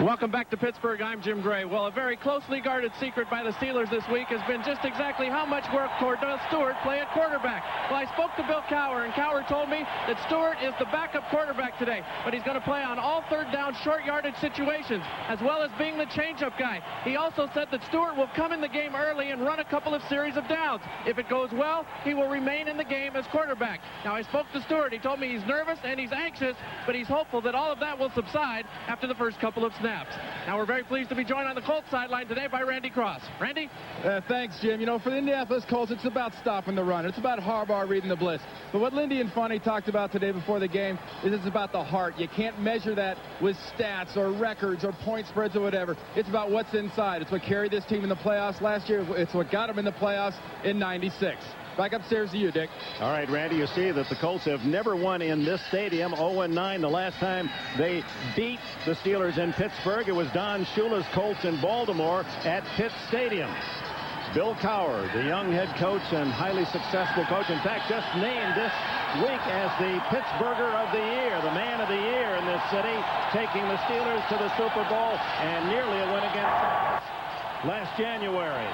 Welcome back to Pittsburgh. I'm Jim Gray. Well, a very closely guarded secret by the Steelers this week has been just exactly how much work does Stewart play at quarterback. Well, I spoke to Bill Cowher, and Cowher told me that Stewart is the backup quarterback today, but he's going to play on all third down short yardage situations, as well as being the changeup guy. He also said that Stewart will come in the game early and run a couple of series of downs. If it goes well, he will remain in the game as quarterback. Now, I spoke to Stewart. He told me he's nervous and he's anxious, but he's hopeful that all of that will subside after the first couple of snaps. Now, we're very pleased to be joined on the Colts sideline today by Randy Cross. Randy? Thanks, Jim. You know, for the Indianapolis Colts, it's about stopping the run. It's about Harbaugh reading the blitz. But what Lindy and Funny talked about today before the game is it's about the heart. You can't measure that with stats or records or point spreads or whatever. It's about what's inside. It's what carried this team in the playoffs last year. It's what got them in the playoffs in '96. Back upstairs to you, Dick. All right, Randy, you see that the Colts have never won in this stadium. 0-9 the last time they beat the Steelers in Pittsburgh. It was Don Shula's Colts in Baltimore at Pitt Stadium. Bill Cowher, the young head coach and highly successful coach, in fact, just named this week as the Pittsburgher of the Year, the man of the year in this city, taking the Steelers to the Super Bowl and nearly a win against last January.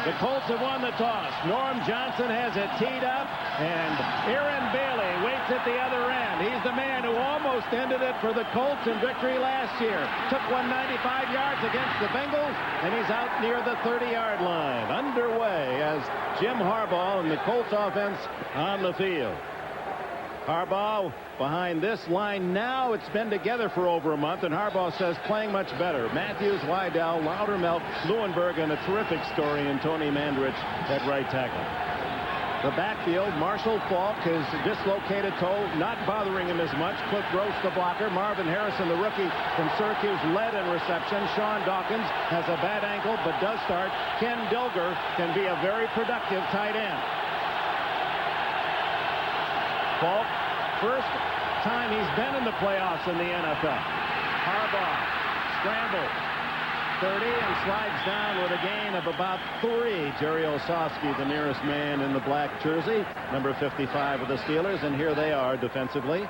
The Colts have won the toss. Norm Johnson has it teed up, and Aaron Bailey waits at the other end. He's the man who almost ended it for the Colts in victory last year. Took 195 yards against the Bengals, and he's out near the 30-yard line. Underway as Jim Harbaugh and the Colts offense on the field. Harbaugh behind this line now. It's been together for over a month, and Harbaugh says playing much better. Matthews, Wydell, Loudermilk, Leuenberg, and a terrific story in Tony Mandrich at right tackle. The backfield, Marshall Faulk, his dislocated toe not bothering him as much. Cliff Gross, the blocker. Marvin Harrison, the rookie from Syracuse, led in reception. Sean Dawkins has a bad ankle but does start. Ken Dilger can be a very productive tight end. Faulk, first time he's been in the playoffs in the NFL. Harbaugh scrambles 30 and slides down with a gain of about 3. Jerry Osofsky, the nearest man in the black jersey, number 55 of the Steelers, and here they are defensively.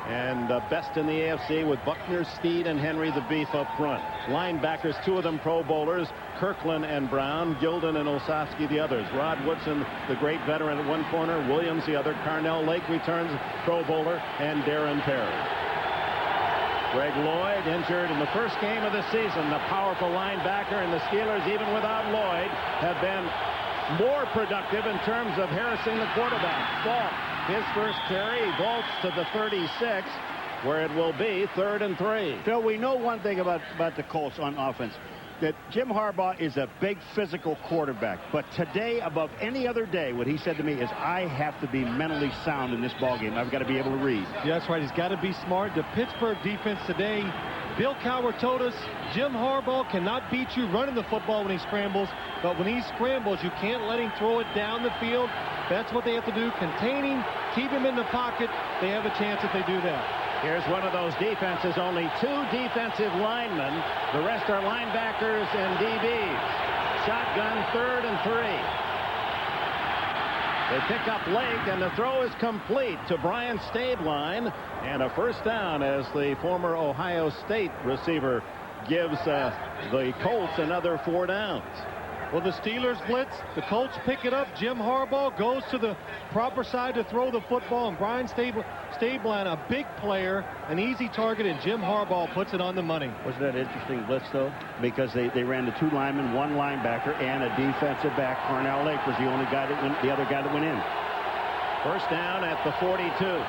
And best in the AFC with Buckner, Steed, and Henry, the beef up front. Linebackers, 2 of them Pro Bowlers, Kirkland and Brown, Gilden and Osofsky the others. Rod Woodson, the great veteran at one corner, Williams the other. Carnell Lake returns, Pro Bowler, and Darren Perry. Greg Lloyd injured in the first game of the season. The powerful linebacker, and the Steelers, even without Lloyd, have been more productive in terms of harassing the quarterback. Faulk, his first carry, vaults to the 36, where it will be 3rd and 3. Phil, we know one thing about the Colts on offense, that Jim Harbaugh is a big physical quarterback. But today, above any other day, what he said to me is, I have to be mentally sound in this ballgame. I've got to be able to read. Yeah, that's right. He's got to be smart. The Pittsburgh defense today, Bill Cowher told us, Jim Harbaugh cannot beat you running the football when he scrambles, but when he scrambles, you can't let him throw it down the field. That's what they have to do. Contain him, keep him in the pocket. They have a chance if they do that. Here's one of those defenses. Only 2 defensive linemen. The rest are linebackers and DBs. Shotgun, 3rd and 3. They pick up Lake, and the throw is complete to Brian Stabline, and a first down as the former Ohio State receiver gives the Colts another 4 downs. Well, the Steelers blitz, the Colts pick it up. Jim Harbaugh goes to the proper side to throw the football, and Brian Stabline, a big player, an easy target, and Jim Harbaugh puts it on the money. Wasn't that interesting blitz, though? Because they ran the 2 linemen, 1 linebacker, and a defensive back. Carnell Lake was the only guy that went, the other guy that went in. First down at the 42.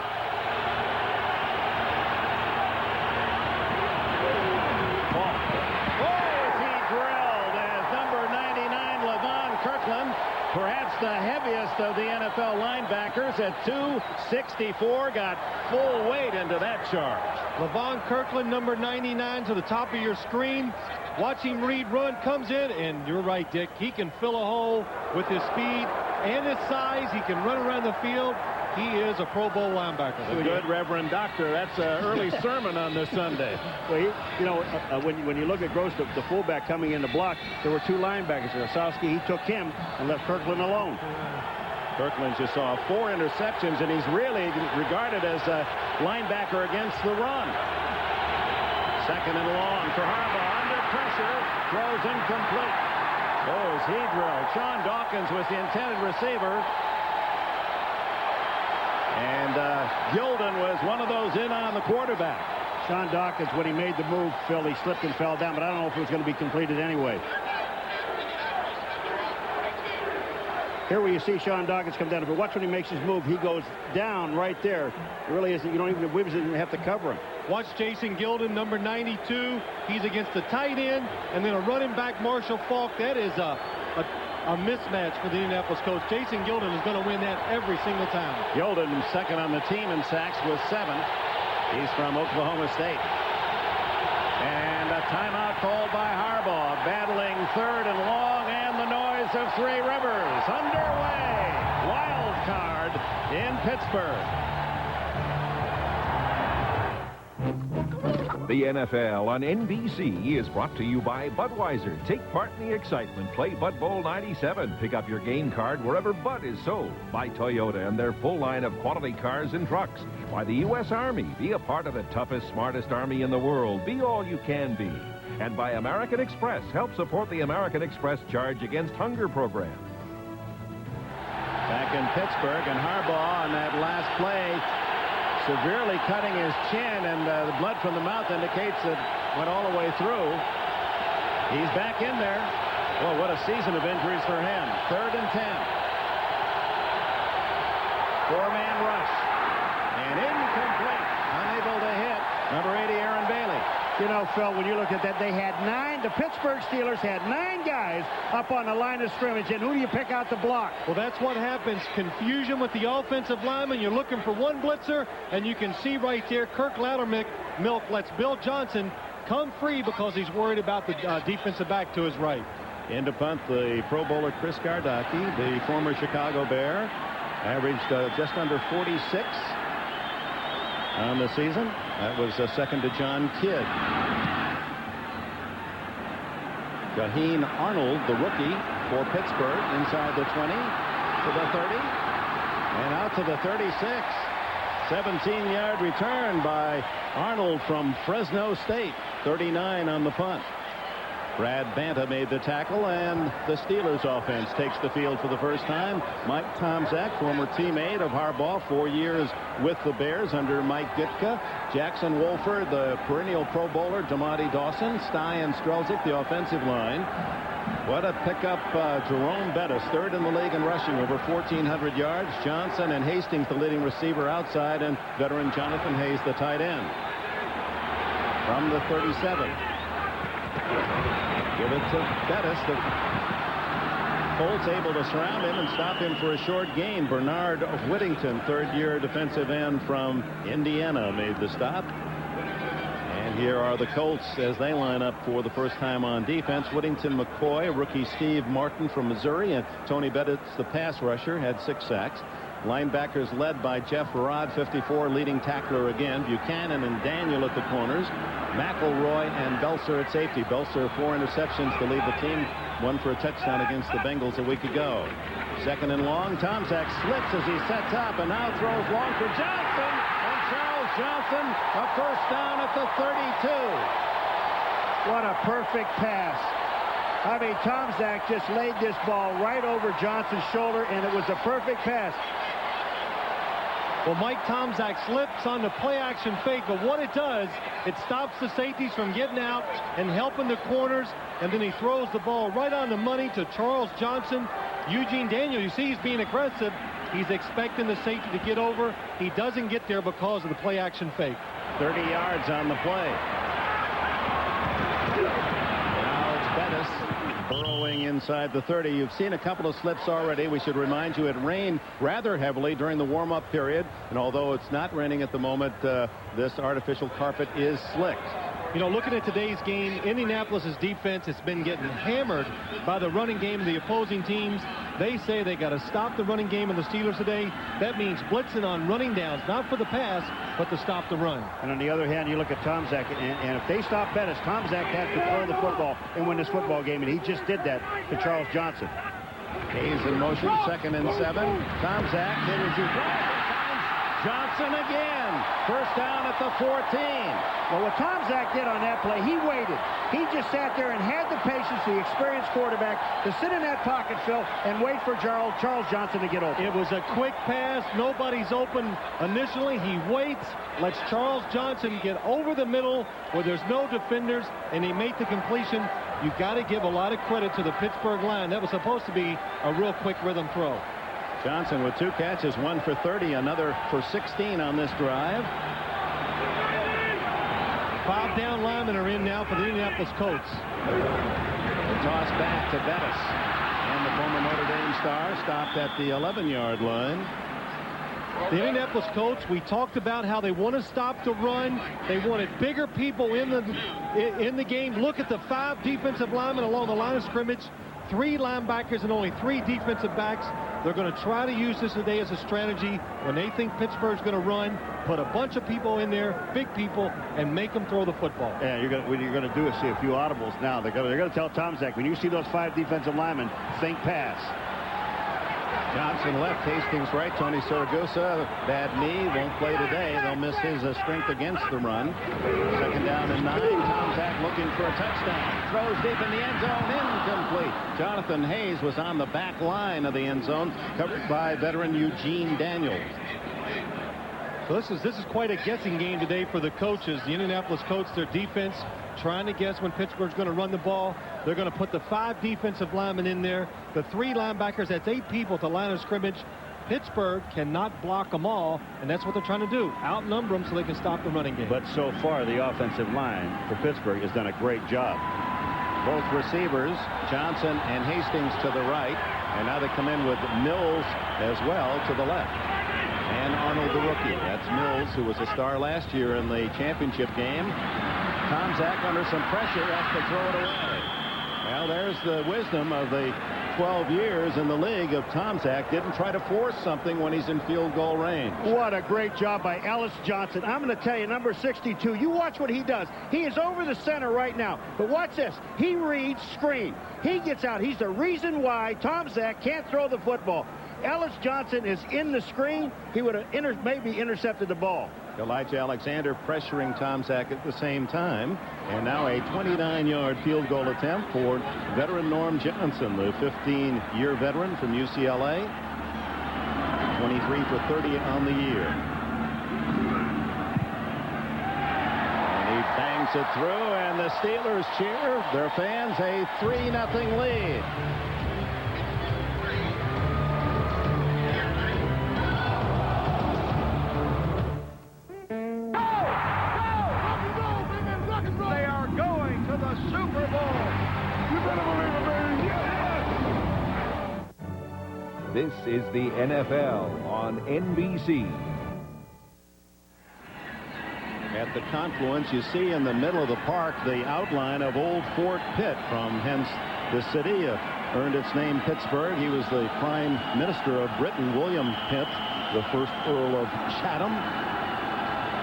Perhaps the heaviest of the NFL linebackers at 264, got full weight into that charge. Levon Kirkland, number 99, to the top of your screen. Watch him read, run, comes in, and you're right, Dick. He can fill a hole with his speed and his size. He can run around the field. He is a Pro Bowl linebacker. The good Reverend Doctor. That's an early sermon on this Sunday. Well, when you look at Gross, the fullback coming in to block, there were 2 linebackers there. Osofsky, he took him and left Kirkland alone. Kirkland just saw 4 interceptions, and he's really regarded as a linebacker against the run. Second and long for Harbaugh. Under pressure. Throws incomplete. Oh, he drilled. Sean Dawkins was the intended receiver. And Gilden was one of those in on the quarterback. Sean Dawkins, when he made the move, Phil, he slipped and fell down, but I don't know if it was going to be completed anyway. Here where you see Sean Dawkins come down, but watch when he makes his move, he goes down right there. It really isn't, you don't even, the Wibbs didn't have to cover him. Watch Jason Gilden, number 92. He's against the tight end, and then a running back, Marshall Faulk. That is a mismatch for the Indianapolis Colts. Jason Gilden is going to win that every single time. Gilden second on the team in sacks with 7. He's from Oklahoma State. And a timeout called by Harbaugh, battling third and long, and the noise of Three Rivers underway. Wild card in Pittsburgh. The NFL on NBC is brought to you by Budweiser. Take part in the excitement. Play Bud Bowl 97. Pick up your game card wherever Bud is sold. By Toyota and their full line of quality cars and trucks. By the U.S. Army. Be a part of the toughest, smartest Army in the world. Be all you can be. And by American Express. Help support the American Express Charge Against Hunger program. Back in Pittsburgh, and Harbaugh on that last play severely cutting his chin, and the blood from the mouth indicates it went all the way through. He's back in there. Well, what a season of injuries for him. 3rd and 10. 4-man rush. And incomplete. Unable to hit. Number 80, Aaron Bailey. You know, Phil, when you look at that, they had 9. The Pittsburgh Steelers had 9 guys up on the line of scrimmage, and who do you pick out to block? Well, that's what happens. Confusion with the offensive lineman. You're looking for one blitzer, and you can see right there, Kirk Loudermilk lets Bill Johnson come free because he's worried about the defensive back to his right. In to punt, the Pro Bowler Chris Gardocki, the former Chicago Bear, averaged just under 46 on the season. That was second to John Kidd. Jaheen Arnold, the rookie for Pittsburgh, inside the 20 to the 30 and out to the 36. 17-yard return by Arnold from Fresno State. 39 on the punt. Brad Banta made the tackle, and the Steelers offense takes the field for the first time. Mike Tomczak, former teammate of Harbaugh, 4 years with the Bears under Mike Ditka. Jackson Wolford, the perennial Pro Bowler, DeMonte Dawson, Stye and Strelzik, the offensive line. What a pickup. Jerome Bettis, 3rd in the league in rushing, over 1,400 yards. Johnson and Hastings, the leading receiver outside, and veteran Jonathan Hayes, the tight end. From the 37. Give it to Bettis. The Colts able to surround him and stop him for a short gain. Bernard Whittington, 3rd-year defensive end from Indiana, made the stop. And here are the Colts as they line up for the first time on defense. Whittington, McCoy, rookie Steve Martin from Missouri, and Tony Bettis, the pass rusher, had 6 sacks. Linebackers led by Jeff Rod, 54, leading tackler again. Buchanan and Daniel at the corners. McElroy and Belser at safety. Belser 4 interceptions to lead the team. 1 for a touchdown against the Bengals a week ago. 2nd and long. Tomczak slips as he sets up and now throws long for Johnson. And Charles Johnson, a first down at the 32. What a perfect pass. I mean, Tomczak just laid this ball right over Johnson's shoulder, and it was a perfect pass. Well, Mike Tomczak slips on the play-action fake, but what it does, it stops the safeties from getting out and helping the corners, and then he throws the ball right on the money to Charles Johnson. Eugene Daniel, you see he's being aggressive. He's expecting the safety to get over. He doesn't get there because of the play-action fake. 30 yards on the play. Now it's Bettis burrowing inside the 30. You've seen a couple of slips already. We should remind you it rained rather heavily during the warm-up period, and although it's not raining at the moment, this artificial carpet is slicked. You know, looking at today's game, Indianapolis's defense has been getting hammered by the running game of the opposing teams. They say they got to stop the running game of the Steelers today. That means blitzing on running downs, not for the pass, but to stop the run. And on the other hand, you look at Tomczak, and if they stop Bettis, Tomczak has to throw the football and win this football game, and he just did that to Charles Johnson. Hayes in motion, 2nd and 7. Tomczak hit as he drives. Johnson again. First down at the 14. Well, what Tom Zach did on that play, he waited. He just sat there and had the patience, the experienced quarterback, to sit in that pocket, Phil, and wait for Charles Johnson to get open. It was a quick pass. Nobody's open initially. He waits, lets Charles Johnson get over the middle where there's no defenders, and he made the completion. You've got to give a lot of credit to the Pittsburgh line. That was supposed to be a real quick rhythm throw. Johnson with 2 catches, 1 for 30, another for 16 on this drive. 5 down linemen are in now for the Indianapolis Colts. The toss back to Bettis. And the former Notre Dame star stopped at the 11-yard line. The Indianapolis Colts, we talked about how they want to stop the run. They wanted bigger people in the game. Look at the 5 defensive linemen along the line of scrimmage. 3 linebackers and only 3 defensive backs. They're going to try to use this today as a strategy. When they think Pittsburgh's going to run, put a bunch of people in there, big people, and make them throw the football. Yeah, what you're going to do is see a few audibles now. They're going to tell Tom Zach, when you see those 5 defensive linemen, think pass. Johnson left, Hastings right. Tony Siragusa, bad knee, won't play today. They'll miss his strength against the run. Second down and 9. Tom Zach looking for a touchdown. Throws deep in the end zone, incomplete. Jonathan Hayes was on the back line of the end zone, covered by veteran Eugene Daniels. So this is quite a guessing game today for the coaches. The Indianapolis Colts, their defense, trying to guess when Pittsburgh's going to run the ball. They're going to put the 5 defensive linemen in there, the 3 linebackers. That's 8 people at the line of scrimmage. Pittsburgh cannot block them all, and that's what they're trying to do. Outnumber them so they can stop the running game. But so far, the offensive line for Pittsburgh has done a great job. Both receivers, Johnson and Hastings, to the right, and now they come in with Mills as well to the left. And Arnold, the rookie. That's Mills, who was a star last year in the championship game. Tom Zach under some pressure has to throw it away. Well, there's the wisdom of the 12 years in the league of Tom Zach. Didn't try to force something when he's in field goal range. What a great job by Ellis Johnson. I'm going to tell you, number 62, you watch what he does. He is over the center right now. But watch this. He reads screen. He gets out. He's the reason why Tom Zach can't throw the football. Ellis Johnson is in the screen. He would have maybe intercepted the ball. Elijah Alexander pressuring Tom Zach at the same time. And now a 29-yard field goal attempt for veteran Norm Johnson, the 15-year veteran from UCLA. 23 for 30 on the year. And he bangs it through, and the Steelers cheer their fans a 3-0 lead. Super Bowl. You better believe it, baby. Yes! This is the NFL on NBC. At the confluence, you see in the middle of the park the outline of Old Fort Pitt, from hence the city earned its name Pittsburgh. He was the prime minister of Britain, William Pitt, the first Earl of Chatham.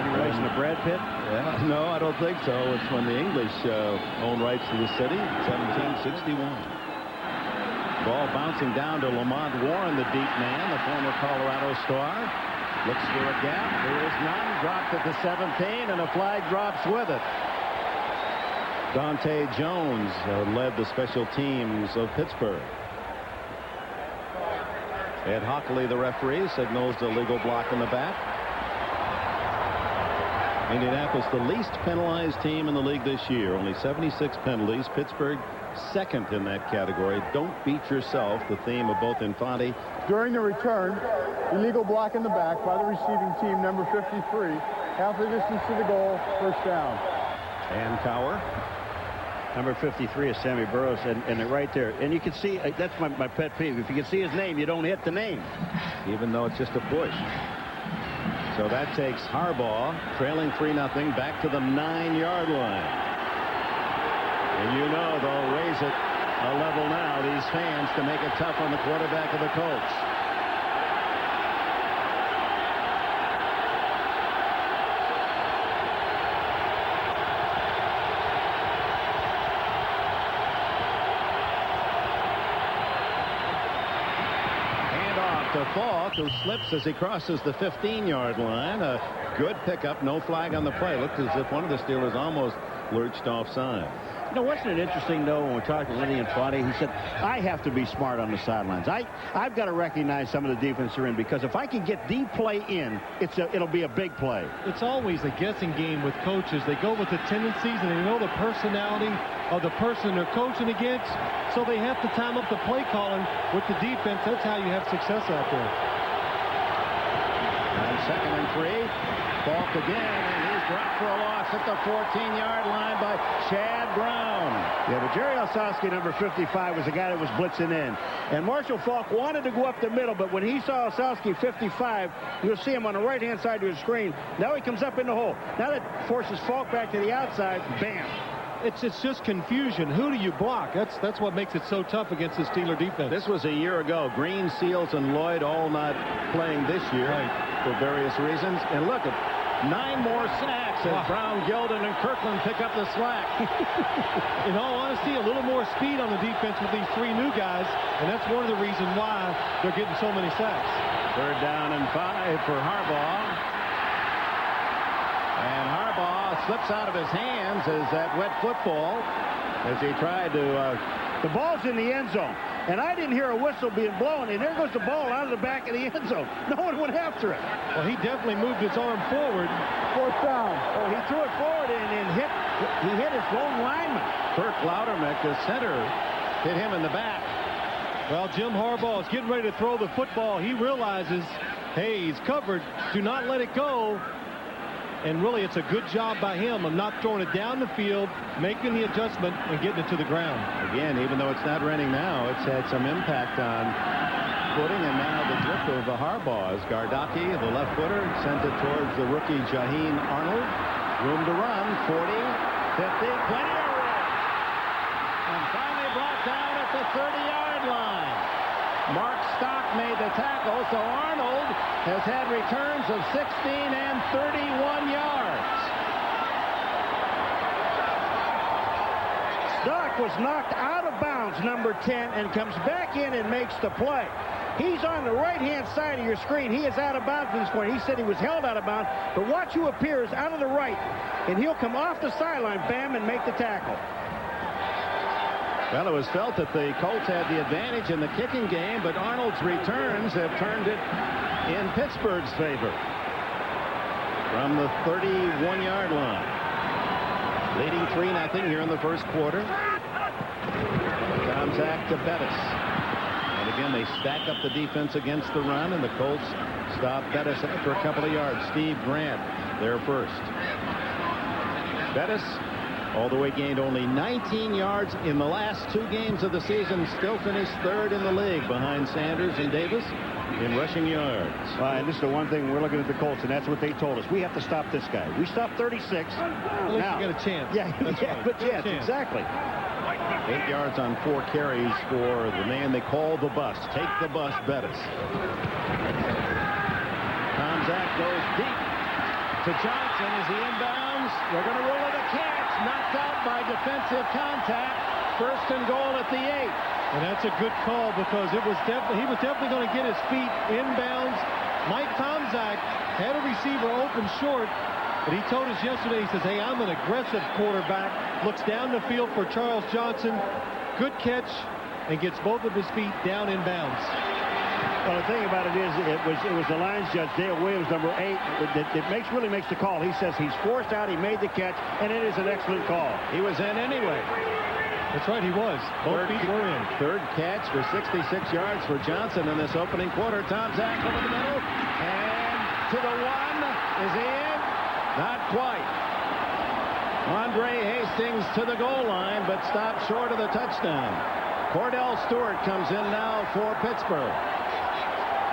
Any relation to Brad Pitt? Yeah, no, I don't think so. It's when the English owned rights to the city, 1761. Ball bouncing down to Lamont Warren, the deep man, the former Colorado star. Looks for a gap. There is none. Dropped at the 17, and a flag drops with it. Dante Jones led the special teams of Pittsburgh. Ed Hockley, the referee, signals the legal block in the back. Indianapolis, the least penalized team in the league this year. Only 76 penalties. Pittsburgh, second in that category. Don't beat yourself, the theme of both Infante. During the return, illegal block in the back by the receiving team, number 53. Half the distance to the goal, first down. And Cower. Number 53 is Sammy Burroughs, and right there. And you can see, that's my pet peeve. If you can see his name, you don't hit the name. Even though it's just a push. So that takes Harbaugh, trailing 3-0, back to the 9-yard line. And you know they'll raise it a level now, these fans, to make it tough on the quarterback of the Colts. To to Faulk, who slips as he crosses the 15-yard line. A good pickup, no flag on the play. Looked as if one of the Steelers almost lurched offside. You know, wasn't it interesting, though, when we talked to Lindy and Foddy, he said, I have to be smart on the sidelines. I've got to recognize some of the defense they're in, because if I can get the play in, it'll be a big play. It's always a guessing game with coaches. They go with the tendencies, and they know the personality of the person they're coaching against, so they have to time up the play calling with the defense. That's how you have success out there. On 2nd and 3, Faulk again, and he's dropped for a loss at the 14-yard line by Chad Brown. Yeah, but Jerry Osowski, number 55, was the guy that was blitzing in. And Marshall Faulk wanted to go up the middle, but when he saw Osowski 55, you'll see him on the right-hand side of his screen. Now he comes up in the hole. Now that forces Faulk back to the outside. Bam. It's just confusion. Who do you block? That's what makes it so tough against the Steeler defense. This was a year ago. Green, Seals, and Lloyd all not playing this year for various reasons. And look at 9 more sacks as Brown, Gilden, and Kirkland pick up the slack. In all honesty, a little more speed on the defense with these 3 new guys, and that's one of the reasons why they're getting so many sacks. 3rd down and 5 for Harbaugh. And Harbaugh slips out of his hands as that wet football as he tried to... The ball's in the end zone, and I didn't hear a whistle being blown, and there goes the ball out of the back of the end zone. No one went after it. Well, he definitely moved his arm forward. 4th down. Oh, he threw it forward and he hit his lone lineman. Kirk Loudermilk, the center, hit him in the back. Well, Jim Harbaugh is getting ready to throw the football. He realizes, hey, he's covered. Do not let it go. And really, it's a good job by him of not throwing it down the field, making the adjustment, and getting it to the ground. Again, even though it's not raining now, it's had some impact on footing. And now the drift of Harbaugh as Gardocki, the left footer, sent it towards the rookie Jaheen Arnold. Room to run, 40, 50, plenty of room. And finally brought down at the 30-yard line. Mark Stock made the tackle, so Arnold has had returns of 16 and 31 yards. Stock was knocked out of bounds, number 10, and comes back in and makes the play. He's on the right-hand side of your screen. He is out of bounds at this point. He said he was held out of bounds, but watch who appears out of the right, and he'll come off the sideline, bam, and make the tackle. Well, it was felt that the Colts had the advantage in the kicking game, but Arnold's returns have turned it in Pittsburgh's favor from the 31-yard line. Leading 3-0 here in the first quarter. Tom Zach to Bettis. And again, they stack up the defense against the run, and the Colts stop Bettis after a couple of yards. Steve Grant there first. Bettis, although he gained only 19 yards in the last 2 games of the season, still finished 3rd in the league behind Sanders and Davis in rushing yards. And this is the one thing we're looking at the Colts, and that's what they told us. We have to stop this guy. We stopped 36. At least you got a chance. Yeah, but chance, exactly. 8 yards on 4 carries for the man they call the bus. Take the bus, Bettis. Tom Zach goes deep to Johnson as he inbounds. They're going to roll it a catch. Knocked out by defensive contact. 1st and goal at the 8. And that's a good call because he was definitely going to get his feet inbounds. Mike Tomczak had a receiver open short, but he told us yesterday, he says, hey, I'm an aggressive quarterback. Looks down the field for Charles Johnson. Good catch, and gets both of his feet down inbounds. Well, the thing about it is, it was the lines judge, Dale Williams, number 8, that really makes the call. He says he's forced out, he made the catch, and it is an excellent call. He was in anyway. That's right, he was. Both feet were in. 3rd catch for 66 yards for Johnson in this opening quarter. Tom Zach over the middle, and to the 1 is in. Not quite. Andre Hastings to the goal line, but stopped short of the touchdown. Cordell Stewart comes in now for Pittsburgh.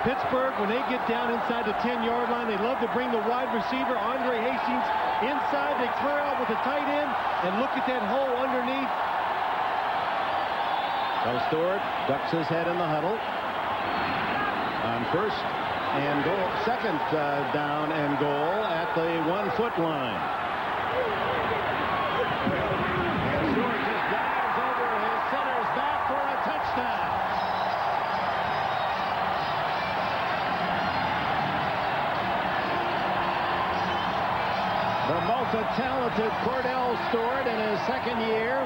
Pittsburgh, when they get down inside the 10-yard line, they love to bring the wide receiver, Andre Hastings, inside. They clear out with the tight end, and look at that hole underneath. So Stewart ducks his head in the huddle. On 1st and goal, 2nd down and goal at the 1-foot line. And Stewart just dives over his center's back for a touchdown. talented Cordell Stewart in his second year.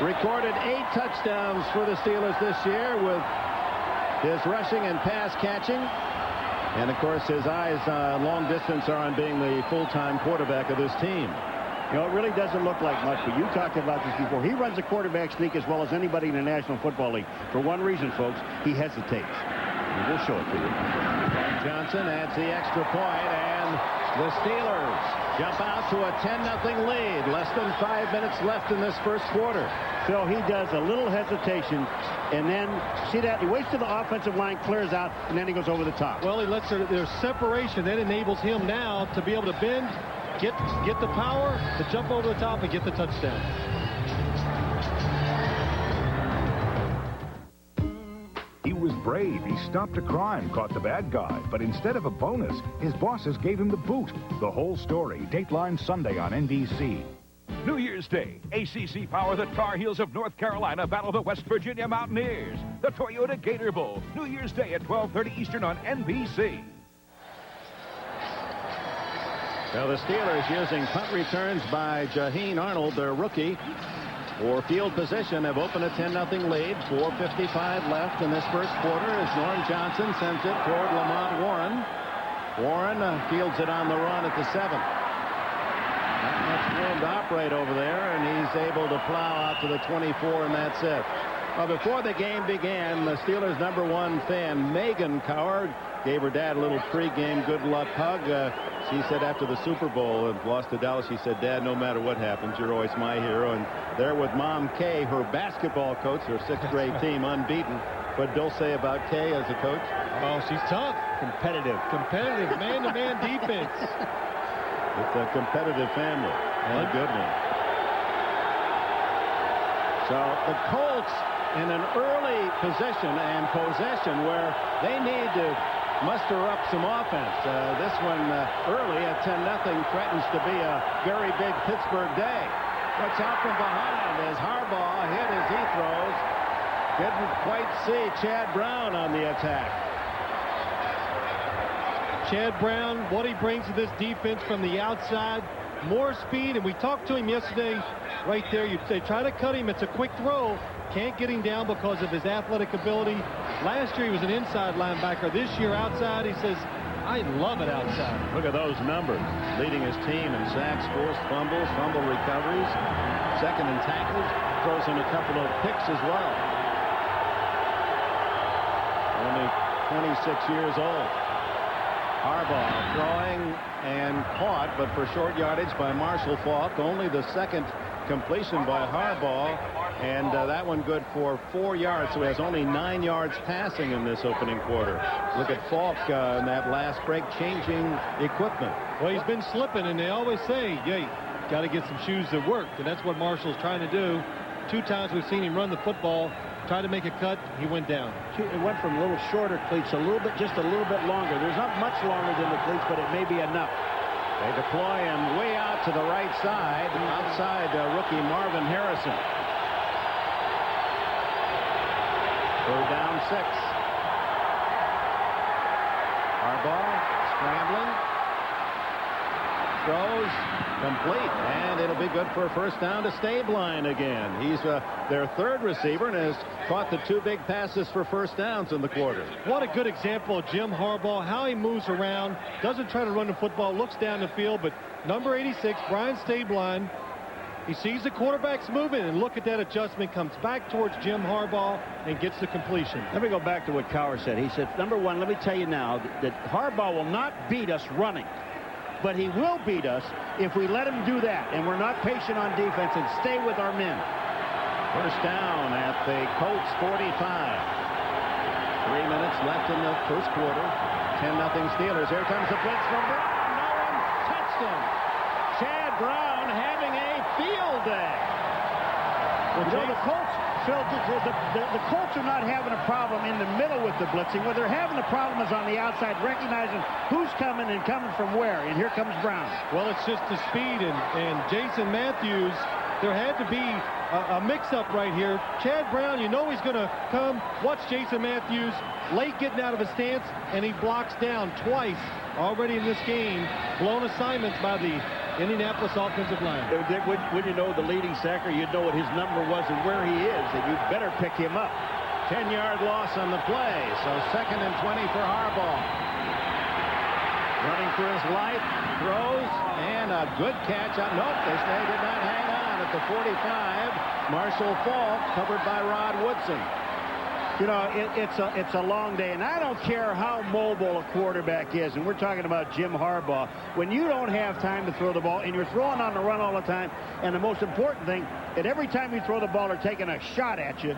Recorded 8 touchdowns for the Steelers this year with his rushing and pass catching. And, of course, his eyes long distance are on being the full-time quarterback of this team. You know, it really doesn't look like much, but you talked about this before. He runs a quarterback sneak as well as anybody in the National Football League. For one reason, folks, he hesitates. And we'll show it to you. Johnson adds the extra point, and the Steelers jump out to a 10-0 lead. Less than 5 minutes left in this first quarter. Phil, he does a little hesitation, and then, see that? He waits till the offensive line clears out, and then he goes over the top. Well, he lets their separation. That enables him now to be able to bend, get the power, to jump over the top and get the touchdown. He was brave. He stopped a crime, caught the bad guy. But instead of a bonus, his bosses gave him the boot. The whole story, Dateline Sunday on NBC. New Year's Day, ACC Power, the Tar Heels of North Carolina battle the West Virginia Mountaineers. The Toyota Gator Bowl, New Year's Day at 12:30 Eastern on NBC. Now the Steelers using punt returns by Jaheen Arnold, their rookie, for field position, have opened a 10-0 lead. 4:55 left in this first quarter as Norm Johnson sends it toward Lamont Warren. Warren fields it on the run at the 7. Not much room to operate over there, and he's able to plow out to the 24, and that's it. Well, before the game began, the Steelers' #1 fan, Megan Coward, gave her dad a little pregame good luck hug. She said after the Super Bowl and lost to Dallas, she said, "Dad, no matter what happens, you're always my hero." And there with Mom Kay, her basketball coach, her 6th grade team, unbeaten. What Bill say about Kay as a coach? Oh, she's tough. Competitive. Competitive, man-to-man defense. It's a competitive family. And a good one. So the Colts in an early position and possession where they need to muster up some offense. This one early at 10-0 threatens to be a very big Pittsburgh day. What's out from behind as Harbaugh hit as he throws. Didn't quite see Chad Brown on the attack. Chad Brown, what he brings to this defense from the outside, more speed, and we talked to him yesterday right there. They try to cut him. It's a quick throw. Can't get him down because of his athletic ability. Last year he was an inside linebacker. This year outside, he says, I love it outside. Look at those numbers. Leading his team in sacks, forced fumbles, fumble recoveries, second in tackles, throws in a couple of picks as well. Only 26 years old. Harbaugh throwing and caught, but for short yardage by Marshall Faulk. Only the second completion by Harbaugh, and that one good for 4 yards, so he has only 9 yards passing in this opening quarter. Look at Faulk in that last break changing equipment. Well, he's been slipping, and they always say, yeah, got to get some shoes that work, and that's what Marshall's trying to do. 2 times we've seen him run the football, try to make a cut, he went down. It went from a little shorter cleats, just a little bit longer. There's not much longer than the cleats, but it may be enough. They deploy him way out to the right side, outside rookie Marvin Harrison. 3rd down 6. Harbaugh scrambling. Throws complete, and it'll be good for a first down to Stabline again. He's their 3rd receiver and has caught the 2 big passes for first downs in the quarter. What a good example of Jim Harbaugh, how he moves around, doesn't try to run the football, looks down the field, but number 86, Brian Stabline, he sees the quarterback's moving, and look at that adjustment, comes back towards Jim Harbaugh and gets the completion. Let me go back to what Cowher said. He said, number 1, let me tell you now that Harbaugh will not beat us running. But he will beat us if we let him do that, and we're not patient on defense and stay with our men. First down at the Colts 45. 3 minutes left in the first quarter. 10-0 Steelers. Here comes the blitz from Brown. No one touched him. Chad Brown having a field day. Well, Joe, the Colts, Phil, the Colts are not having a problem in the middle with the blitzing. Where they're having a problem is on the outside, recognizing who's coming and coming from where. And here comes Brown. Well, it's just the speed, and Jason Matthews, there had to be a mix-up right here. Chad Brown, you know he's going to come. Watch Jason Matthews late getting out of his stance, and he blocks down twice already in this game. Blown assignments by the Indianapolis offensive line. When you know the leading sacker, you'd know what his number was and where he is, and you'd better pick him up. 10-yard loss on the play, so 2nd and 20 for Harbaugh. Running for his life, throws, and a good catch. Nope, they did not hang on at the 45. Marshall Faulk covered by Rod Woodson. You know, it's a long day, and I don't care how mobile a quarterback is, and we're talking about Jim Harbaugh. When you don't have time to throw the ball, and you're throwing on the run all the time, and the most important thing, that every time you throw the ball, they're taking a shot at you.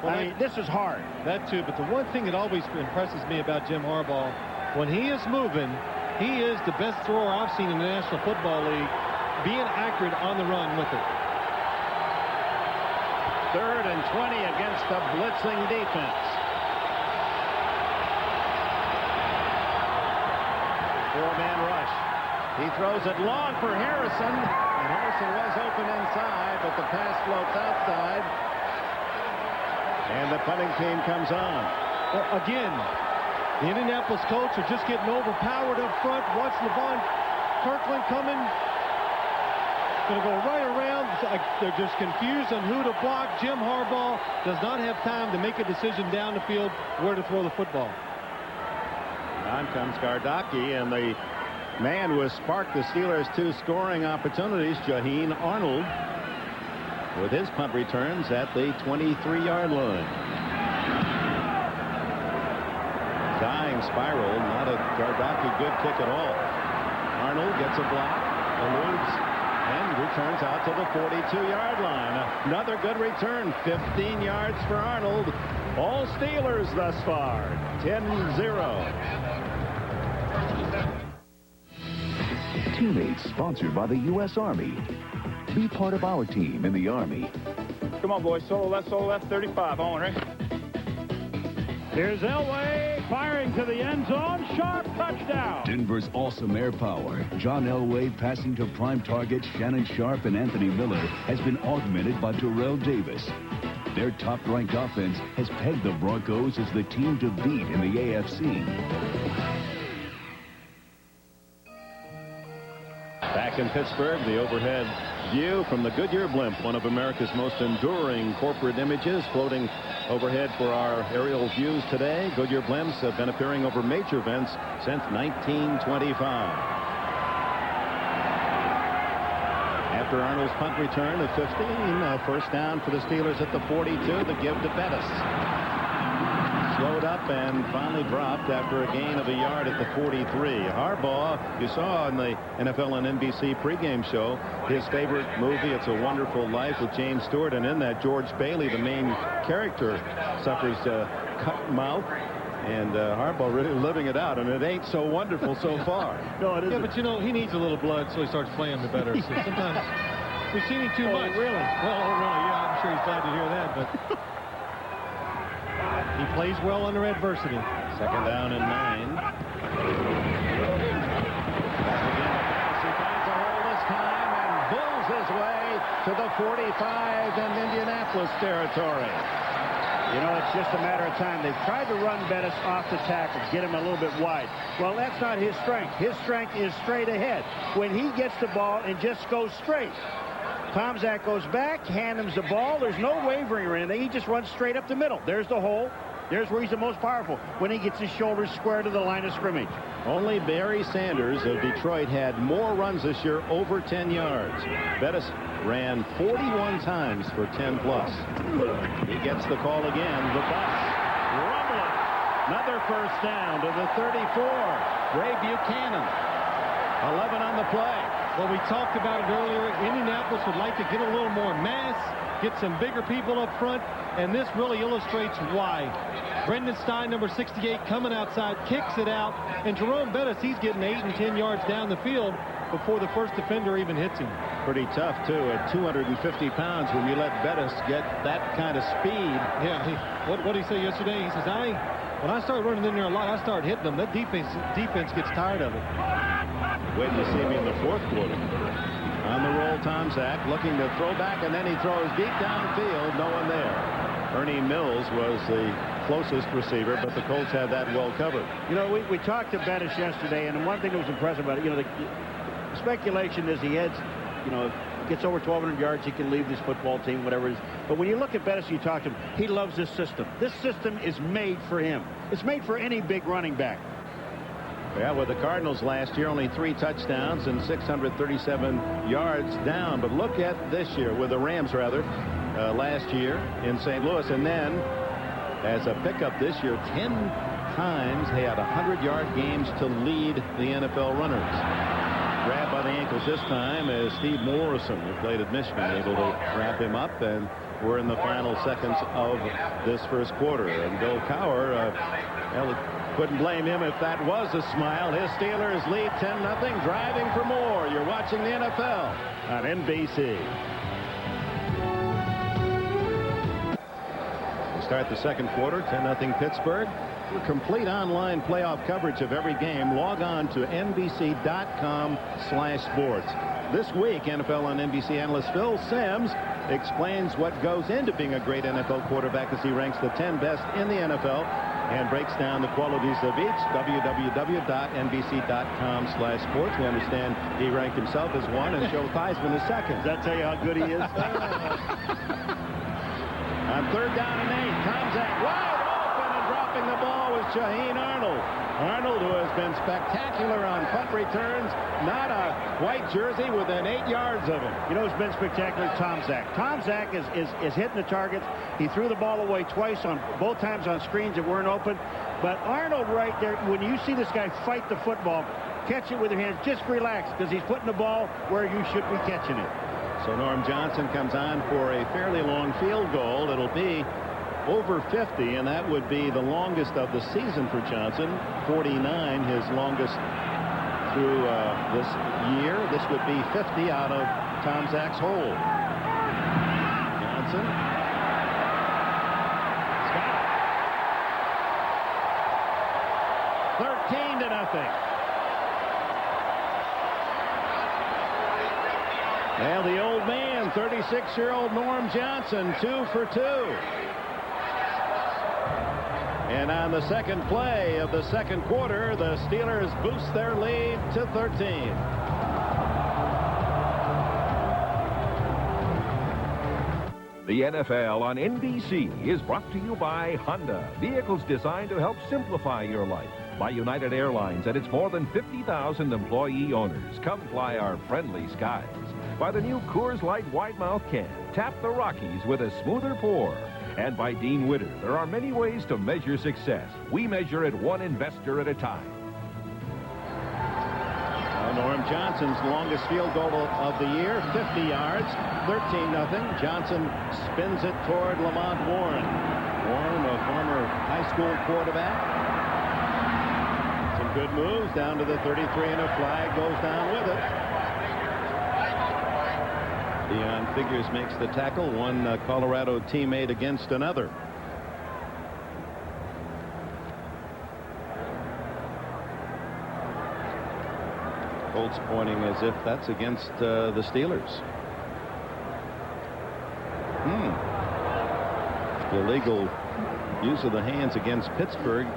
Well, I mean, this is hard. That too, but the one thing that always impresses me about Jim Harbaugh, when he is moving, he is the best thrower I've seen in the National Football League, being accurate on the run with it. 3rd and 20 against the blitzing defense. 4-man rush. He throws it long for Harrison. And Harrison was open inside, but the pass floats outside. And the punting team comes on. Well, again, the Indianapolis Colts are just getting overpowered up front. Watch LeVon Kirkland coming. Going to go right around. They're just confused on who to block. Jim Harbaugh does not have time to make a decision down the field where to throw the football. On comes Gardocki, and the man who has sparked the Steelers' 2 scoring opportunities, Jaheen Arnold, with his punt returns at the 23-yard line. Dying spiral, not a Gardocki good kick at all. Arnold gets a block, eludes, and returns out to the 42-yard line. Another good return, 15 yards for Arnold. All Steelers thus far, 10-0. Teammates sponsored by the U.S. Army. Be part of our team in the Army. Come on, boys. Solo left, 35. On, right? Here's Elway firing to the end zone. Sharp touchdown. Denver's awesome air power. John Elway passing to prime targets Shannon Sharp and Anthony Miller has been augmented by Terrell Davis. Their top-ranked offense has pegged the Broncos as the team to beat in the AFC. Back in Pittsburgh, the overhead view from the Goodyear blimp, one of America's most enduring corporate images, floating overhead for our aerial views today. Goodyear blimps have been appearing over major events since 1925. After Arnold's punt return of 15, first down for the Steelers at the 42, the give to Bettis. Slowed up and finally dropped after a gain of a yard at the 43. Harbaugh, you saw on the NFL and NBC pregame show, his favorite movie, It's a Wonderful Life, with James Stewart, and in that, George Bailey, the main character, suffers cut mouth. And Harbaugh really living it out, and it ain't so wonderful so far. No, it isn't. Yeah, but you know, he needs a little blood, so he starts playing the better. So sometimes we've seen him too much. Really? Well, oh, really, yeah, I'm sure he's glad to hear that, but he plays well under adversity. 2nd down and 9. Back again. He finds a hole this time and bulls his way to the 45 in Indianapolis territory. You know, it's just a matter of time. They've tried to run Bettis off the tackle, get him a little bit wide. Well, that's not his strength. His strength is straight ahead. When he gets the ball and just goes straight. Tomczak goes back, hand him the ball. There's no wavering or anything. He just runs straight up the middle. There's the hole. There's where he's the most powerful, when he gets his shoulders square to the line of scrimmage. Only Barry Sanders of Detroit had more runs this year over 10 yards. Bettis ran 41 times for 10 plus. He gets the call again. The bus rumbling. Another first down to the 34. Ray Buchanan. 11 on the play. Well, we talked about it earlier. Indianapolis would like to get a little more mass, get some bigger people up front, and this really illustrates why. Brendan Stein, number 68, coming outside, kicks it out, and Jerome Bettis, he's getting 8 and 10 yards down the field before the first defender even hits him. Pretty tough, too, at 250 pounds when you let Bettis get that kind of speed. Yeah, what did he say yesterday? He says, when I start running in there a lot, I start hitting them. That defense gets tired of it. Wait to see me in the 4th quarter. On the roll, Tomczak looking to throw back, and then he throws deep downfield. No one there. Ernie Mills was the closest receiver, but the Colts had that well covered. You know, we talked to Bettis yesterday, and one thing that was impressive about it, you know, speculation is he heads, gets over 1,200 yards, he can leave this football team, whatever it is. But when you look at Bettis, you talk to him, he loves this system. This system is made for him. It's made for any big running back. Yeah, with the Cardinals last year, only 3 touchdowns and 637 yards down. But look at this year with the Rams, last year in St. Louis. And then as a pickup this year, 10 times they had 100-yard games to lead the NFL runners. Grabbed by the ankles this time as Steve Morrison, who played at Michigan, able to wrap him up. And we're in the final seconds of this first quarter. And Bill Cowher, couldn't blame him if that was a smile. His Steelers lead 10-0, driving for more. You're watching the NFL on NBC. We start the second quarter, 10-0 Pittsburgh. For complete online playoff coverage of every game, log on to NBC.com/sports. This week, NFL on NBC analyst Phil Simms explains what goes into being a great NFL quarterback as he ranks the 10 best in the NFL and breaks down the qualities of each. www.nbc.com/sports. We understand he ranked himself as 1 and Joe Theismann as 2nd. Does that tell you how good he is? On 3rd down and 8, Tomczak wide open and dropping the ball was Shaheen Arnold. Arnold, who has been spectacular on punt returns, not a white jersey within 8 yards of him. You know who's been spectacular? Tomczak. Tomczak is hitting the targets. He threw the ball away twice on both times on screens that weren't open. But Arnold right there, when you see this guy fight the football, catch it with your hands, just relax because he's putting the ball where you should be catching it. So Norm Johnson comes on for a fairly long field goal. It'll be over 50, and that would be the longest of the season for Johnson. 49, his longest through this year. This would be 50 out of Tomczak's hole. Johnson. Scott. 13-0. Well, the old man, 36-year-old Norm Johnson, 2 for 2. And on the second play of the second quarter, the Steelers boost their lead to 13. The NFL on NBC is brought to you by Honda, vehicles designed to help simplify your life. By United Airlines and its more than 50,000 employee owners. Come fly our friendly skies. By the new Coors Light Wide Mouth can. Tap the Rockies with a smoother pour. And by Dean Witter, there are many ways to measure success. We measure it one investor at a time. Norm Johnson's longest field goal of the year, 50 yards, 13-0. Johnson spins it toward Lamont Warren. Warren, a former high school quarterback. Some good moves down to the 33, and a flag goes down with it. Dion Figures makes the tackle, one Colorado teammate against another. Colts pointing as if that's against the Steelers. Illegal use of the hands against Pittsburgh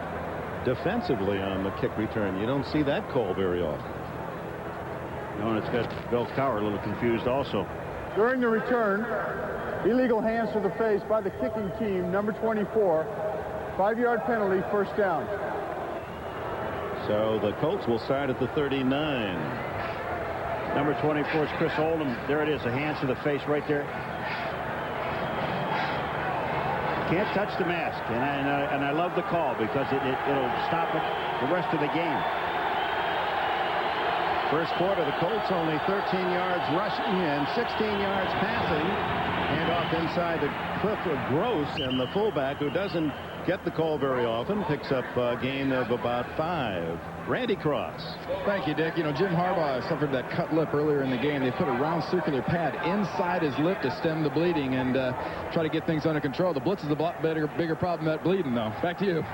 defensively on the kick return. You don't see that call very often. No, and it's got Bill Cowher a little confused also. During the return, illegal hands to the face by the kicking team, number 24. 5-yard penalty, first down. So the Colts will start at the 39. Number 24 is Chris Oldham. There it is, the hands to the face right there. Can't touch the mask, and I love the call because it'll stop it the rest of the game. First quarter, the Colts only 13 yards rushing and 16 yards passing. And off inside to Cliff Gross, and the fullback, who doesn't get the call very often, picks up a gain of about 5. Randy Cross. Thank you, Dick. You know, Jim Harbaugh suffered that cut lip earlier in the game. They put a round circular pad inside his lip to stem the bleeding and try to get things under control. The blitz is a lot bigger problem than that bleeding, though. Back to you.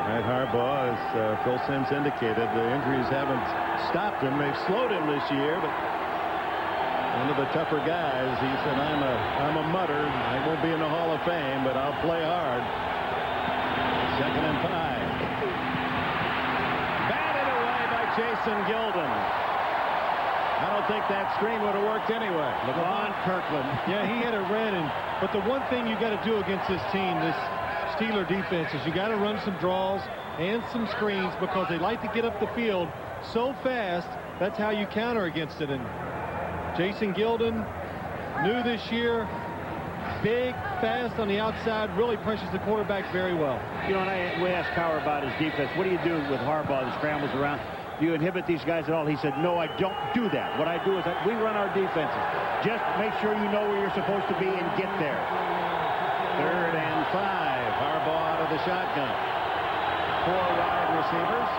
Right, Harbaugh, as Phil Simms indicated, the injuries haven't stopped him. They've slowed him this year, but one of the tougher guys. He said, I'm a mutter. I won't be in the Hall of Fame, but I'll play hard. 2nd and 5. Batted away by Jason Gilden. I don't think that screen would have worked anyway. LeVon Kirkland. Yeah, he had it read. But the one thing you got to do against this team, this Steeler defense, is you got to run some draws and some screens because they like to get up the field so fast. That's how you counter against it. And Jason Gilden, new this year, big, fast on the outside, really pressures the quarterback very well. You know, and we asked Cowher about his defense. What do you do with Harbaugh that scrambles around? Do you inhibit these guys at all? He said, no, I don't do that. What I do is we run our defenses. Just make sure you know where you're supposed to be and get there. 3rd and 5. Harbaugh out of the shotgun. 4 wide receivers.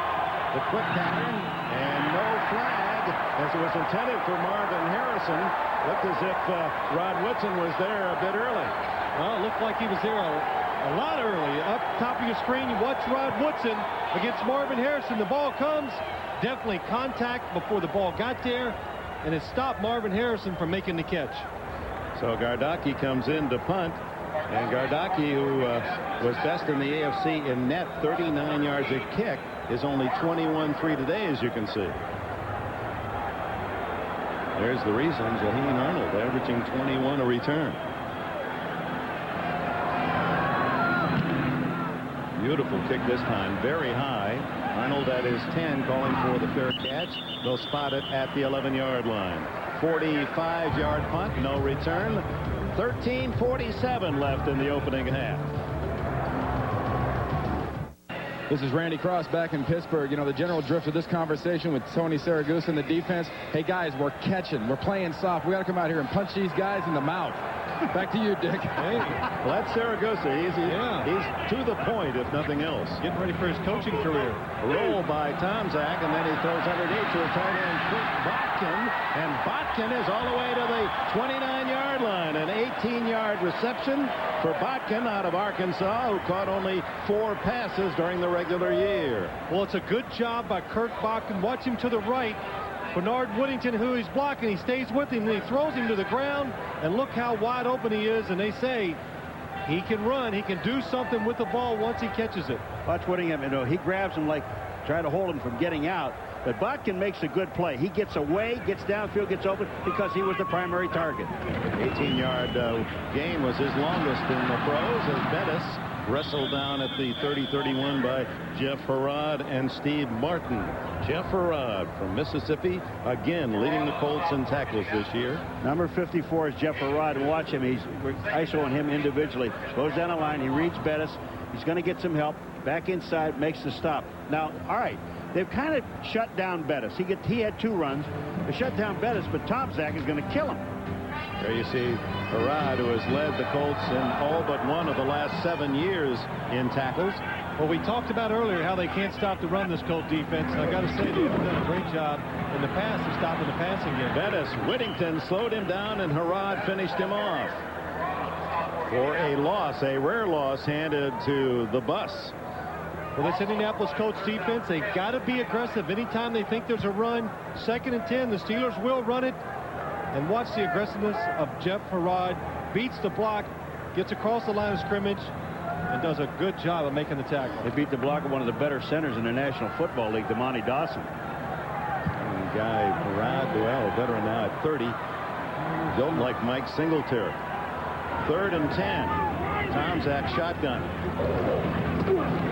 The quick pattern and no flag as it was intended for Marvin Harrison. Looked as if Rod Woodson was there a bit early. Well, it looked like he was there a lot early. Up top of your screen, you watch Rod Woodson against Marvin Harrison. The ball comes. Definitely contact before the ball got there, and it stopped Marvin Harrison from making the catch. So Gardocki comes in to punt, and Gardocki, who was best in the AFC in net, 39 yards a kick, is only 21-3 today, as you can see. There's the reason. Jaheim Arnold averaging 21 a return. Beautiful kick this time, very high. Arnold at his 10, calling for the fair catch. They'll spot it at the 11-yard line. 45-yard punt, no return. 13:47 left in the opening half. This is Randy Cross back in Pittsburgh. You know, the general drift of this conversation with Tony Saragusa and the defense. Hey, guys, we're catching. We're playing soft. We got to come out here and punch these guys in the mouth. Back to you, Dick. Hey, well, that's Saragusa. He's to the point, if nothing else. Getting ready for his coaching career. A roll by Tomczak, and then he throws underneath to a tight end, Kurt Botkin. And Botkin is all the way to the 29-yard line. An 18-yard reception for Botkin out of Arkansas, who caught only 4 passes during the regular year. Well, it's a good job by Kurt Botkin. Watch him to the right. Bernard Whittington, who he's blocking, he stays with him, and he throws him to the ground, and look how wide open he is. And they say he can run, he can do something with the ball once he catches it. Watch Whittingham, you know, he grabs him like trying to hold him from getting out, but Botkin makes a good play. He gets away, gets downfield, gets open because he was the primary target. 18-yard gain was his longest in the pros as Bettis wrestled down at the 30-31 by Jeff Harrod and Steve Martin. Jeff Harrod from Mississippi, again leading the Colts in tackles this year. Number 54 is Jeff Harrod, and watch him. He's ISOing him individually. Goes down the line, he reads Bettis. He's going to get some help. Back inside, makes the stop. Now, all right, they've kind of shut down Bettis. He had 2 runs. They shut down Bettis, but Tomczak is going to kill him. There you see Harrod, who has led the Colts in all but one of the last 7 years in tackles. Well, we talked about earlier how they can't stop the run, this Colt defense, and I got to say they've done a great job in the past of stopping the passing game. Bettis, Whittington slowed him down, and Harrod finished him off for a loss, a rare loss handed to the bus. Well, this Indianapolis Colts defense, they've got to be aggressive anytime they think there's a run. 2nd and 10, the Steelers will run it. And watch the aggressiveness of Jeff Harrod. Beats the block, gets across the line of scrimmage, and does a good job of making the tackle. They beat the block of one of the better centers in the National Football League, Damani Dawson. And guy Harrod, well, a veteran now at 30, built like Mike Singletary. 3rd and 10. Tomczak shotgun.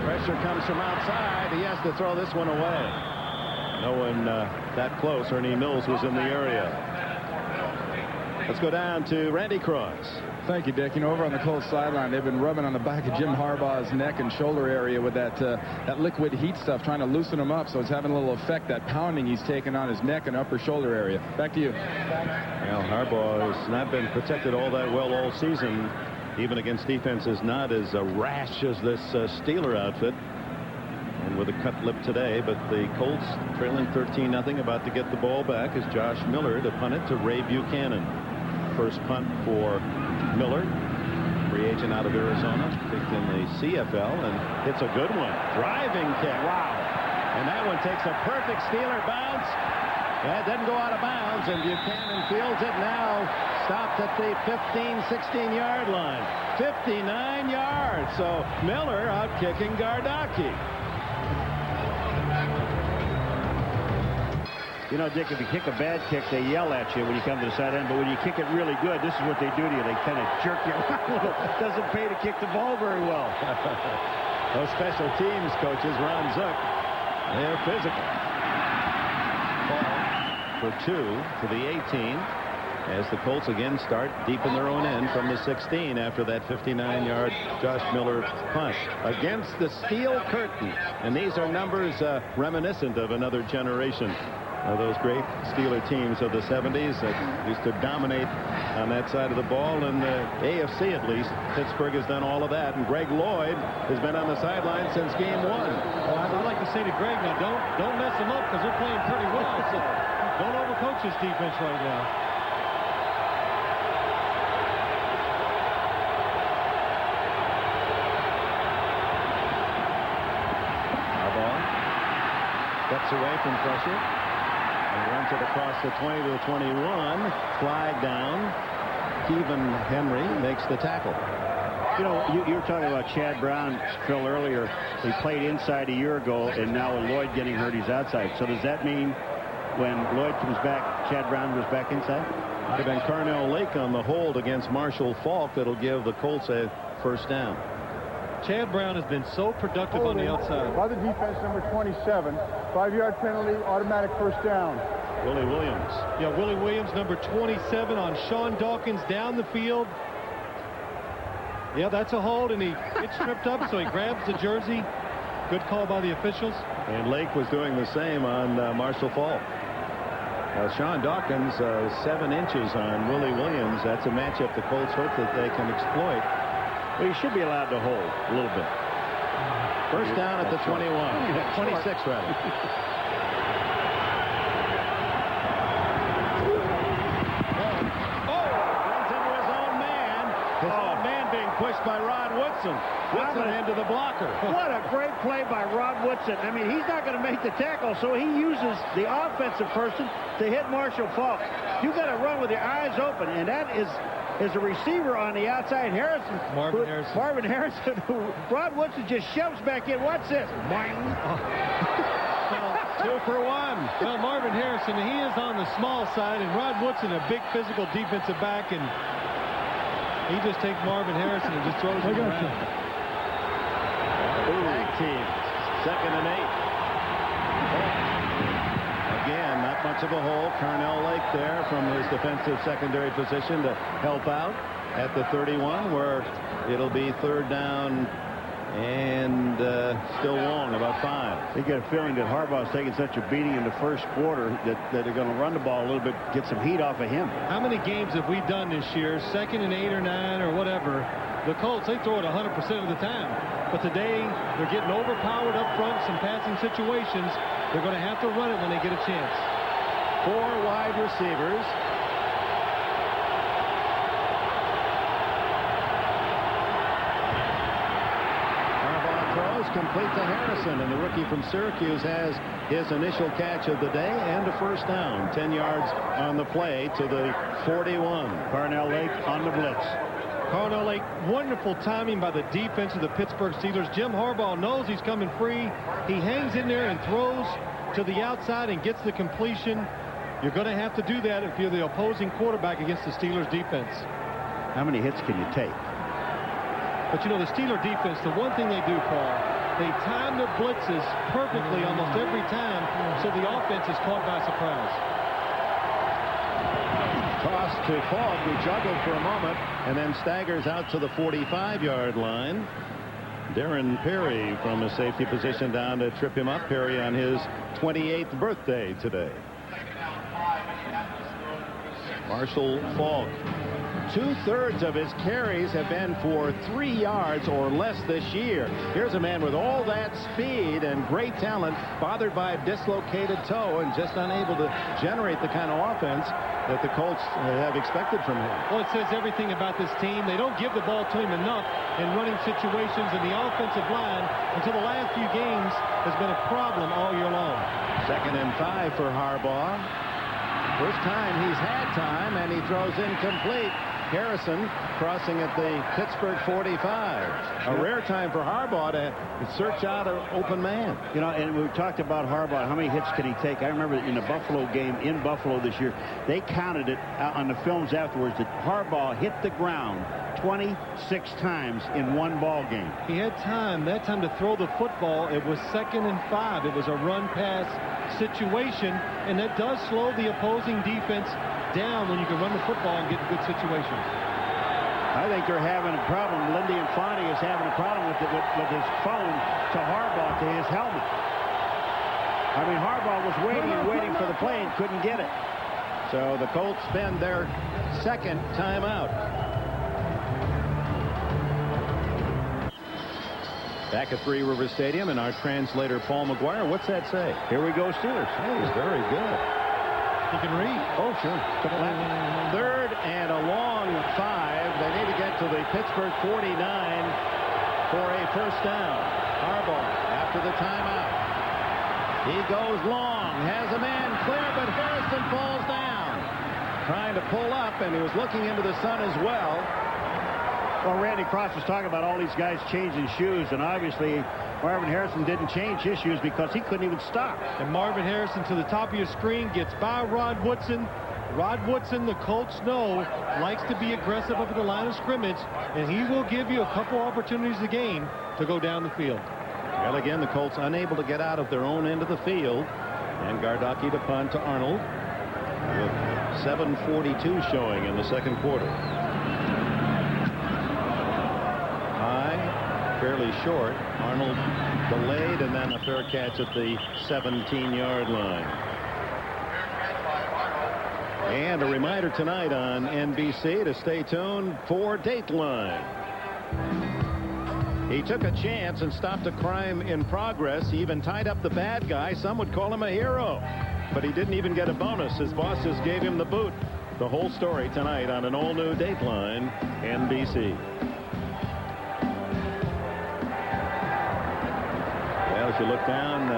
Pressure comes from outside. He has to throw this one away. No one that close. Ernie Mills was in the area. Let's go down to Randy Cross. Thank you, Dick. You know, over on the Colts sideline, they've been rubbing on the back of Jim Harbaugh's neck and shoulder area with that liquid heat stuff, trying to loosen him up, so it's having a little effect, that pounding he's taking on his neck and upper shoulder area. Back to you. Well, Harbaugh has not been protected all that well all season, even against defenses not as rash as this Steeler outfit. And with a cut lip today, but the Colts trailing 13-0, about to get the ball back as Josh Miller to punt it to Ray Buchanan. First punt for Miller, free agent out of Arizona, picked in the CFL, and hits a good one. Driving kick. Wow. And that one takes a perfect Steeler bounce. That doesn't go out of bounds, and Buchanan fields it now. Stopped at the 15, 16-yard line. 59 yards. So Miller out kicking Gardocki. You know, Dick, if you kick a bad kick, they yell at you when you come to the sideline. But when you kick it really good, this is what they do to you. They kind of jerk you around a little. Doesn't pay to kick the ball very well. Those special teams coaches, Ron Zook, they're physical. Ball for 2 to the 18 as the Colts again start deep in their own end from the 16 after that 59-yard Josh Miller punt against the steel curtain. And these are numbers reminiscent of another generation of those great Steeler teams of the 70s that used to dominate on that side of the ball. In the AFC, at least, Pittsburgh has done all of that. And Greg Lloyd has been on the sideline since game 1. Well, I'd like to say to Greg, now don't mess them up because they're playing pretty well. So don't overcoach this defense right now. Steps away from pressure and runs it across the 20 to the 21. Flag down. Kevin Henry makes the tackle. You know, you were talking about Chad Brown, Phil, earlier. He played inside a year ago, and now with Lloyd getting hurt, he's outside. So does that mean when Lloyd comes back, Chad Brown goes back inside? Might have been Carnell Lake on the hold against Marshall Faulk that'll give the Colts a first down. Chad Brown has been so productive on the outside. By the defense, number 27. 5-yard penalty, automatic first down. Willie Williams. Yeah, Willie Williams, number 27 on Sean Dawkins down the field. Yeah, that's a hold, and he gets tripped up, so he grabs the jersey. Good call by the officials. And Lake was doing the same on Marshall Faulk. Sean Dawkins, 7 inches on Willie Williams. That's a matchup the Colts hope that they can exploit. Well, you should be allowed to hold a little bit. First down at the 21. 26, rather. Runs into his own man. His own man being pushed by Rod Woodson. Woodson into the blocker. What a great play by Rod Woodson. I mean, he's not going to make the tackle, so he uses the offensive person to hit Marshall Faulk. You got to run with your eyes open, and that is a receiver on the outside. Marvin Harrison, who Rod Woodson just shoves back in. What's this? Boing. Well, 2 for 1. Well, Marvin Harrison, he is on the small side, and Rod Woodson, a big physical defensive back, and he just takes Marvin Harrison and just throws him around. Tag team. 2nd and 8. Again, not much of a hole. Carnell Lake there from his defensive secondary position to help out at the 31, where it'll be 3rd down and still long, about 5. You get a feeling that Harbaugh's taking such a beating in the first quarter that they're going to run the ball a little bit, get some heat off of him. How many games have we done this year, 2nd and 8 or 9 or whatever? The Colts, they throw it 100% of the time. But today, they're getting overpowered up front, some passing situations. They're going to have to run it when they get a chance. 4 wide receivers. Harbaugh throws complete to Harrison, and the rookie from Syracuse has his initial catch of the day and a first down. 10 yards on the play to the 41. Carnell Lake on the blitz. Carnell Lake, wonderful timing by the defense of the Pittsburgh Steelers. Jim Harbaugh knows he's coming free. He hangs in there and throws to the outside and gets the completion. You're going to have to do that if you're the opposing quarterback against the Steelers defense. How many hits can you take? But you know, the Steeler defense, the one thing they do, Paul, they time their blitzes perfectly almost every time, so the offense is caught by surprise. Toss to Faulk, who juggled for a moment and then staggers out to the 45-yard line. Darren Perry from a safety position down to trip him up. Perry on his 28th birthday today. Marshall Faulk. 2/3 of his carries have been for 3 yards or less this year. Here's a man with all that speed and great talent, bothered by a dislocated toe and just unable to generate the kind of offense that the Colts have expected from him. Well, it says everything about this team. They don't give the ball to him enough in running situations, and the offensive line, until the last few games, has been a problem all year long. 2nd and 5 for Harbaugh. First time he's had time, and he throws incomplete. Harrison crossing at the Pittsburgh 45. A rare time for Harbaugh to search out an open man. You know, and we talked about Harbaugh. How many hits could he take? I remember in the Buffalo game in Buffalo this year, they counted it on the films afterwards that Harbaugh hit the ground 26 times in one ball game. He had that time to throw the football. It was 2nd and 5. It was a run-pass situation, and that does slow the opposing defense down when you can run the football and get in good situations. I think they're having a problem. Lindy Infante is having a problem with his phone to Harbaugh to his helmet. I mean, Harbaugh was waiting and waiting for the play and couldn't get it. So the Colts spend their second timeout. Back at Three Rivers Stadium, and our translator Paul McGuire. What's that say? Here we go, Steelers. Hey, very good. You can read. Oh, sure. 3rd and a long 5. They need to get to the Pittsburgh 49 for a first down. Harbaugh after the timeout. He goes long, has a man clear, but Harrison falls down. Trying to pull up, and he was looking into the sun as well. Well, Randy Cross was talking about all these guys changing shoes, and obviously Marvin Harrison didn't change his shoes because he couldn't even stop. And Marvin Harrison, to the top of your screen, gets by Rod Woodson. Rod Woodson, the Colts know, likes to be aggressive up at the line of scrimmage, and he will give you a couple opportunities a game to go down the field. Well, again, the Colts unable to get out of their own end of the field. And Gardocki to punt to Arnold. With 7:42 showing in the second quarter. High, fairly short. Arnold delayed, and then a fair catch at the 17-yard line. And a reminder tonight on NBC to stay tuned for Dateline. He took a chance and stopped a crime in progress. He even tied up the bad guy. Some would call him a hero. But he didn't even get a bonus. His boss just gave him the boot. The whole story tonight on an all-new Dateline NBC. Well, if you look down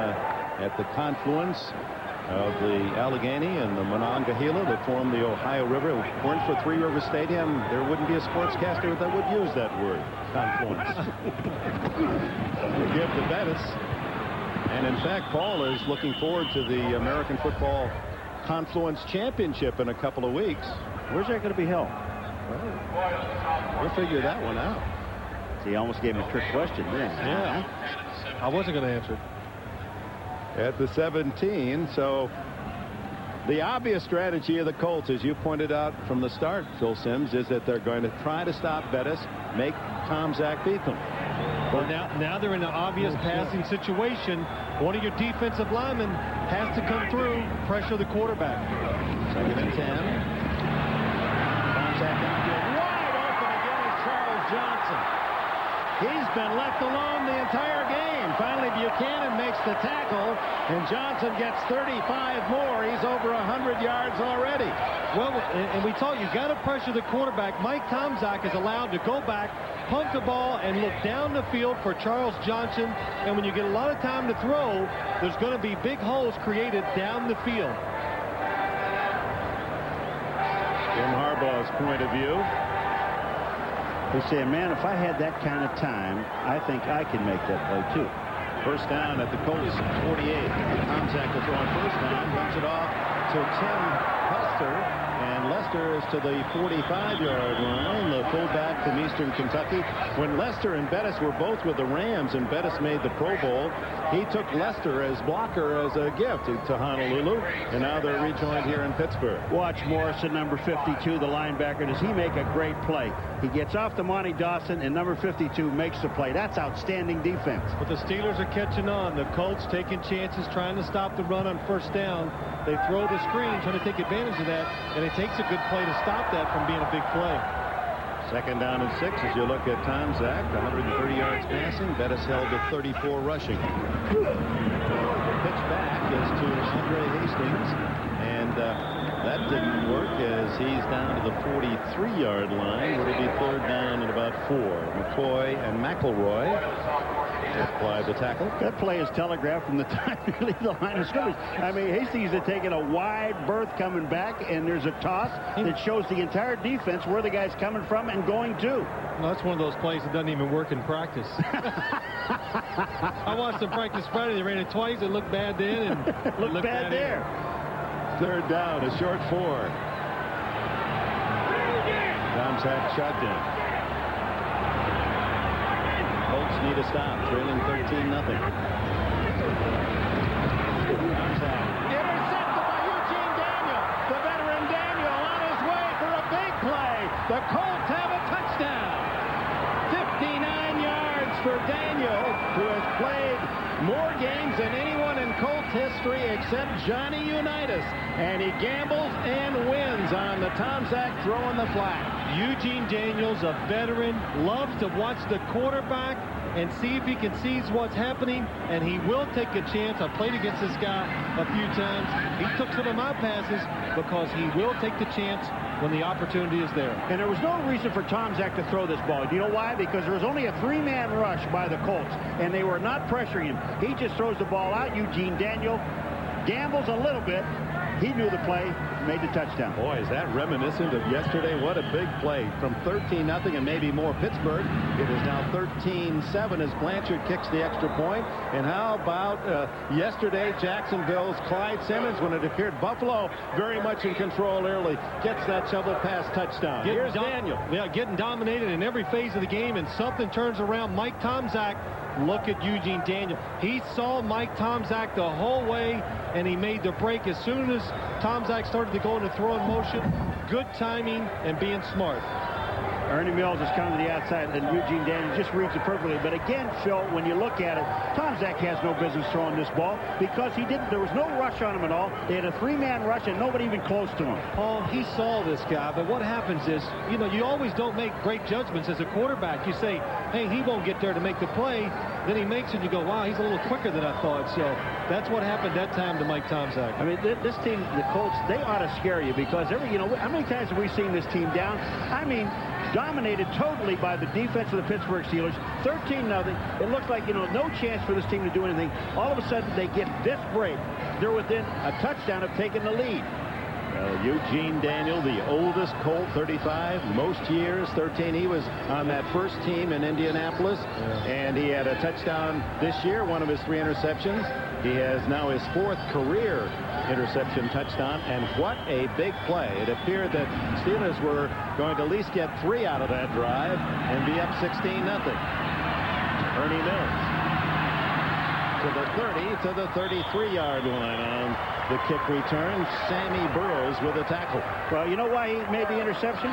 at the confluence of the Allegheny and the Monongahela that form the Ohio River, if it weren't for Three Rivers Stadium, there wouldn't be a sportscaster that would use that word, confluence. We give to Bettis. And in fact, Paul is looking forward to the American Football Confluence Championship in a couple of weeks. Where's that going to be held? Well, we'll figure that one out. See, he almost gave me a trick question then. Yeah. I wasn't going to answer it. At the 17, so the obvious strategy of the Colts, as you pointed out from the start, Phil Simms, is that they're going to try to stop Bettis, make Tom Zach beat them. Well, now they're in an obvious passing situation. One of your defensive linemen has to come through, pressure the quarterback. 2nd and 10. Tom Zach wide open again is Charles Johnson. He's been left alone the entire game. Finally, Buchanan makes the tackle, and Johnson gets 35 more. He's over 100 yards already. Well, and we told you, got to pressure the quarterback. Mike Tomczak is allowed to go back, pump the ball, and look down the field for Charles Johnson. And when you get a lot of time to throw, there's going to be big holes created down the field. Jim Harbaugh's point of view. He's saying, man, if I had that kind of time, I think I can make that play too. First down at the Colts 48. Tomczak will throw on first down, dumps it off to Tim Lester, and Lester is to the 45-yard line, the fullback from Eastern Kentucky. When Lester and Bettis were both with the Rams and Bettis made the Pro Bowl, he took Lester as blocker as a gift to Honolulu, and now they're rejoined here in Pittsburgh. Watch Morrison, number 52, the linebacker. Does he make a great play? He gets off to Monty Dawson, and number 52 makes the play. That's outstanding defense. But the Steelers are catching on. The Colts taking chances, trying to stop the run on first down. They throw the screen, trying to take advantage of that, and it takes a good play to stop that from being a big play. 2nd down and 6 as you look at Tomczak, 130 yards passing. Bettis held to 34 rushing. The pitch back is to Andre Hastings, and that didn't work as he's down to the 43-yard line. It'll be 3rd down and about 4. McCoy and McElroy Applied the tackle. That play is telegraphed from the time you leave the line of scrimmage. I mean, Hastings is taking a wide berth coming back, and there's a toss that shows the entire defense where the guy's coming from and going to. Well, that's one of those plays that doesn't even work in practice. I watched them practice Friday. They ran it twice. It looked bad then and looked bad there. Third down, a short 4. Tomczak shotgun. Colts need a stop, trailing 13-0. Intercepted by Eugene Daniel. The veteran Daniel on his way for a big play. The Colts have a touchdown. 59 yards for Daniel, who has played more games than anyone in Colts history except Johnny Unitas. And he gambles and wins on the Tomczak throwing the flag. Eugene Daniels, a veteran, loves to watch the quarterback and see if he can seize what's happening, and he will take a chance. I played against this guy a few times. He took some of my passes because he will take the chance when the opportunity is there. And there was no reason for Tomczak to throw this ball. Do you know why? Because there was only a 3-man rush by the Colts, and they were not pressuring him. He just throws the ball out. Eugene Daniel gambles a little bit. He knew the play, made the touchdown. Boy, is that reminiscent of yesterday. What a big play. From 13-0 and maybe more Pittsburgh, it is now 13-7 as Blanchard kicks the extra point. And how about yesterday, Jacksonville's Clyde Simmons, when it appeared Buffalo very much in control early, gets that shovel pass touchdown. Here's Daniel. Yeah, getting dominated in every phase of the game, and something turns around. Mike Tomczak, look at Eugene Daniel. He saw Mike Tomczak the whole way, and he made the break as soon as Tomczak started to go into throwing motion. Good timing and being smart. Ernie Mills is coming to the outside, and Eugene Daniel just reads it perfectly. But again, Phil, when you look at it, Tomczak has no business throwing this ball because there was no rush on him at all. They had a 3-man rush and nobody even close to him. Paul, he saw this guy, but what happens is, you know, you always don't make great judgments as a quarterback. You say, hey, he won't get there to make the play. Then he makes it, and you go, wow, he's a little quicker than I thought. So that's what happened that time to Mike Tomczak. I mean, this team, the Colts, they ought to scare you because how many times have we seen this team down? I mean, dominated totally by the defense of the Pittsburgh Steelers, 13-0. It looks like, no chance for this team to do anything. All of a sudden, they get this break. They're within a touchdown of taking the lead. Well, Eugene Daniel, the oldest Colt, 35, most years, 13. He was on that first team in Indianapolis, and he had a touchdown this year, one of his 3 interceptions. He has now his 4th career interception touchdown, and what a big play. It appeared that Steelers were going to at least get 3 out of that drive and be up 16-0. Ernie Mills to the 30, to the 33-yard line on the kick return. Sammy Burroughs with a tackle. Well, you know why he made the interception?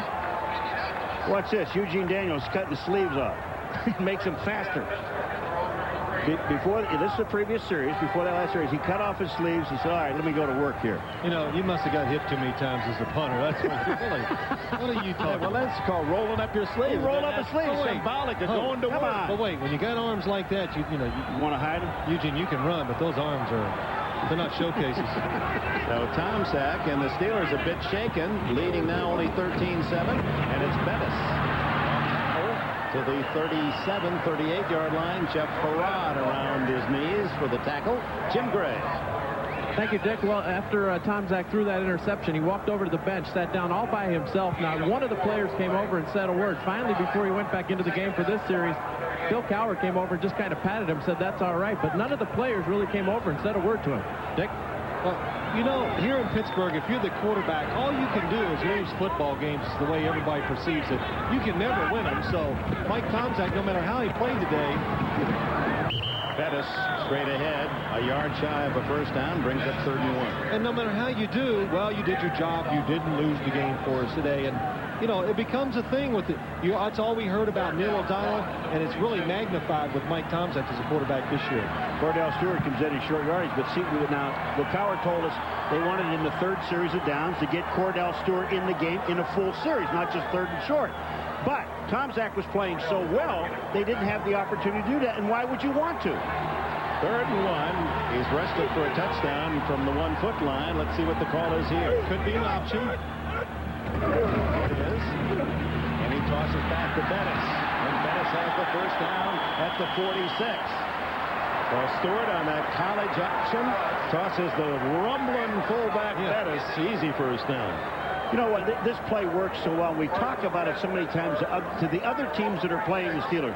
Watch this. Eugene Daniels cutting the sleeves off. Makes him faster. This is the previous series. Before that last series, he cut off his sleeves. He said, all right, let me go to work here. You must have got hit too many times as a punter. That's really, what are you talking about? Well, that's called rolling up your sleeves. Roll up his sleeves. Symbolic of going to work. But wait, when you got arms like that, you want to hide them? Eugene, you can run, but those arms they're not showcases. So Tomczak and the Steelers a bit shaken, leading now only 13-7, and it's Bettis to the 37, 38-yard line. Jeff Farad around his knees for the tackle. Jim Gray. Thank you, Dick. Well, after Tomczak threw that interception, he walked over to the bench, sat down all by himself. Not one of the players came over and said a word. Finally, before he went back into the game for this series, Bill Cowher came over and just kind of patted him, said that's all right. But none of the players really came over and said a word to him. Dick? Well, here in Pittsburgh, if you're the quarterback, all you can do is lose football games is the way everybody perceives it. You can never win them. So Mike Tomczak, no matter how he played today. Bettis straight ahead, a yard shy of a first down, brings up 31. And no matter how you do, well, you did your job. You didn't lose the game for us today. And, it becomes a thing with it. That's all we heard about Neil O'Donnell, and it's really magnified with Mike Tomczak as a quarterback this year. Cordell Stewart comes in short yardage, but see, now, the Cowher told us they wanted in the 3rd series of downs to get Cordell Stewart in the game in a full series, not just 3rd and short. But Tomczak was playing so well, they didn't have the opportunity to do that, and why would you want to? 3rd and 1. He's rested for a touchdown from the 1-foot line. Let's see what the call is here. Could be an option. It is. And he tosses back to Bettis. And Bettis has the first down at the 46. Well, Stewart on that college action tosses the rumbling fullback Bettis. Easy first down. You know what? This play works so well. We talk about it so many times to the other teams that are playing the Steelers.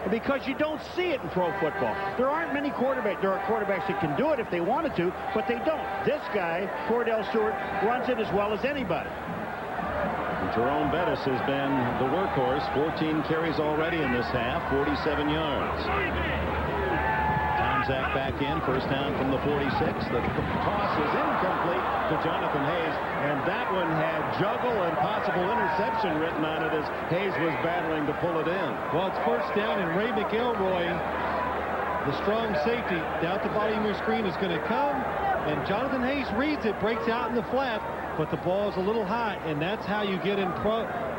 Because you don't see it in pro football. There aren't many quarterbacks. There are quarterbacks that can do it if they wanted to, but they don't. This guy, Cordell Stewart, runs it as well as anybody. Jerome Bettis has been the workhorse. 14 carries already in this half, 47 yards. Tomczak back in, first down from the 46. The toss is incomplete to Jonathan Hayes, and that one had juggle and possible interception written on it as Hayes was battling to pull it in. Well, it's first down, and Ray McElroy, the strong safety down at the bottom of your screen, is going to come, and Jonathan Hayes reads it, breaks out in the flat, but the ball is a little high, and that's how you get in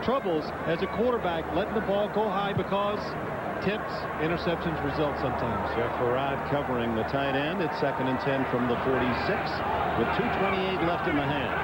troubles as a quarterback, letting the ball go high, because tips, interceptions result sometimes. Jeff Farad covering the tight end. It's 2nd and 10 from the 46 with 2:28 left in the half.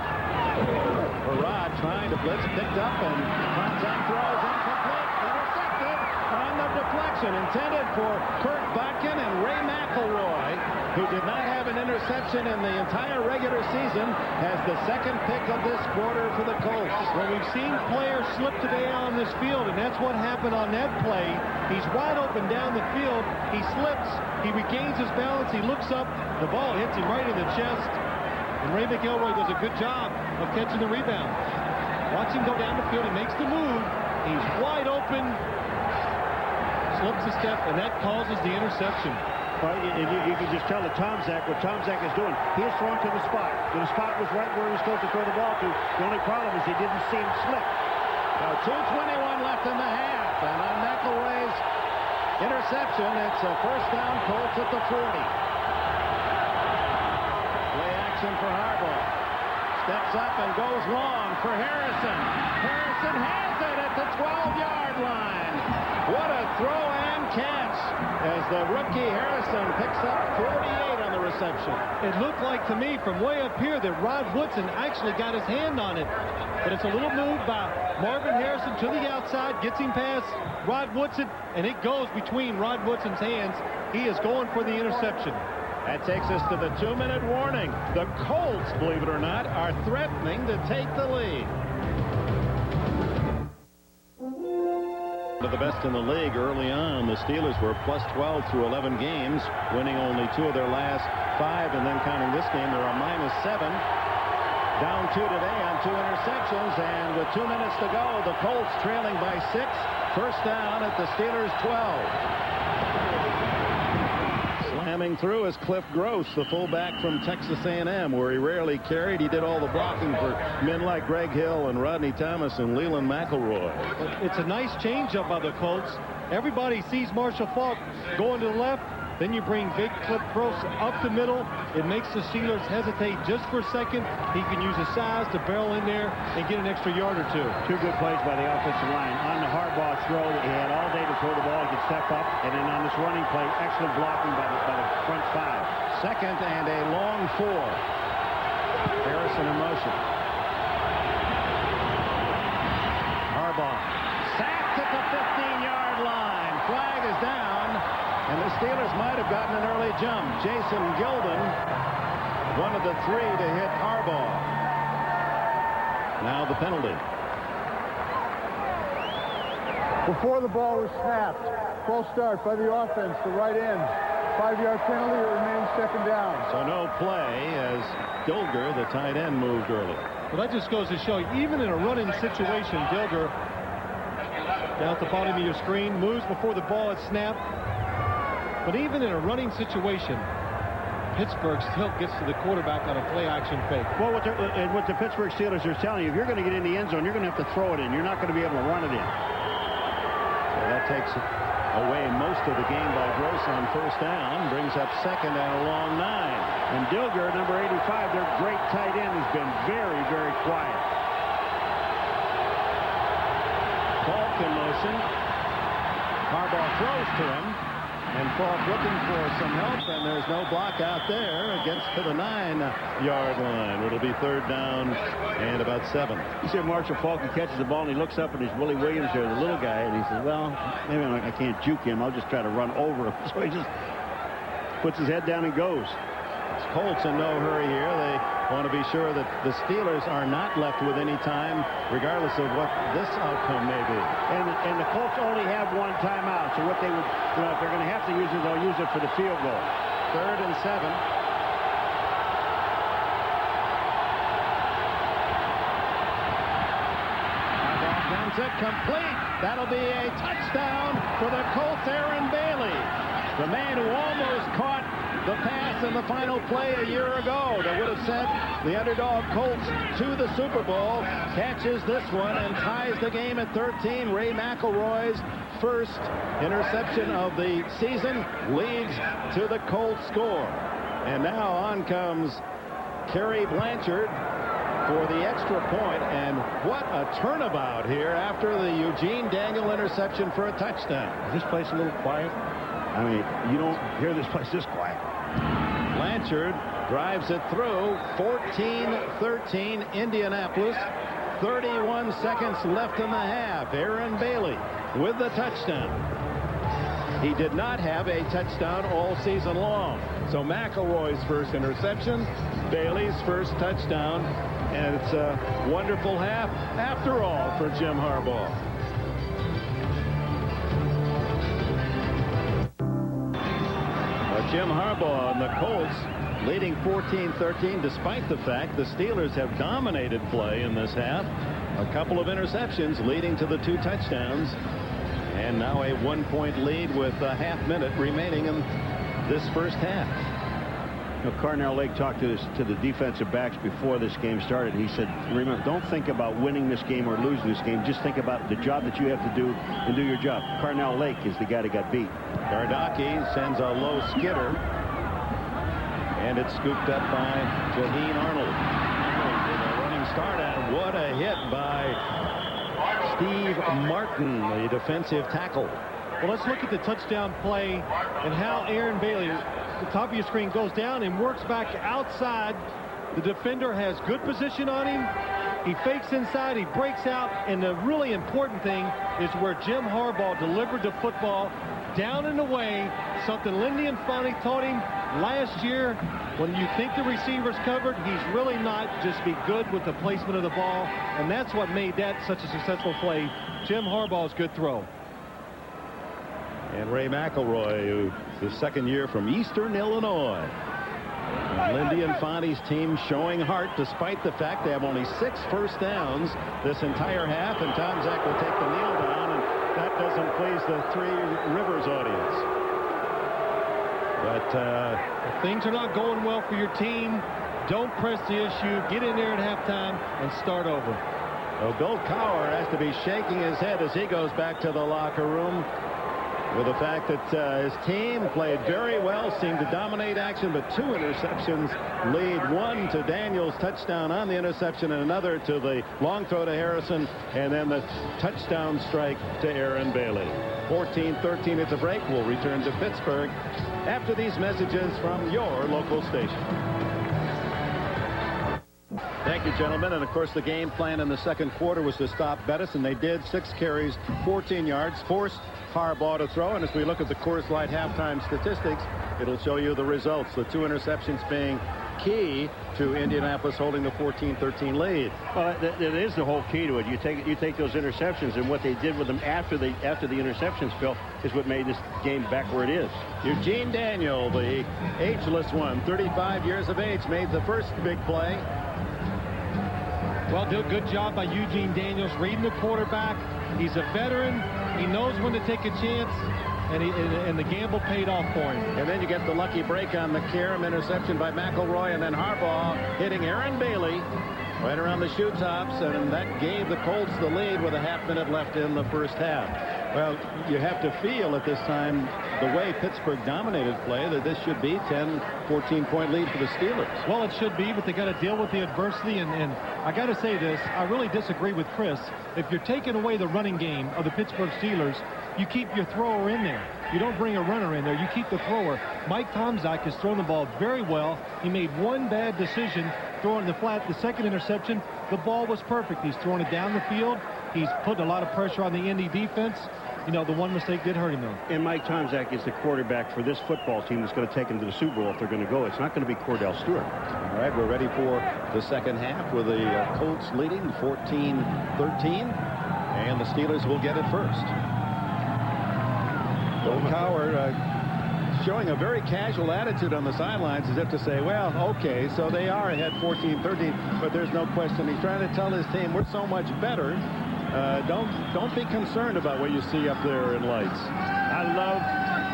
Farad trying to blitz, picked up, and contact throws incomplete, intercepted on the deflection, intended for Kurt Botkin, and Ray McElroy, who did not have an interception in the entire regular season, has the 2nd pick of this quarter for the Colts. Well, we've seen players slip today on this field, and that's what happened on that play. He's wide open down the field. He slips. He regains his balance. He looks up. The ball hits him right in the chest. And Ray McElroy does a good job of catching the rebound. Watch him go down the field. He makes the move. He's wide open. Slips a step, and that causes the interception. Well, you can just tell that what Tomczak is doing. He is throwing to the spot. The spot was right where he was supposed to throw the ball to. The only problem is he didn't see him slip. Now 2:21 left in the half, and on McElroy's interception, it's a first down. Colts at the 40. Play action for Harbaugh. Steps up and goes long for Harrison. Harrison has it at the 12-yard line. What a throw and catch as the rookie Harrison picks up 48 on the reception. It looked like to me from way up here that Rod Woodson actually got his hand on it. But it's a little move by Marvin Harrison to the outside, gets him past Rod Woodson, and it goes between Rod Woodson's hands. He is going for the interception. That takes us to the 2-minute warning. The Colts, believe it or not, are threatening to take the lead. One of the best in the league early on. The Steelers were plus 12 through 11 games, winning only 2 of their last 5, and then counting this game, they're a -7. Down 2 today on 2 interceptions, and with 2 minutes to go, the Colts trailing by 6. First down at the Steelers' 12. Slamming through is Cliff Gross, the fullback from Texas A&M, where he rarely carried. He did all the blocking for men like Greg Hill and Rodney Thomas and Leland McElroy. It's a nice changeup by the Colts. Everybody sees Marshall Faulk going to the left. Then you bring big Cliff Gross up the middle. It makes the Steelers hesitate just for a second. He can use his size to barrel in there and get an extra yard or 2. 2 good plays by the offensive line. On the Harbaugh throw, he had all day to throw the ball. He could step up. And then on this running play, excellent blocking by the front 5. Second and a long 4. Harrison in motion. Harbaugh sacked at the 15-yard line. Flag is down. And the Steelers might have gotten an early jump. Jason Gilden, one of the 3 to hit Harbaugh. Now the penalty. Before the ball was snapped, false start by the offense, the right end. 5-yard penalty, it remains 2nd down. So no play as Dilger, the tight end, moved early. Well, that just goes to show, even in a running situation, Dilger, down at the bottom of your screen, moves before the ball is snapped. But even in a running situation, Pittsburgh still gets to the quarterback on a play-action fake. Well, what the Pittsburgh Steelers are telling you, if you're going to get in the end zone, you're going to have to throw it in. You're not going to be able to run it in. So that takes away most of the game by Gross on first down, brings up 2nd and a long 9. And Dilger, number 85, their great tight end, has been very, very quiet. Faulk in motion. Harbaugh throws to him. And Faulk looking for some help, and there's no block out there. It gets to the 9-yard line. It'll be 3rd down and about 7. You see Marshall Faulk, he catches the ball, and he looks up, and there's Willie Williams there, the little guy, and he says, well, maybe I can't juke him. I'll just try to run over him. So he just puts his head down and goes. Colts in no hurry here. They want to be sure that the Steelers are not left with any time, regardless of what this outcome may be. And the Colts only have 1 timeout. So what they would, if they're going to have to use it, they'll use it for the field goal. 3rd and 7. Runs it complete. That'll be a touchdown for the Colts. Aaron Bailey, the man who almost caught the pass in the final play a year ago that would have sent the underdog Colts to the Super Bowl, catches this one and ties the game at 13. Ray McElroy's first interception of the season leads to the Colts score. And now on comes Kerry Blanchard for the extra point, and what a turnabout here after the Eugene Daniel interception for a touchdown. Is this place a little quiet? I mean, you don't hear this place this quiet. Blanchard drives it through. 14-13 Indianapolis. 31 seconds left in the half. Aaron Bailey with the touchdown. He did not have a touchdown all season long. So McElroy's first interception, Bailey's first touchdown, and it's a wonderful half after all for Jim Harbaugh. Jim Harbaugh and the Colts leading 14-13 despite the fact the Steelers have dominated play in this half. A couple of interceptions leading to the 2 touchdowns, and now a 1-point lead with a half-minute remaining in this first half. You know, Carnell Lake talked to the defensive backs before this game started. He said, remember, don't think about winning this game or losing this game. Just think about the job that you have to do and do your job. Carnell Lake is the guy that got beat. Gardocki sends a low skidder, and it's scooped up by Jaheen Arnold. With a running start, and what a hit by Steve Martin, the defensive tackle. Well, let's look at the touchdown play and how Aaron Bailey, the top of your screen, goes down and works back outside. The defender has good position on him. He fakes inside, he breaks out, and the really important thing is where Jim Harbaugh delivered the football down and away, something Lindy and Fonte taught him last year. When you think the receiver's covered, he's really not. Just be good with the placement of the ball, and that's what made that such a successful play. Jim Harbaugh's good throw. And Ray McElroy, who the second year from Eastern Illinois. And Lindy and Fonte's team showing heart despite the fact they have only 6 first downs this entire half, and Tom Zach will take the kneel down, and that doesn't please the Three Rivers audience. But if things are not going well for your team, don't press the issue. Get in there at halftime and start over. Well, Bill Cowher has to be shaking his head as he goes back to the locker room with the fact that his team played very well, seemed to dominate action, but 2 interceptions lead. One to Daniels' touchdown on the interception, and another to the long throw to Harrison, and then the touchdown strike to Aaron Bailey. 14-13 at the break. We'll return to Pittsburgh after these messages from your local station. Thank you, gentlemen. And of course, the game plan in the second quarter was to stop Bettis, and they did. 6 carries, 14 yards, forced Harbaugh to throw. And as we look at the Coors Light halftime statistics, it'll show you the results. The 2 interceptions being key to Indianapolis holding the 14-13 lead. Well, that is the whole key to it. You take those interceptions, and what they did with them after the interceptions, Phil, is what made this game back where it is. Eugene Daniel, the ageless one, 35 years of age, made the first big play. Well, good job by Eugene Daniels reading the quarterback. He's a veteran. He knows when to take a chance, and the gamble paid off for him. And then you get the lucky break on the Karam interception by McElroy, and then Harbaugh hitting Aaron Bailey right around the shoe tops, and that gave the Colts the lead with a half-minute left in the first half. Well, you have to feel at this time, the way Pittsburgh dominated play, that this should be 10, 14-point lead for the Steelers. Well, it should be, but they got to deal with the adversity, and I got to say this, I really disagree with Chris. If you're taking away the running game of the Pittsburgh Steelers, you keep your thrower in there. you don't bring a runner in there. You keep the thrower. Mike Tomczak has thrown the ball very well. He made one bad decision throwing the flat. The second interception, the ball was perfect. He's throwing it down the field. He's putting a lot of pressure on the Indy defense. You know, the one mistake did hurt him, though. And Mike Tomczak is the quarterback for this football team that's going to take him to the Super Bowl if they're going to go. It's not going to be Cordell Stewart. All right, we're ready for the second half with the Colts leading 14-13, and the Steelers will get it first. Bill Cowher showing a very casual attitude on the sidelines, as if to say, well, okay, so they are ahead 14-13, but there's no question. He's trying to tell his team, we're so much better. Don't be concerned about what you see up there in lights. I love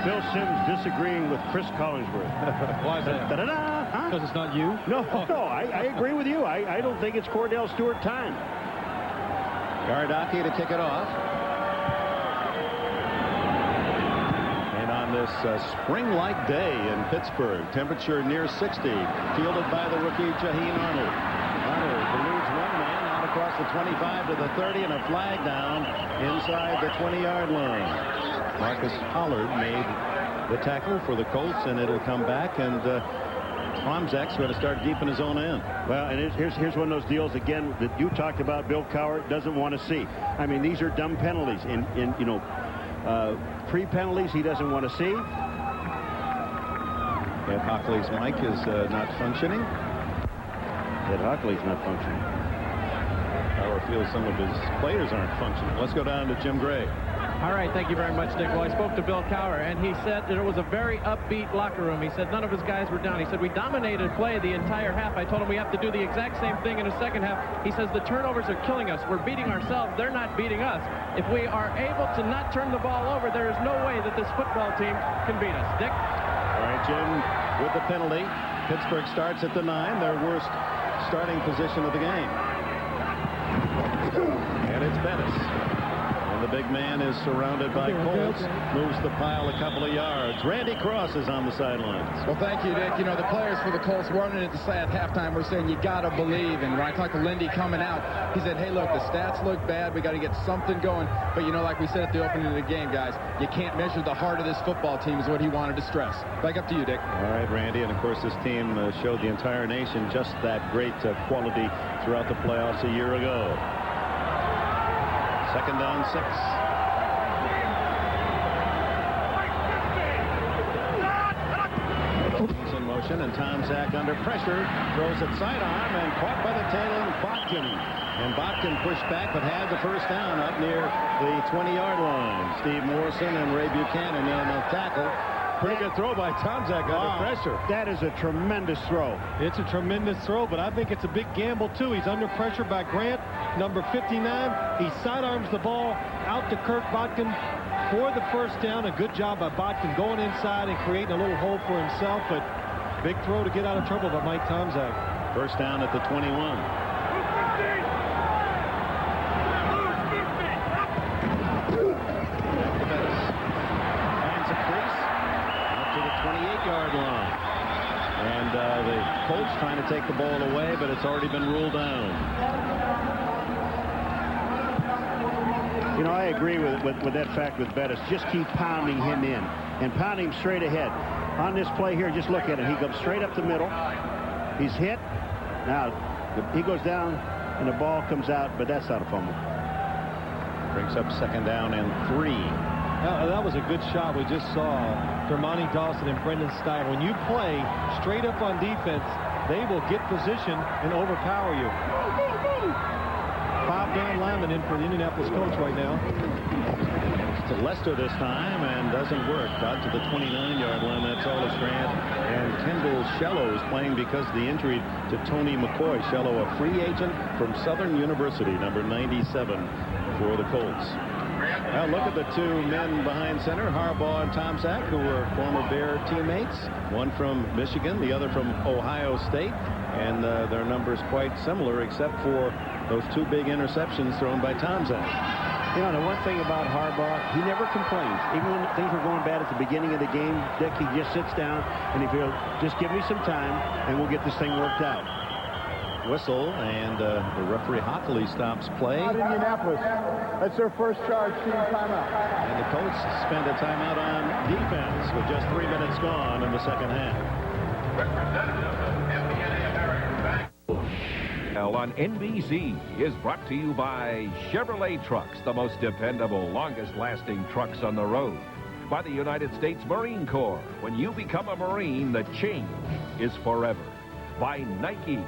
Bill Sims disagreeing with Chris Collinsworth. Why is that? Because it's not you? No, I agree with you. I don't think it's Cordell Stewart time. Gardocki to kick it off. And on this spring-like day in Pittsburgh, temperature near 60, fielded by the rookie Jaheen Arnold. Arnold eludes one man out across the 25 to the 30, and a flag down inside the 20-yard line. Marcus Pollard made the tackle for the Colts, and it'll come back, and Tomczak's going to start deep in his own end. Well, and here's one of those deals again that you talked about. Bill Cowher doesn't want to see. I mean, these are dumb penalties. In pre-penalties he doesn't want to see. Ed Hockley's mic is not functioning. Ed Hockley's not functioning. Cowher feels some of his players aren't functioning. Let's go down to Jim Gray. All right, thank you very much, Dick. Well, I spoke to Bill Cowher, and he said that it was a very upbeat locker room. He said none of his guys were down. He said we dominated play the entire half. I told him we have to do the exact same thing in the second half. He says the turnovers are killing us. We're beating ourselves. They're not beating us. If we are able to not turn the ball over, there is no way that this football team can beat us. Dick? All right, Jim, with the penalty, Pittsburgh starts at the 9, their worst starting position of the game. And it's Bettis. The big man is surrounded by Colts, moves the pile a couple of yards. Randy Cross is on the sidelines. Well, thank you, Dick. You know, the players for the Colts running at halftime were saying you got to believe. And when I talked to Lindy coming out, he said, hey, look, the stats look bad. We got to get something going. But, you know, like we said at the opening of the game, guys, you can't measure the heart of this football team is what he wanted to stress. Back up to you, Dick. All right, Randy. And, of course, this team showed the entire nation just that great quality throughout the playoffs a year ago. Second down, 6. In motion, and Tomczak under pressure throws it sidearm and caught by the tail end Botkin. And Botkin pushed back but had the first down up near the 20-yard line. Steve Morrison and Ray Buchanan in on the tackle. Pretty good throw by Tomczak under pressure. That is a tremendous throw. It's a tremendous throw, but I think it's a big gamble, too. He's under pressure by Grant, number 59. He sidearms the ball out to Kirk Botkin for the first down. A good job by Botkin going inside and creating a little hole for himself, but big throw to get out of trouble by Mike Tomczak. First down at the 21. Finds a crease up to the 28-yard line. And the Colts trying to take the ball away, but it's already been ruled down. You know, I agree with that fact with Bettis. Just keep pounding him in and pound him straight ahead. On this play here, just look at it. He goes straight up the middle. He's hit. Now, he goes down, and the ball comes out, but that's not a fumble. Brings up second down and 3. That was a good shot we just saw. Dermontti Dawson and Brendan Steyer. When you play straight up on defense, they will get position and overpower you. 5-down lineman in for the Indianapolis Colts right now. To Lester this time, and doesn't work. Out to the 29-yard line. That's Aldous Grant. And Kendall Shello is playing because of the injury to Tony McCoy. Shello, a free agent from Southern University, number 97 for the Colts. Now look at the two men behind center, Harbaugh and Tomczak, who were former Bear teammates. One from Michigan, the other from Ohio State. And their numbers quite similar, except for those 2 big interceptions thrown by Tomczak. You know, the one thing about Harbaugh, he never complains. Even when things were going bad at the beginning of the game, Dick, he just sits down and he feels, just give me some time and we'll get this thing worked out. whistle, and the referee Hockley stops play. Out Indianapolis. That's their first charge, team timeout. And the Colts spend a timeout on defense with just 3 minutes gone in the second half. On NBC is brought to you by Chevrolet Trucks, the most dependable, longest-lasting trucks on the road. By the United States Marine Corps. When you become a Marine, the change is forever. By Nike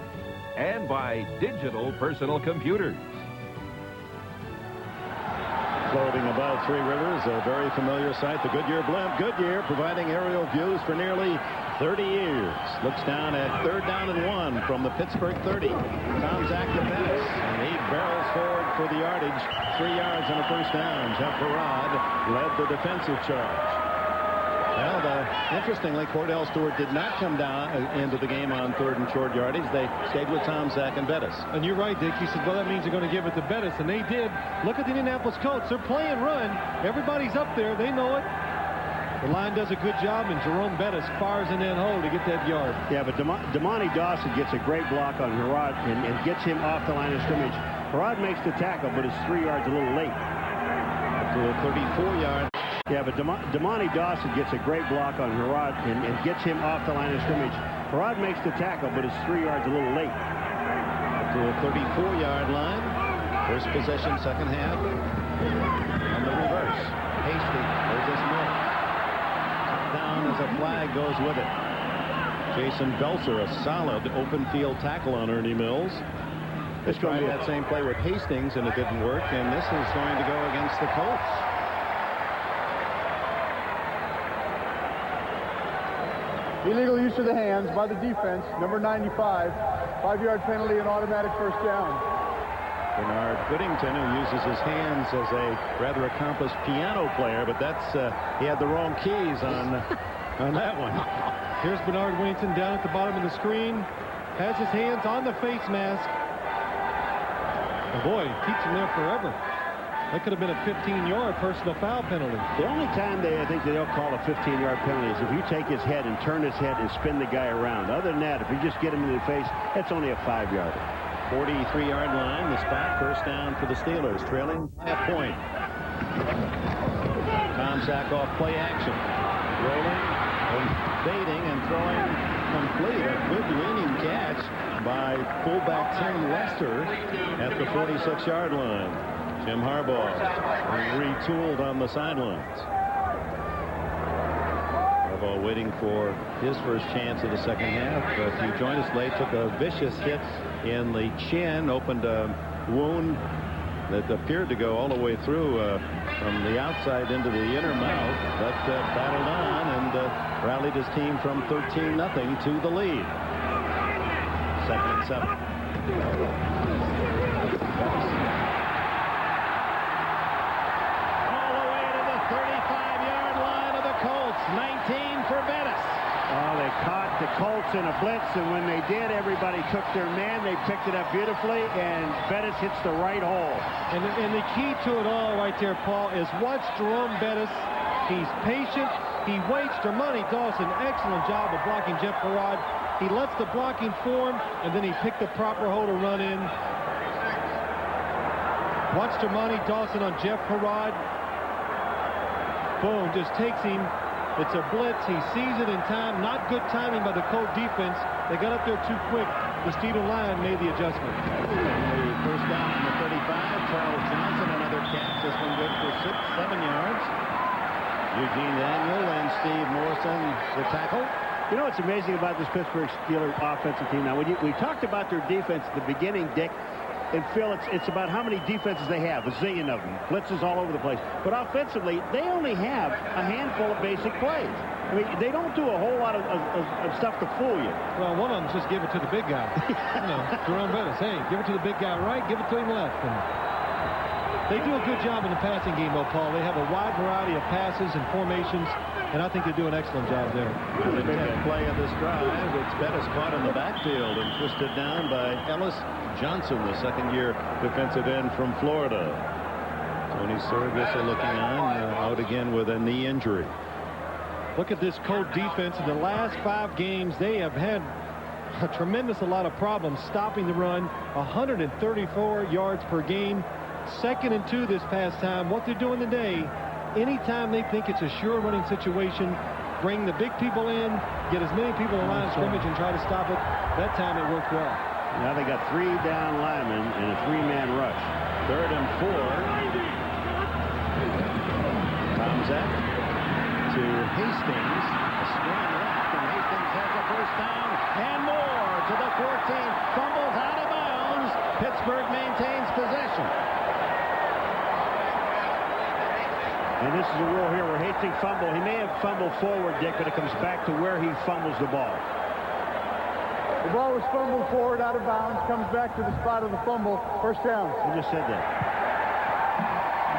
and by Digital Personal Computers. Floating above Three Rivers, a very familiar sight, the Goodyear blimp. Goodyear providing aerial views for nearly 30 years. Looks down at 3rd down and 1 from the Pittsburgh 30. Tom Zach to Bettis, and he barrels forward for the yardage. 3 yards and a first down. Jeff Parrott led the defensive charge. Well, interestingly, Cordell Stewart did not come down into the game on 3rd and short yardage. They stayed with Tom Zach and Bettis. And you're right, Dick. He said, well, that means they're going to give it to Bettis, and they did. Look at the Indianapolis Colts. They're playing run. Everybody's up there. They know it. The line does a good job, and Jerome Bettis fires in that hole to get that yard. Yeah, but Damani Dawson gets a great block on Herod and gets him off the line of scrimmage. Herod makes the tackle, but it's 3 yards a little late. To a 34-yard. Yeah, but Damani Dawson gets a great block on Herod and gets him off the line of scrimmage. Herod makes the tackle, but it's 3 yards a little late. To a 34-yard line. First possession, second half. On the reverse. Hasty. There's this miss. Down as a flag goes with it. Jason Belzer, a solid open field tackle on Ernie Mills. They tried that same play with Hastings, and it didn't work, and this is going to go against the Colts. Illegal use of the hands by the defense, number 95. 5-yard penalty and automatic first down. Bernard Whittington, who uses his hands as a rather accomplished piano player, but that's he had the wrong keys on that one. Here's Bernard Whittington down at the bottom of the screen. Has his hands on the face mask. And boy, he keeps him there forever. That could have been a 15-yard personal foul penalty. The only time I think they'll call a 15-yard penalty is if you take his head and turn his head and spin the guy around. Other than that, if you just get him in the face, that's only a 5-yarder. 43-yard line, the spot, first down for the Steelers, trailing by a point. Tom Zach off play action. Rolling, and baiting, and throwing complete. A good leaning catch by fullback Tim Lester at the 46-yard line. Jim Harbaugh retooled on the sidelines. Harbaugh waiting for his first chance of the second half. If you joined us late, took a vicious hit in the chin, opened a wound that appeared to go all the way through from the outside into the inner mouth, but battled on and rallied his team from 13-0 to the lead. 2nd and 7. All the way to the 35-yard line of the Colts. 19 for Bettis. Oh, they caught the Colts in a blitz, and when they did, everybody took their man. They picked it up beautifully, and Bettis hits the right hole. And the key to it all right there, Paul, is watch Jerome Bettis. He's patient. He waits. Damani Dawson, excellent job of blocking Jeff Parrott. He lets the blocking form, and then he picked the proper hole to run in. Watch Damani Dawson on Jeff Parrott. Boom, just takes him. It's a blitz. He sees it in time. Not good timing by the Colt defense. They got up there too quick. The Steeler line made the adjustment. And the first down on the 35. Charles Johnson, another catch. This one good for 7 yards. Eugene Daniel and Steve Morrison, the tackle. You know what's amazing about this Pittsburgh Steelers offensive team? Now, we talked about their defense at the beginning, Dick. And Phil, it's about how many defenses they have, a zillion of them, blitzes all over the place. But offensively, they only have a handful of basic plays. I mean, they don't do a whole lot of stuff to fool you. Well, one of them is just give it to the big guy. You know, Jerome Bettis. Hey, give it to the big guy right, give it to him left. And they do a good job in the passing game, though, Paul. They have a wide variety of passes and formations, and I think they do an excellent job there. The big play of this drive, it's Bettis caught in the backfield and twisted down by Ellis Johnson, the second-year defensive end from Florida. Tony Sirgusa looking on, out again with a knee injury. Look at this Colt defense. In the last 5 games, they have had a tremendous lot of problems stopping the run. 134 yards per game. 2nd and 2 this past time. What they're doing today, anytime they think it's a sure running situation, bring the big people in, get as many people in line of scrimmage and try to stop it. That time it worked well. Now they got 3 down linemen and a 3-man rush. 3rd and 4. Tomzak to Hastings. A swing left, and Hastings has a first down and more to the 14. Fumbles out of bounds. Pittsburgh maintains possession. And this is a rule here where Hastings fumble. He may have fumbled forward, Dick, but it comes back to where he fumbles the ball. The ball was fumbled forward out of bounds, comes back to the spot of the fumble, first down. I just said that.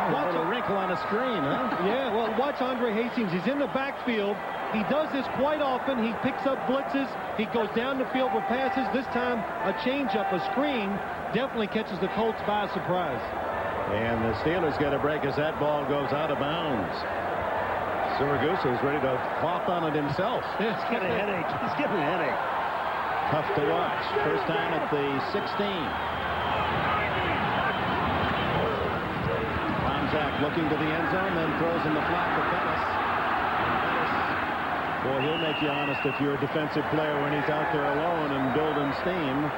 Watch a wrinkle on a screen, huh? Yeah, well, watch Andre Hastings. He's in the backfield. He does this quite often. He picks up blitzes. He goes down the field for passes. This time, a changeup, a screen, definitely catches the Colts by surprise. And the Steelers get a break as that ball goes out of bounds. Siragusa is ready to flop on it himself. He's got a headache. He's getting a headache. Tough to watch. First down at the 16. Tomzak looking to the end zone, then throws in the flat to Bettis. Boy, he'll make you honest if you're a defensive player when he's out there alone and building steam.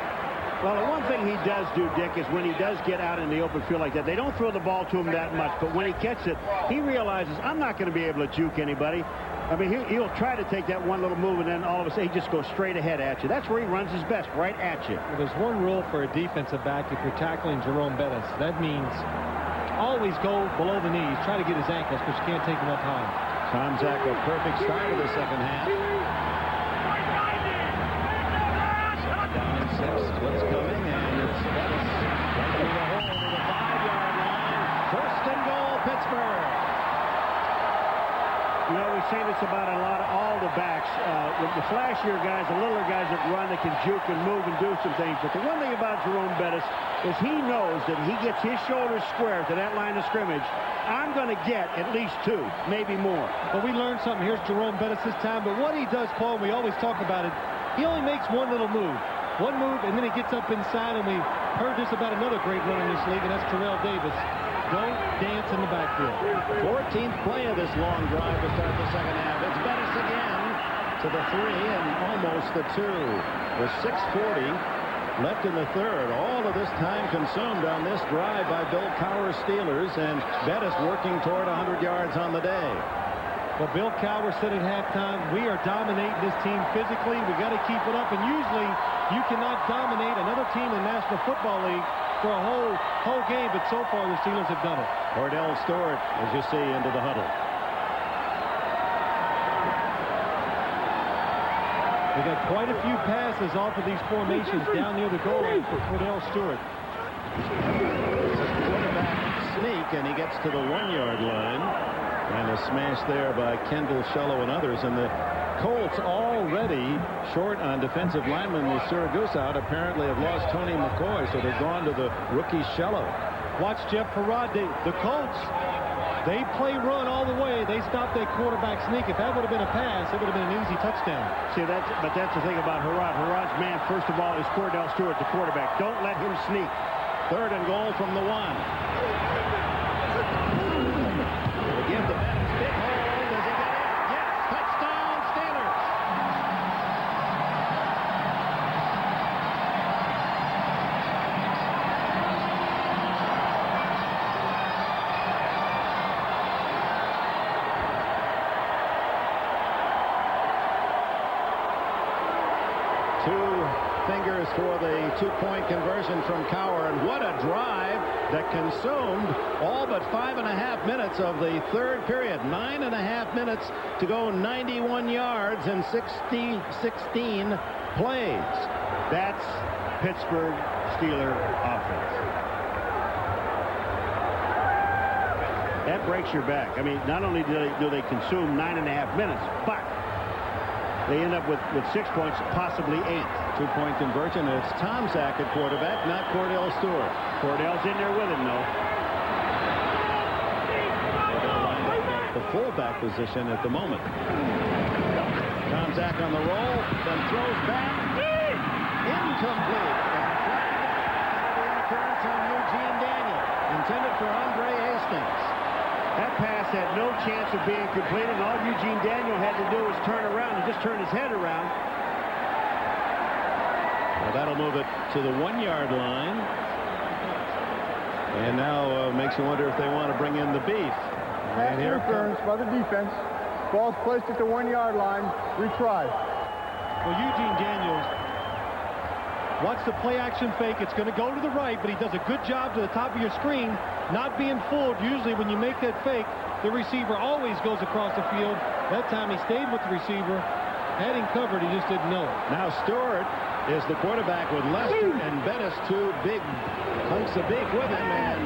Well, the one thing he does do, Dick, is when he does get out in the open field like that, they don't throw the ball to him that much, but when he catches it, he realizes, I'm not going to be able to juke anybody. I mean, he'll try to take that one little move, and then all of a sudden he just goes straight ahead at you. That's where he runs his best, right at you. Well, there's one rule for a defensive back if you're tackling Jerome Bettis. That means always go below the knees. Try to get his ankles because you can't take him up high. Tomzak, a perfect start of the second half. Down in 6. What's coming? And it's Bettis. Right through the hole to the 5-yard line. First and goal, Pittsburgh. You know, we say this about all the backs. The flashier guys, the littler guys that run, that can juke and move and do some things. But the one thing about Jerome Bettis is he knows that he gets his shoulders square to that line of scrimmage. I'm going to get at least 2, maybe more. But we learned something. Here's Jerome Bettis this time. But what he does, Paul, we always talk about it, he only makes one little move. One move, and then he gets up inside, and we heard this about another great runner in this league, and that's Terrell Davis. Don't dance in the backfield. 14th play of this long drive to start the second half. It's Bettis again to the 3 and almost the 2. With 6:40 left in the third. All of this time consumed on this drive by Bill Cowher's Steelers, and Bettis working toward 100 yards on the day. Well, Bill Cowher said at halftime, we are dominating this team physically. We got to keep it up, and usually you cannot dominate another team in the National Football League for a whole game, but so far the Steelers have done it. Cordell Stewart, as you see, into the huddle. They got quite a few passes off of these formations down near the goal line for Cordell Stewart. Quarterback sneak, and he gets to the 1-yard line. And a smash there by Kendall Shello and others. And the Colts already short on defensive linemen with Siragusa out. Apparently have lost Tony McCoy, so they've gone to the rookie Shello. Watch Jeff Parrott. The Colts, they play run all the way. They stop that quarterback sneak. If that would have been a pass, it would have been an easy touchdown. See, that's the thing about Herrod. Herrod's man, first of all, is Cordell Stewart, the quarterback. Don't let him sneak. 3rd and goal from the 1. Give the Bettis big hole. Does he get it? Yes. Touchdown, Steelers. Fingers for the 2-point conversion from Cowher, and what a drive that consumed all but 5.5 minutes of the third period. 9.5 minutes to go, 91 yards and 16 plays. That's Pittsburgh Steeler offense. That breaks your back. I mean, not only do they consume 9.5 minutes, but they end up with 6 points, possibly 8. 2-point conversion. It's Tomzak at quarterback, not Cordell Stewart. Cordell's in there with him, though. Cordell lined up at the fullback position at the moment. Tomzak on the roll, then throws back. Incomplete. Interference on Eugene Daniel. Intended for Andre Hastings. That pass had no chance of being completed, and all Eugene Daniel had to do was turn around and just turn his head around. Well, that'll move it to the 1-yard line. And now makes you wonder if they want to bring in the beef. Pass interference by the defense. Ball's placed at the 1-yard line. Retry. Well, Eugene Daniels wants the play action fake. It's going to go to the right, but he does a good job to the top of your screen, not being fooled. Usually when you make that fake, the receiver always goes across the field. That time he stayed with the receiver. Had him covered, he just didn't know it. Now Stewart is the quarterback with Lester and Bettis, two big hunks of beef with him, and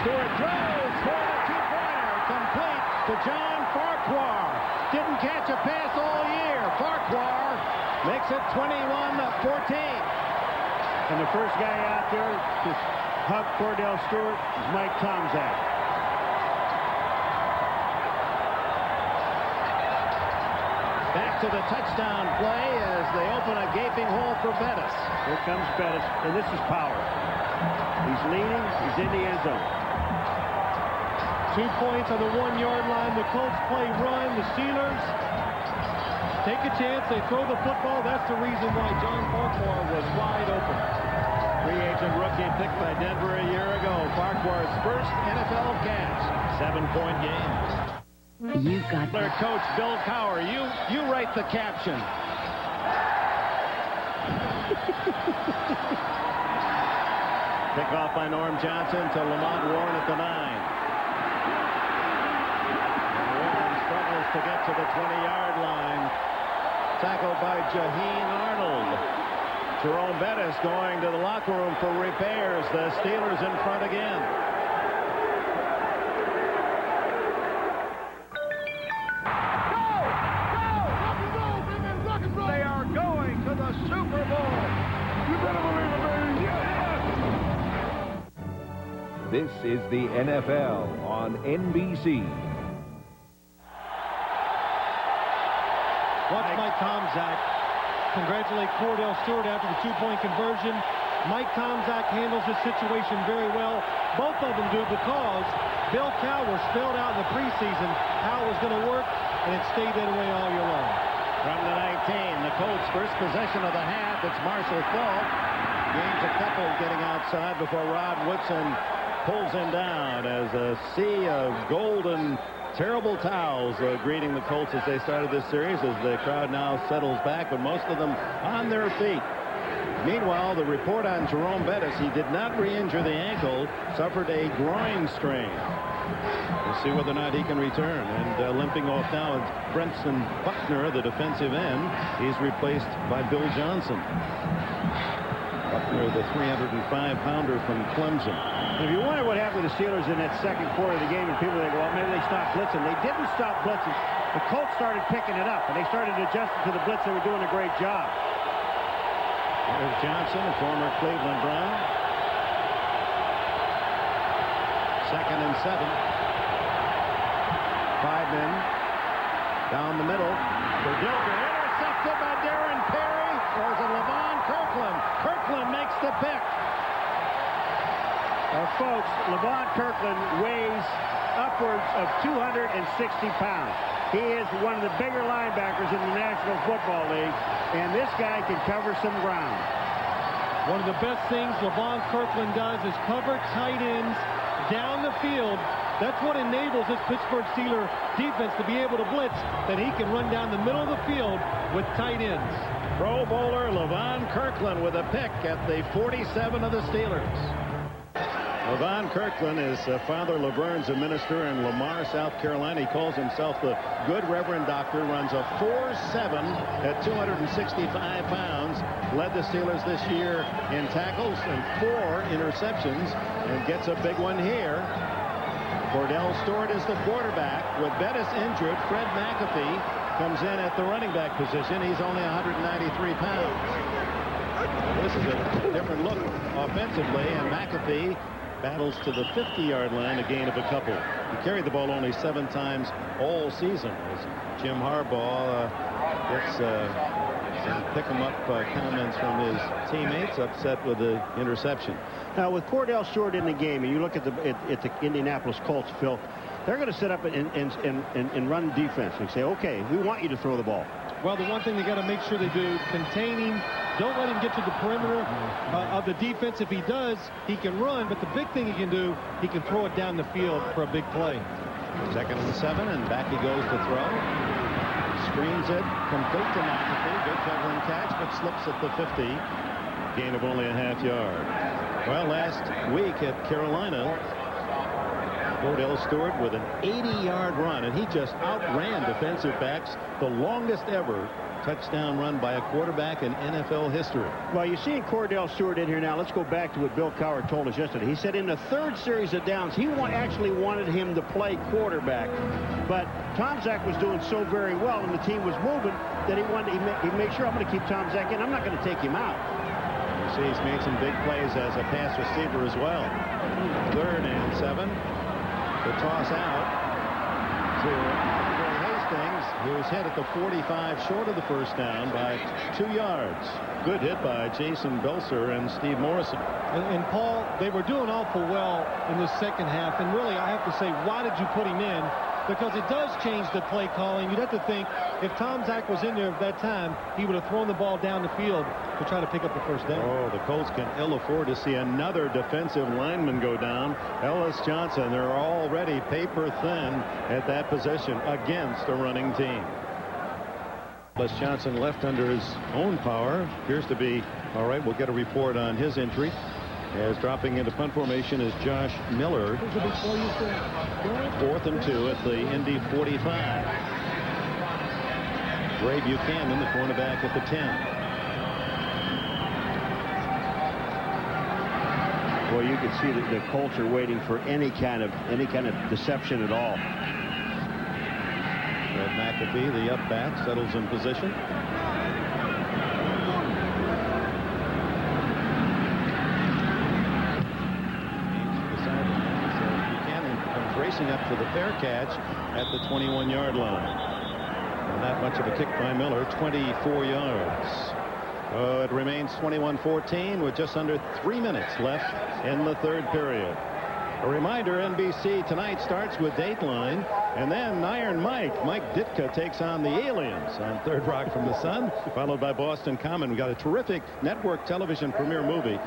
Stewart throws for the 2-pointer, complete to John Farquhar. Didn't catch a pass all year. Farquhar makes it 21-14. And the first guy out there to hug Cordell Stewart is Mike Tomczak. Back to the touchdown play as they open a gaping hole for Bettis. Here comes Bettis, and this is power. He's leaning, he's in the end zone. 2 points on the 1-yard line. The Colts play run. The Steelers take a chance. They throw the football. That's the reason why John Farquhar was wide open. Free agent rookie picked by Denver a year ago. Farquhar's first NFL catch. 7-point game. You got Their coach Bill Cowher, you write the caption. Pick off by Norm Johnson to Lamont Warren at the 9. And Warren struggles to get to the 20-yard line. Tackled by Jaheen Arnold. Jerome Bettis going to the locker room for repairs. The Steelers in front again. They are going to the Super Bowl. You better believe it, baby. Yeah! This is the NFL on NBC. Watch Mike Tomczak congratulate Cordell Stewart after the 2-point conversion. Mike Tomczak handles this situation very well. Both of them do, because Bill Cowher spelled out in the preseason how it was going to work, and it stayed that way all year long. From the 19, the Colts' first possession of the half. It's Marshall Faulk. Gains a couple getting outside before Rod Woodson pulls him down as a sea of golden terrible towels greeting the Colts as they started this series, as the crowd now settles back, but most of them on their feet. Meanwhile, the report on Jerome Bettis, he did not re-injure the ankle, suffered a groin strain. We'll see whether or not he can return. And limping off now is Brenson Buckner, the defensive end. He's replaced by Bill Johnson. Buckner, the 305-pounder from Clemson. If you wonder what happened to the Steelers in that second quarter of the game, and people think, well, maybe they stopped blitzing. They didn't stop blitzing. The Colts started picking it up, and they started adjusting to the blitz. They were doing a great job. There's Johnson, a former Cleveland Brown. 2nd and 7. 5 men down the middle for Gilbert. Intercepted by Darren Perry. Or is it Levon Kirkland? Kirkland makes the pick. Folks, Levon Kirkland weighs upwards of 260 pounds. He is one of the bigger linebackers in the National Football League, and this guy can cover some ground. One of the best things Levon Kirkland does is cover tight ends down the field. That's what enables this Pittsburgh Steelers defense to be able to blitz, that he can run down the middle of the field with tight ends. Pro Bowler Levon Kirkland with a pick at the 47 of the Steelers. Levon Kirkland, his father Laverne's a minister in Lamar, South Carolina. He calls himself the Good Reverend Doctor, runs a 4.7 at 265 pounds. Led the Steelers this year in tackles and 4 interceptions, and gets a big one here. Cordell Stewart is the quarterback. With Bettis injured, Fred McAfee comes in at the running back position. He's only 193 pounds. This is a different look offensively, and McAfee battles to the 50-yard line, a gain of a couple. He carried the ball only 7 times all season, as Jim Harbaugh gets Some pick-em-up comments from his teammates, upset with the interception. Now, with Cordell Stewart in the game, and you look at the Indianapolis Colts, Phil, they're going to set up and run defense and say, okay, we want you to throw the ball. Well, the one thing they got to make sure they do, containing, don't let him get to the perimeter of the defense. If he does, he can run, but the big thing he can do, he can throw it down the field for a big play. 2nd and 7, and back he goes to throw. Screens it, complete to McAfee. Good juggling catch, but slips at the 50. Gain of only a half yard. Well, last week at Carolina, Cordell Stewart with an 80-yard run, and he just outran defensive backs, the longest ever touchdown run by a quarterback in NFL history. Well, you're seeing Cordell Stewart in here now. Let's go back to what Bill Cowher told us yesterday. He said in the 3rd series of downs, he actually wanted him to play quarterback. But Tom Zach was doing so very well, and the team was moving, that he made sure, I'm going to keep Tom Zach in. I'm not going to take him out. You see he's made some big plays as a pass receiver as well. 3rd and 7. The toss out to Hastings, who's hit at the 45 short of the first down by 2 yards. Good hit by Jason Belser and Steve Morrison. And Paul, they were doing awful well in the second half. And really, I have to say, why did you put him in? Because it does change the play calling. You'd have to think if Tom Zach was in there at that time, he would have thrown the ball down the field to try to pick up the first down. Oh, the Colts can ill afford to see another defensive lineman go down. Ellis Johnson, they're already paper thin at that position against a running team. Ellis Johnson left under his own power. Appears to be all right. We'll get a report on his injury. As dropping into punt formation is Josh Miller. 4th and 2 at the Indy 45. Ray Buchanan, the cornerback, at the 10. Well, you can see that the Colts are waiting for any kind of deception at all. Fred McAfee, the up back, settles in position. Racing up for the fair catch at the 21-yard line. And that much of a kick by Miller, 24 yards. It remains 21-14 with just under 3 minutes left in the 3rd period. A reminder, NBC tonight starts with Dateline, and then Iron Mike Ditka takes on the Aliens on Third Rock from the Sun, followed by Boston Common. We got a terrific network television premiere movie,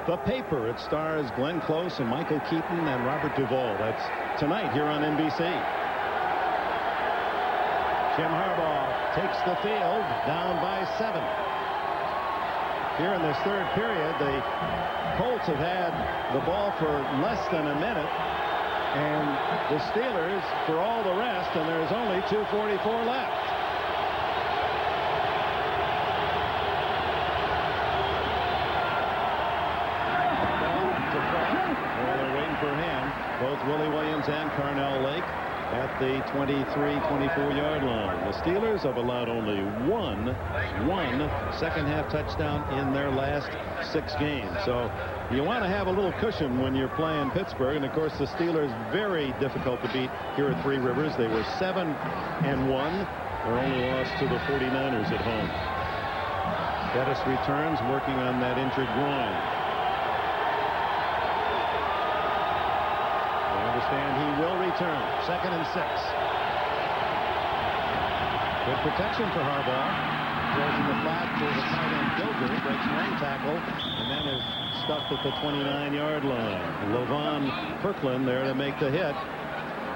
The Paper. It stars Glenn Close and Michael Keaton and Robert Duvall. That's tonight here on NBC. Jim Harbaugh takes the field, down by 7. Here in this 3rd period, the Colts have had the ball for less than a minute, and the Steelers for all the rest, and there's only 2:44 left. Both Willie Williams and Carnell Lake at the 23-24 yard line. The Steelers have allowed only one second-half touchdown in their last 6 games. So you want to have a little cushion when you're playing Pittsburgh. And, of course, the Steelers very difficult to beat here at Three Rivers. They were 7-1. Their only loss to the 49ers at home. Bettis returns, working on that injured groin. And he will return. 2nd and 6. Good protection for Harbaugh. Throws in the flat to the tight end Dilger. Breaks one tackle and then is stuffed at the 29-yard line. Levon Kirkland there to make the hit.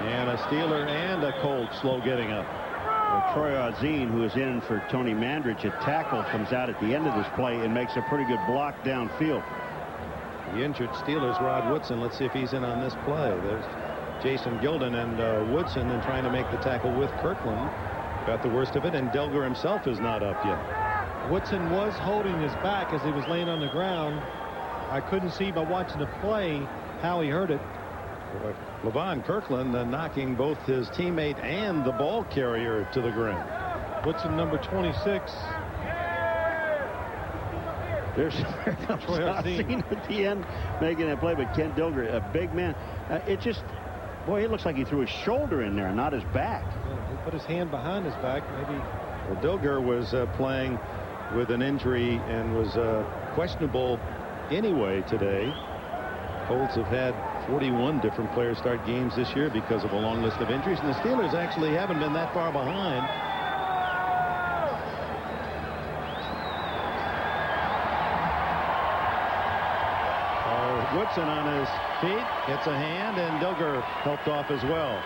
And a Steeler and a Colt slow getting up. Well, Troy Auzine, who is in for Tony Mandrich at tackle, comes out at the end of this play and makes a pretty good block downfield. The injured Steelers, Rod Woodson. Let's see if he's in on this play. There's Jason Gilden and Woodson, and trying to make the tackle with Kirkland. Got the worst of it, and Delger himself is not up yet. Woodson was holding his back as he was laying on the ground. I couldn't see by watching the play how he hurt it. Levon Kirkland knocking both his teammate and the ball carrier to the ground. Woodson, number 26. There's Troy Auzine at the end making that play, but Ken Dilger, a big man. It just, boy, it looks like he threw his shoulder in there, not his back. Yeah, he put his hand behind his back, maybe. Well, Dilger was playing with an injury and was questionable anyway today. Colts have had 41 different players start games this year because of a long list of injuries, and the Steelers actually haven't been that far behind. Woodson on his feet, gets a hand, and Dilger helped off as well.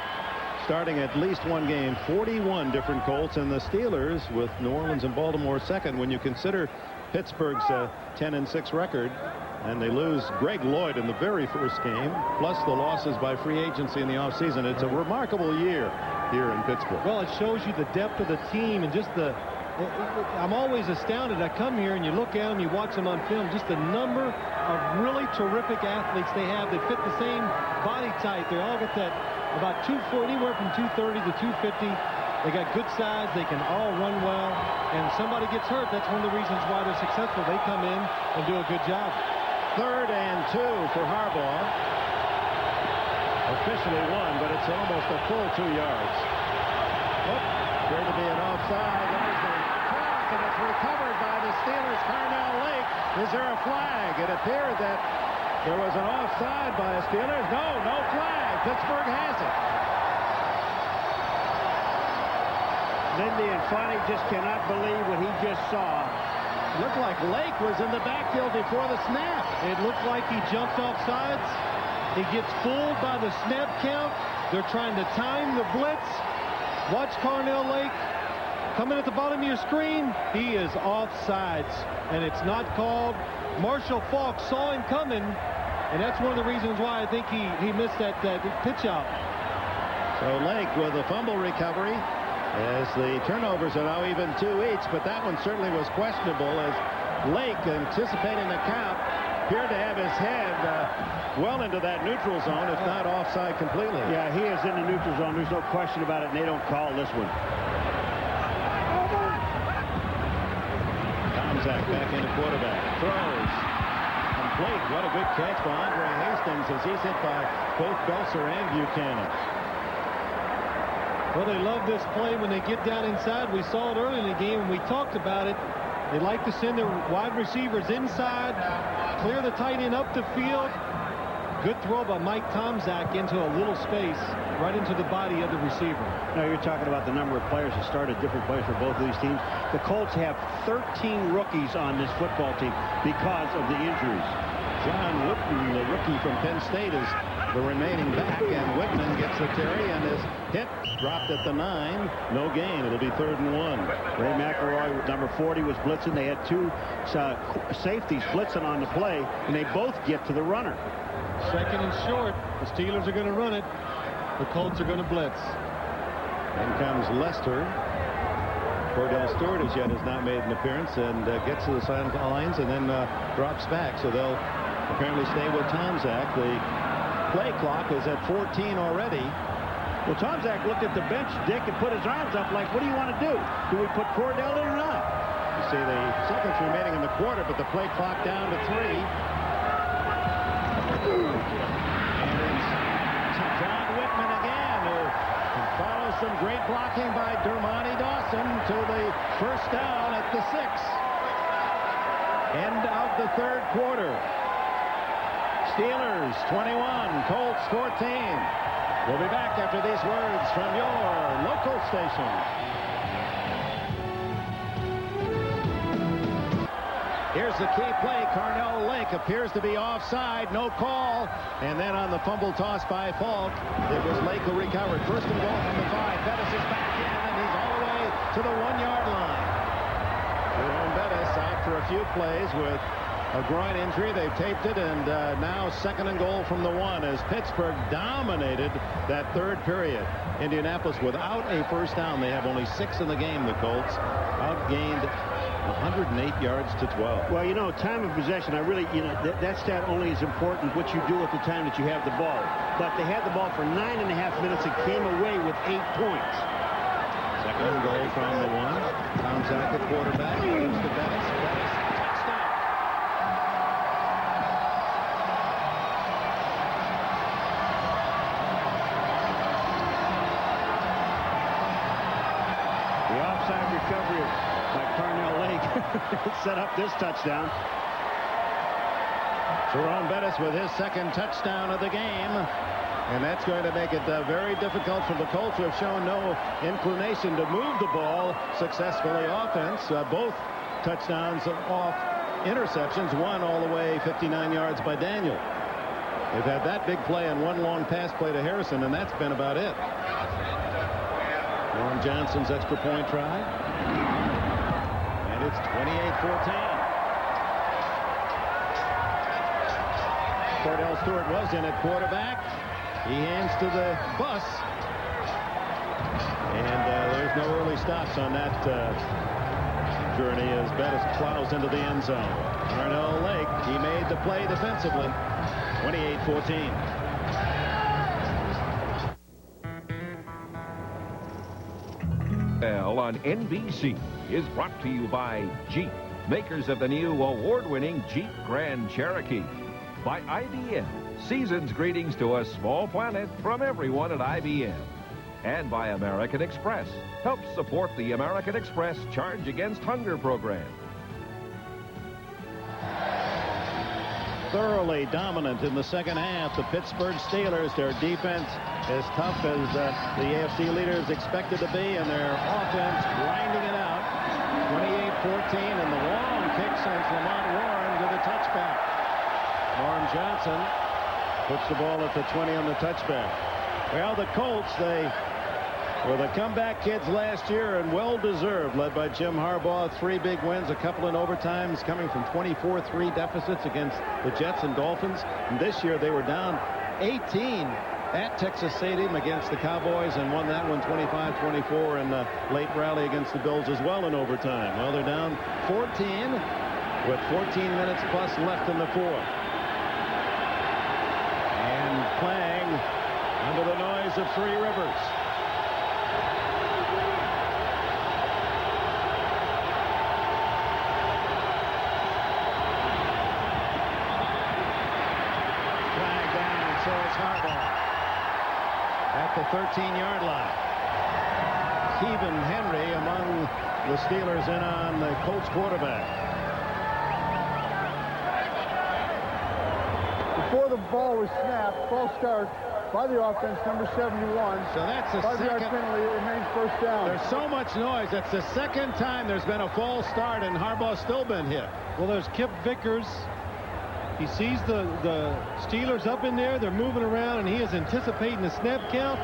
Starting at least one game, 41 different Colts, and the Steelers with New Orleans and Baltimore second. When you consider Pittsburgh's 10-6 record, and they lose Greg Lloyd in the very first game, plus the losses by free agency in the offseason. It's a remarkable year here in Pittsburgh. Well, it shows you the depth of the team and just I'm always astounded. I come here and you look at them, you watch them on film, just the number of really terrific athletes they have that fit the same body type. They all got that about 240, anywhere from 230 to 250. They got good size. They can all run well. And if somebody gets hurt, that's one of the reasons why they're successful. They come in and do a good job. 3rd and 2 for Harbaugh. Officially 1, but it's almost a full 2 yards. Appeared to be an offside. There's the cross, and it's recovered by the Steelers. Carnell Lake. Is there a flag? It appeared that there was an offside by the Steelers. No flag. Pittsburgh has it. Lindy and Fonny just cannot believe what he just saw. It looked like Lake was in the backfield before the snap. It looked like he jumped off sides. He gets fooled by the snap count. They're trying to time the blitz. Watch Carnell Lake coming at the bottom of your screen. He is off sides, and it's not called. Marshall Faulk saw him coming, and that's one of the reasons why I think he missed that pitch out. So Lake with a fumble recovery, as the turnovers are now even 2 each, but that one certainly was questionable, as Lake, anticipating the count, appeared to have his head well into that neutral zone, if not offside completely. Yeah, he is in the neutral zone. There's no question about it, and they don't call this one. Tomczak back into quarterback. Throws. Complete. What a good catch by Andre Hastings, as he's hit by both Belser and Buchanan. Well, they love this play when they get down inside. We saw it early in the game when we talked about it. They like to send their wide receivers inside, clear the tight end up the field. Good throw by Mike Tomczak into a little space, right into the body of the receiver. Now you're talking about the number of players that started different players for both of these teams. The Colts have 13 rookies on this football team because of the injuries. John Whitman, the rookie from Penn State, is the remaining back, and Whitman gets the carry and is hit, dropped at the 9. No gain. It'll be 3rd and 1. Ray McElroy, number 40, was blitzing. They had 2 safeties blitzing on the play, and they both get to the runner. 2nd and short. The Steelers are going to run it. The Colts are going to blitz. In comes Lester. Cordell Stewart as yet has not made an appearance, and gets to the sidelines and then drops back. So they'll apparently stay with Tomczak. The play clock is at 14 already. Well, Tomczak looked at the bench, Dick, and put his arms up like, what do you want to do? Do we put Cordell in or not? You see the seconds remaining in the quarter, but the play clock down to 3. And it's John Whitman again, who follows some great blocking by Dermontti Dawson to the first down at the 6. End of the 3rd quarter. Steelers 21, Colts 14. We'll be back after these words from your local station. Here's the key play. Carnell Lake appears to be offside. No call. And then on the fumble toss by Faulk, it was Lake who recovered. 1st and goal from the 5. Bettis is back in, and he's all the way to the 1-yard line. Jerome Bettis out for a few plays with a groin injury. They've taped it, and now 2nd and goal from the 1 as Pittsburgh dominated that 3rd period. Indianapolis without a first down. They have only 6 in the game, the Colts. Outgained 108 yards to 12. Well, you know, time of possession, I really, that stat only is important what you do at the time that you have the ball. But they had the ball for 9.5 minutes and came away with 8 points. 2nd and goal from the 1. Tomczak at quarterback. Moves to Bettis. Bettis, touchdown. The offside recovery by Carnell Lake set up this touchdown. Jerome Bettis with his second touchdown of the game. And that's going to make it very difficult for the Colts, who have shown no inclination to move the ball successfully offense. Both touchdowns off interceptions, one all the way 59 yards by Daniel. They've had that big play and one long pass play to Harrison, and that's been about it. Warren Johnson's extra point try. And it's 28-14. Cordell Stewart was in at quarterback. He hands to the bus. And there's no early stops on that journey as Bettis plows into the end zone. Carnell Lake, he made the play defensively. 28-14. On NBC is brought to you by Jeep, makers of the new award-winning Jeep Grand Cherokee. By IBM, season's greetings to a small planet from everyone at IBM. And by American Express, helps support the American Express Charge Against Hunger program. Thoroughly dominant in the second half. The Pittsburgh Steelers, their defense as tough as the AFC leaders expected to be, and their offense grinding it out. 28-14, and the long kick sends Lamont Warren to the touchback. Warren Johnson puts the ball at the 20 on the touchback. Well, the Colts, they were the comeback kids last year, and well-deserved, led by Jim Harbaugh. 3 big wins, a couple in overtimes, coming from 24-3 deficits against the Jets and Dolphins. And this year they were down 18 at Texas Stadium against the Cowboys and won that one 25-24 in the late rally against the Bills as well in overtime. Well, they're down 14 with 14 minutes plus left in the fourth. And playing under the noise of Three Rivers. Flag down, and so it's Harbaugh at the 13-yard line. Kevin Henry among the Steelers in on the Colts quarterback. Before the ball was snapped, false start by the offense, number 71. So that's the 5-yard second. penalty. It remains first down. There's so much noise. That's the second time there's been a false start, and Harbaugh's still been hit. Well, there's Kip Vickers. He sees the Steelers up in there. They're moving around, and he is anticipating the snap count.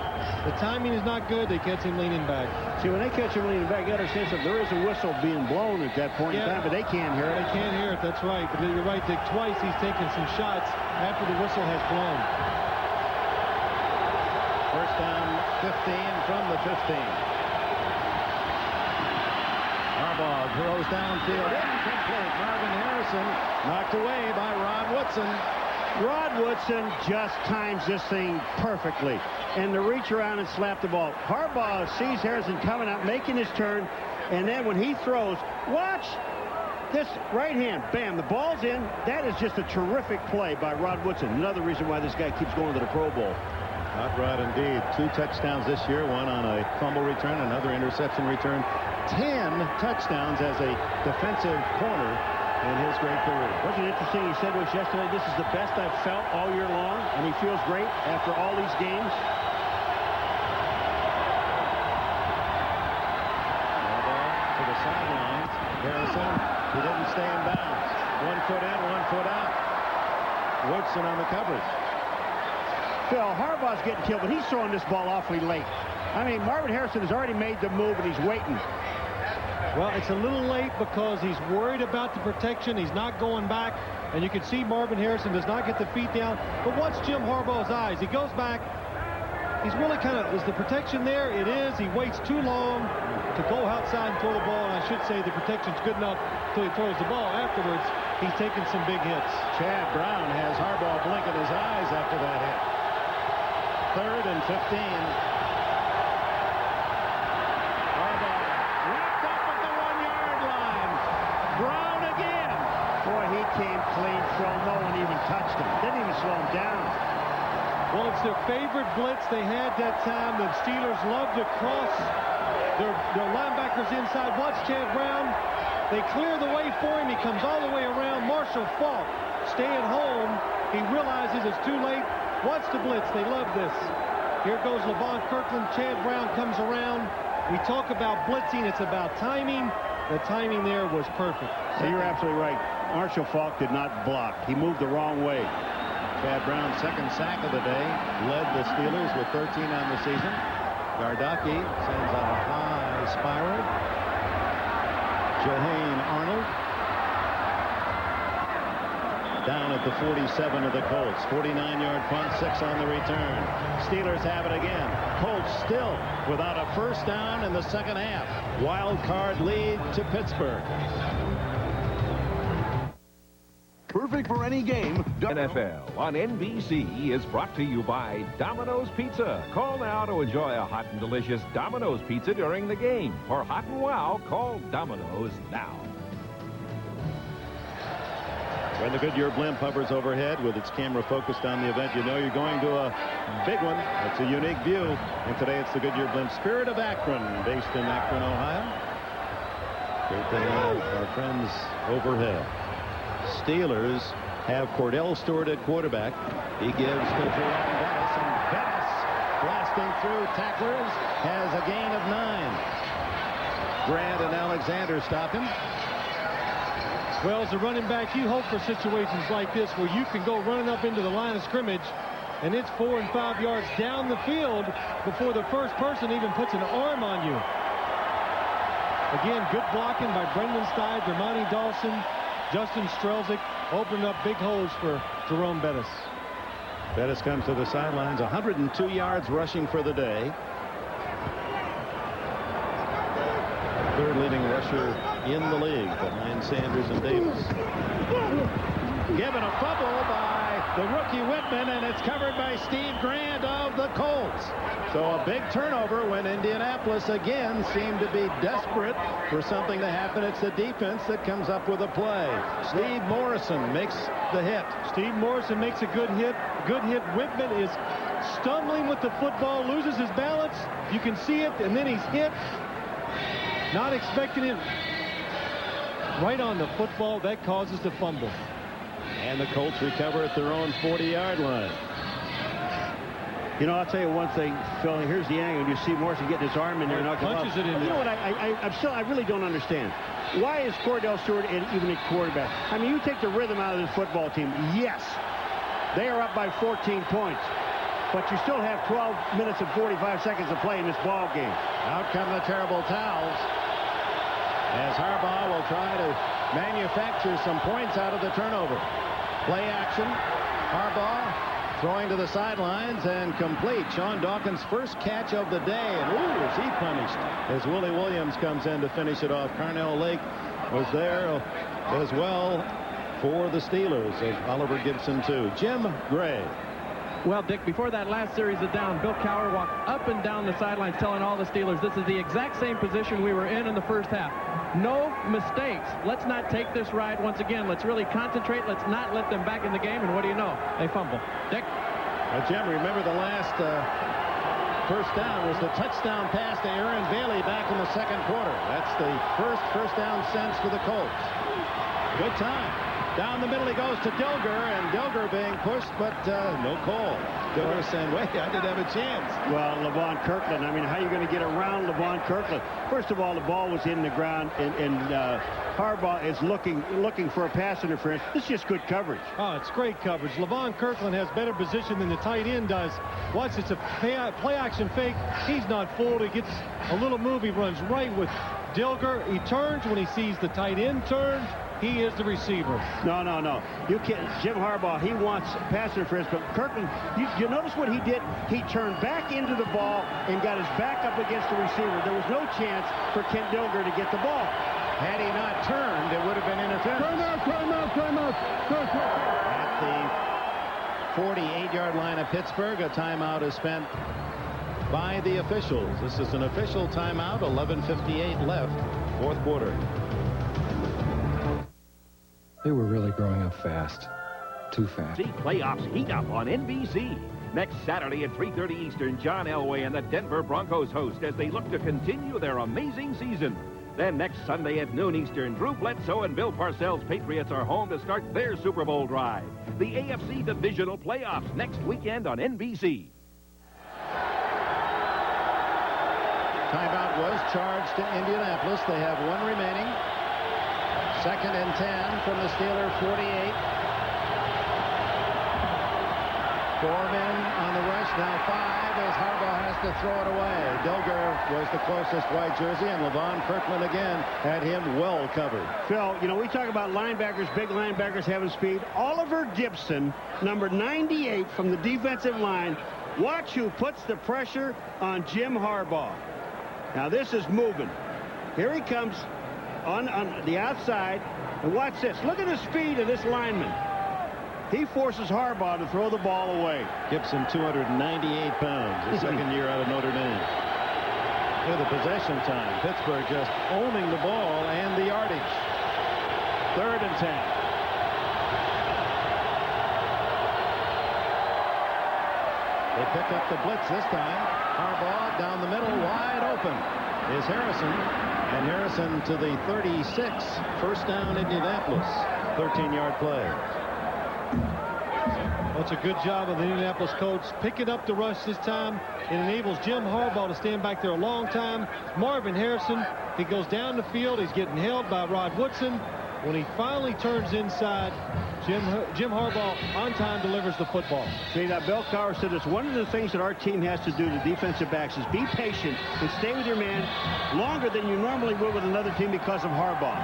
The timing is not good. They catch him leaning back. See, when they catch him leaning back, you got to sense that there is a whistle being blown at that point in time, but they can't hear it. They can't hear it. That's right. But you're right, Dick. Twice he's taken some shots after the whistle has blown. First down, 15 from the 15. Harbaugh throws downfield. Incomplete. Marvin Harrison knocked away by Rod Woodson. Rod Woodson just times this thing perfectly. And to reach around and slap the ball. Harbaugh sees Harrison coming out, making his turn. And then when he throws, watch this right hand. Bam, the ball's in. That is just a terrific play by Rod Woodson. Another reason why this guy keeps going to the Pro Bowl. Hot Rod indeed. 2 touchdowns this year, one on a fumble return, another interception return. 10 touchdowns as a defensive corner in his great career. Wasn't it interesting? He said to us yesterday, this is the best I've felt all year long, and he feels great after all these games. To the sidelines. Harrison, he didn't stay in bounds. 1 foot in, 1 foot out. Woodson on the coverage. Phil, Harbaugh's getting killed, but he's throwing this ball awfully late. I mean, Marvin Harrison has already made the move, and he's waiting. Well, it's a little late because he's worried about the protection. He's not going back. And you can see Marvin Harrison does not get the feet down. But watch Jim Harbaugh's eyes. He goes back. He's really kind of, is the protection there? It is. He waits too long to go outside and throw the ball. And I should say the protection's good enough until he throws the ball. Afterwards, he's taking some big hits. Chad Brown has Harbaugh blinking his eyes after that hit. 3rd and 15. Harbaugh wrapped up at the 1-yard line. Brown again. Boy, he came clean throw. No one even touched him. Didn't even slow him down. Well, it's their favorite blitz they had that time. The Steelers love to cross Their linebackers inside. Watch Chad Brown. They clear the way for him. He comes all the way around. Marshall Faulk staying home. He realizes it's too late. Watch the blitz. They love this. Here goes LeVon Kirkland. Chad Brown comes around. We talk about blitzing. It's about timing. The timing there was perfect. So you're absolutely right. Marshall Faulk did not block. He moved the wrong way. Chad Brown's second sack of the day led the Steelers with 13 on the season. Gardocki sends out a high spiral. Jahane Arnold down at the 47 of the Colts. 49-yard punt, 6 on the return. Steelers have it again. Colts still without a first down in the second half. Wild card lead to Pittsburgh. Perfect for any game. NFL on NBC is brought to you by Domino's Pizza. Call now to enjoy a hot and delicious Domino's Pizza during the game. For hot and wow, call Domino's now. When the Goodyear blimp hovers overhead with its camera focused on the event, you know you're going to a big one. It's a unique view. And today it's the Goodyear blimp Spirit of Akron, based in Akron, Ohio. Great to have our friends overhead. Steelers have Cordell Stewart at quarterback. He gives to Jerome Bettis, and Bettis, blasting through tacklers, has a gain of 9. Grant and Alexander stop him. Well, as a running back, you hope for situations like this where you can go running up into the line of scrimmage, and it's 4 and 5 yards down the field before the first person even puts an arm on you. Again, good blocking by Brendan Steib, Ramani Dawson, Justin Strelzik, opening up big holes for Jerome Bettis. Bettis comes to the sidelines, 102 yards rushing for the day. Third leading rusher in the league behind Sanders and Davis. Given a fumble by the rookie Whitman, and it's covered by Steve Grant of the Colts. So a big turnover when Indianapolis again seemed to be desperate for something to happen. It's the defense that comes up with a play. Steve Morrison makes the hit. Steve Morrison makes a good hit. Good hit. Whitman is stumbling with the football, loses his balance. You can see it, and then he's hit. Not expecting it right on the football. That causes the fumble. And the Colts recover at their own 40-yard line. You know, I'll tell you one thing, Phil. Here's the angle. You see Morrison getting his arm in there and punches it in there. You know what? I really don't understand. Why is Cordell Stewart even a quarterback? I mean, you take the rhythm out of this football team. Yes, they are up by 14 points. But you still have 12 minutes and 45 seconds to play in this ball game. Out come the terrible towels as Harbaugh will try to manufacture some points out of the turnover. Play action. Harbaugh throwing to the sidelines and complete. Sean Dawkins' first catch of the day. And ooh, is he punished as Willie Williams comes in to finish it off. Carnell Lake was there as well for the Steelers. Oliver Gibson too. Jim Gray. Well, Dick, before that last series of down, Bill Cowher walked up and down the sidelines telling all the Steelers this is the exact same position we were in the first half. No mistakes. Let's not take this ride once again. Let's really concentrate. Let's not let them back in the game. And what do you know? They fumble. Dick? Jim, remember the last first down was the touchdown pass to Aaron Bailey back in the second quarter. That's the first down since for the Colts. Good time. Down the middle he goes to Dilger, and Dilger being pushed, but no call. Dilger saying, wait, I did have a chance. Well, LeVon Kirkland, I mean, how are you going to get around LeVon Kirkland? First of all, the ball was in the ground, and Harbaugh is looking for a pass interference. This is just good coverage. Oh, it's great coverage. LeVon Kirkland has better position than the tight end does. Watch, it's a play action fake. He's not fooled. He gets a little move. He runs right with Dilger. He turns when he sees the tight end turns. He is the receiver. No. You can't. Jim Harbaugh, he wants pass interference, but Kirkland, you notice what he did? He turned back into the ball and got his back up against the receiver. There was no chance for Kent Dilger to get the ball. Had he not turned, it would have been interference. Time out. At the 48-yard line of Pittsburgh, a timeout is spent by the officials. This is an official timeout, 11:58 left, fourth quarter. They were really growing up fast. Too fast. See playoffs heat up on NBC. Next Saturday at 3:30 Eastern, John Elway and the Denver Broncos host as they look to continue their amazing season. Then next Sunday at noon Eastern, Drew Bledsoe and Bill Parcells' Patriots are home to start their Super Bowl drive. The AFC Divisional Playoffs next weekend on NBC. Timeout was charged to Indianapolis. They have one remaining. 2nd and 10 from the Steeler 48. 4 men on the rush, now 5 as Harbaugh has to throw it away. Dilger was the closest white jersey, and Levon Kirkland again had him well covered. Phil, you know, we talk about linebackers, big linebackers having speed. Oliver Gibson, number 98 from the defensive line. Watch who puts the pressure on Jim Harbaugh. Now this is moving. Here he comes on the outside. And watch this. Look at the speed of this lineman. He forces Harbaugh to throw the ball away. Gibson, 298 pounds, his second year out of Notre Dame. With the possession time, Pittsburgh just owning the ball and the yardage. 3rd and 10. They pick up the blitz this time. Harbaugh down the middle, wide open is Harrison. And Harrison to the 36. First down, Indianapolis. 13-yard play. Well, it's a good job of the Indianapolis Colts picking up the rush this time. It enables Jim Harbaugh to stand back there a long time. Marvin Harrison, he goes down the field. He's getting held by Rod Woodson. When he finally turns inside, Jim Harbaugh on time delivers the football. See, now Bill Cowher said it's one of the things that our team has to do to defensive backs is be patient and stay with your man longer than you normally would with another team because of Harbaugh.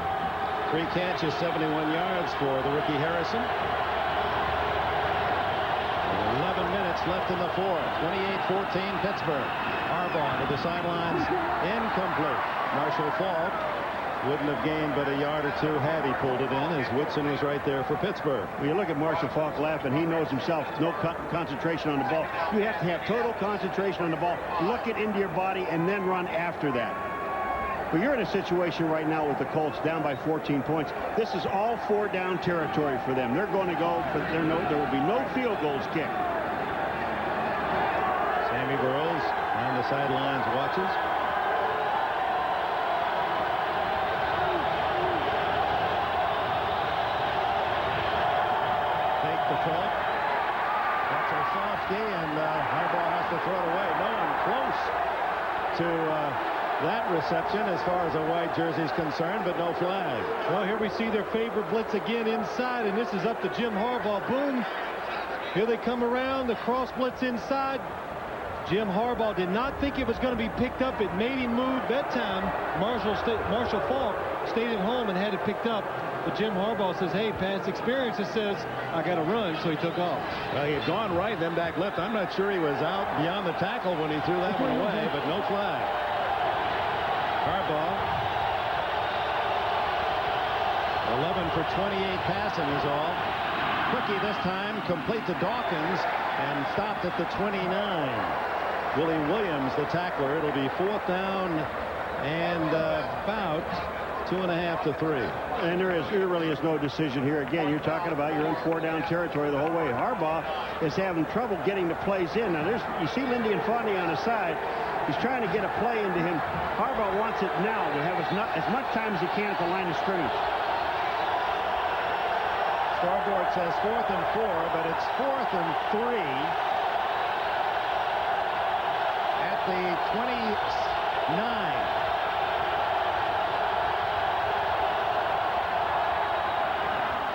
3 catches, 71 yards for the rookie Harrison. 11 minutes left in the fourth. 28-14 Pittsburgh. Harbaugh to the sidelines, incomplete. Marshall Faulk wouldn't have gained but a yard or two had he pulled it in, as Woodson was right there for Pittsburgh. When you look at Marshall Faulk laughing, he knows himself, no concentration on the ball. You have to have total concentration on the ball, look it into your body, and then run after that. But you're in a situation right now with the Colts down by 14 points. This is all 4-down territory for them. They're going to go, but there will be no field goals kicked. Sammy Burroughs on the sidelines watches. That's a softy, and Harbaugh has to throw it away. No one close to that reception as far as a white jersey is concerned, but no flag. Well, here we see their favorite blitz again inside, and this is up to Jim Harbaugh. Boom. Here they come around, the cross blitz inside. Jim Harbaugh did not think it was going to be picked up. It made him move. That time, Marshall Faulk stayed at home and had it picked up. But Jim Harbaugh says, hey, past experience, it says, I got to run, so he took off. Well, he had gone right, then back left. I'm not sure he was out beyond the tackle when he threw that one away, but no flag. Harbaugh, 11 for 28 passing is all. Quickie this time, complete to Dawkins, and stopped at the 29. Willie Williams, the tackler. It'll be 4th down and about 2.5 to 3. And there really is no decision here. Again, you're talking about you're in 4-down territory the whole way. Harbaugh is having trouble getting the plays in. Now, you see Lindy and Fondy on the side. He's trying to get a play into him. Harbaugh wants it now to have as much time as he can at the line of scrimmage. Scoreboard says 4th and 4, but it's 4th and 3 at the 29.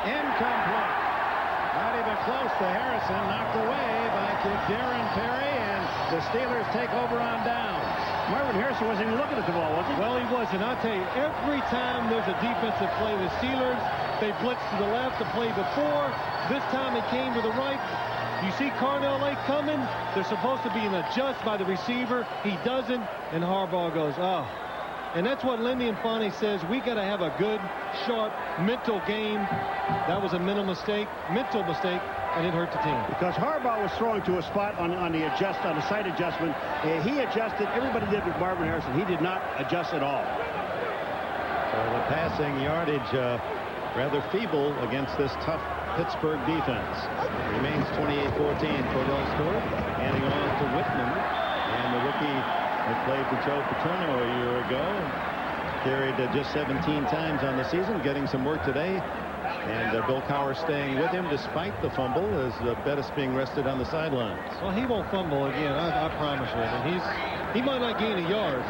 Incomplete. Not even close to Harrison. Knocked away by Darren Perry, and the Steelers take over on downs. Marvin Harrison wasn't even looking at the ball, was he? Well, he wasn't. I'll tell you, every time there's a defensive play, the Steelers, they blitz to the left the play before. This time it came to the right. You see Carnell Lake coming. There's supposed to be an adjust by the receiver. He doesn't, and Harbaugh goes, oh. And that's what Lindy and Fonty says. We got to have a good, sharp, mental game. That was a mental mistake, and it hurt the team. Because Harbaugh was throwing to a spot on the side adjustment. He adjusted. Everybody did with Marvin Harrison. He did not adjust at all. So the passing yardage rather feeble against this tough Pittsburgh defense. Remains 28-14. Cordell Stewart handing off to Whitman. And the rookie that played for Joe Paterno a year ago. Carried just 17 times on the season, getting some work today. And Bill Cowher staying with him despite the fumble as Bettis being rested on the sidelines. Well, he won't fumble again, I promise you. And he might not gain a yard,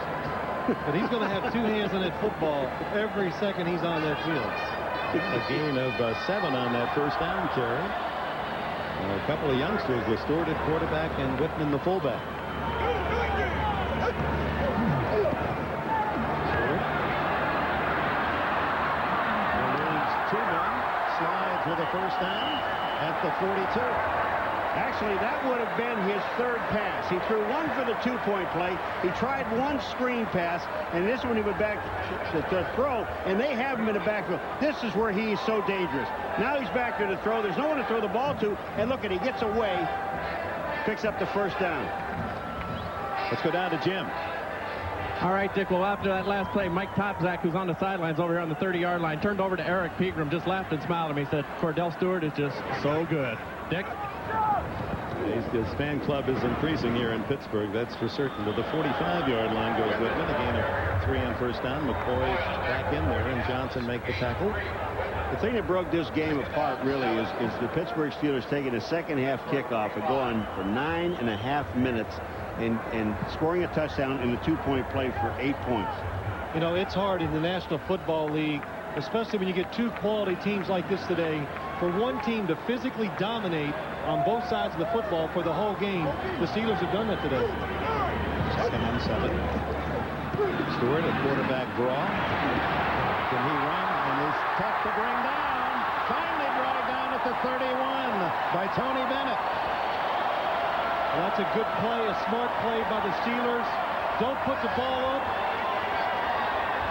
but he's going to have two hands on that football every second he's on that field. A gain of 7 on that first down carry. A couple of youngsters with Stewart at quarterback and Whitman the fullback. With a first down at the 42. Actually, that would have been his third pass. He threw one for the two-point play. He tried one screen pass, and this one he went back to throw, and they have him in the backfield. This is where he's so dangerous. Now he's back there to throw. There's no one to throw the ball to, and look at, he gets away, picks up the first down. Let's go down to Jim. All right, Dick, well, after that last play, Mike Topzak, who's on the sidelines over here on the 30-yard line, turned over to Eric Pegram, just laughed and smiled at me. He said, Cordell Stewart is just so good. Dick? His fan club is increasing here in Pittsburgh, that's for certain. To the 45-yard line goes Whitman. A gain of 3 on first down. McCoy back in there, and Johnson make the tackle. The thing that broke this game apart really is the Pittsburgh Steelers taking a second-half kickoff and going for 9.5 minutes and scoring a touchdown in a two-point play for 8 points. You know, it's hard in the National Football League, especially when you get two quality teams like this today, for one team to physically dominate on both sides of the football for the whole game. The Steelers have done that today. Second and 7. Stewart, a quarterback draw. Can he run? And he's tough to bring down. Finally brought down at the 31 by Tony Bennett. Well, that's a good play, a smart play by the Steelers. Don't put the ball up.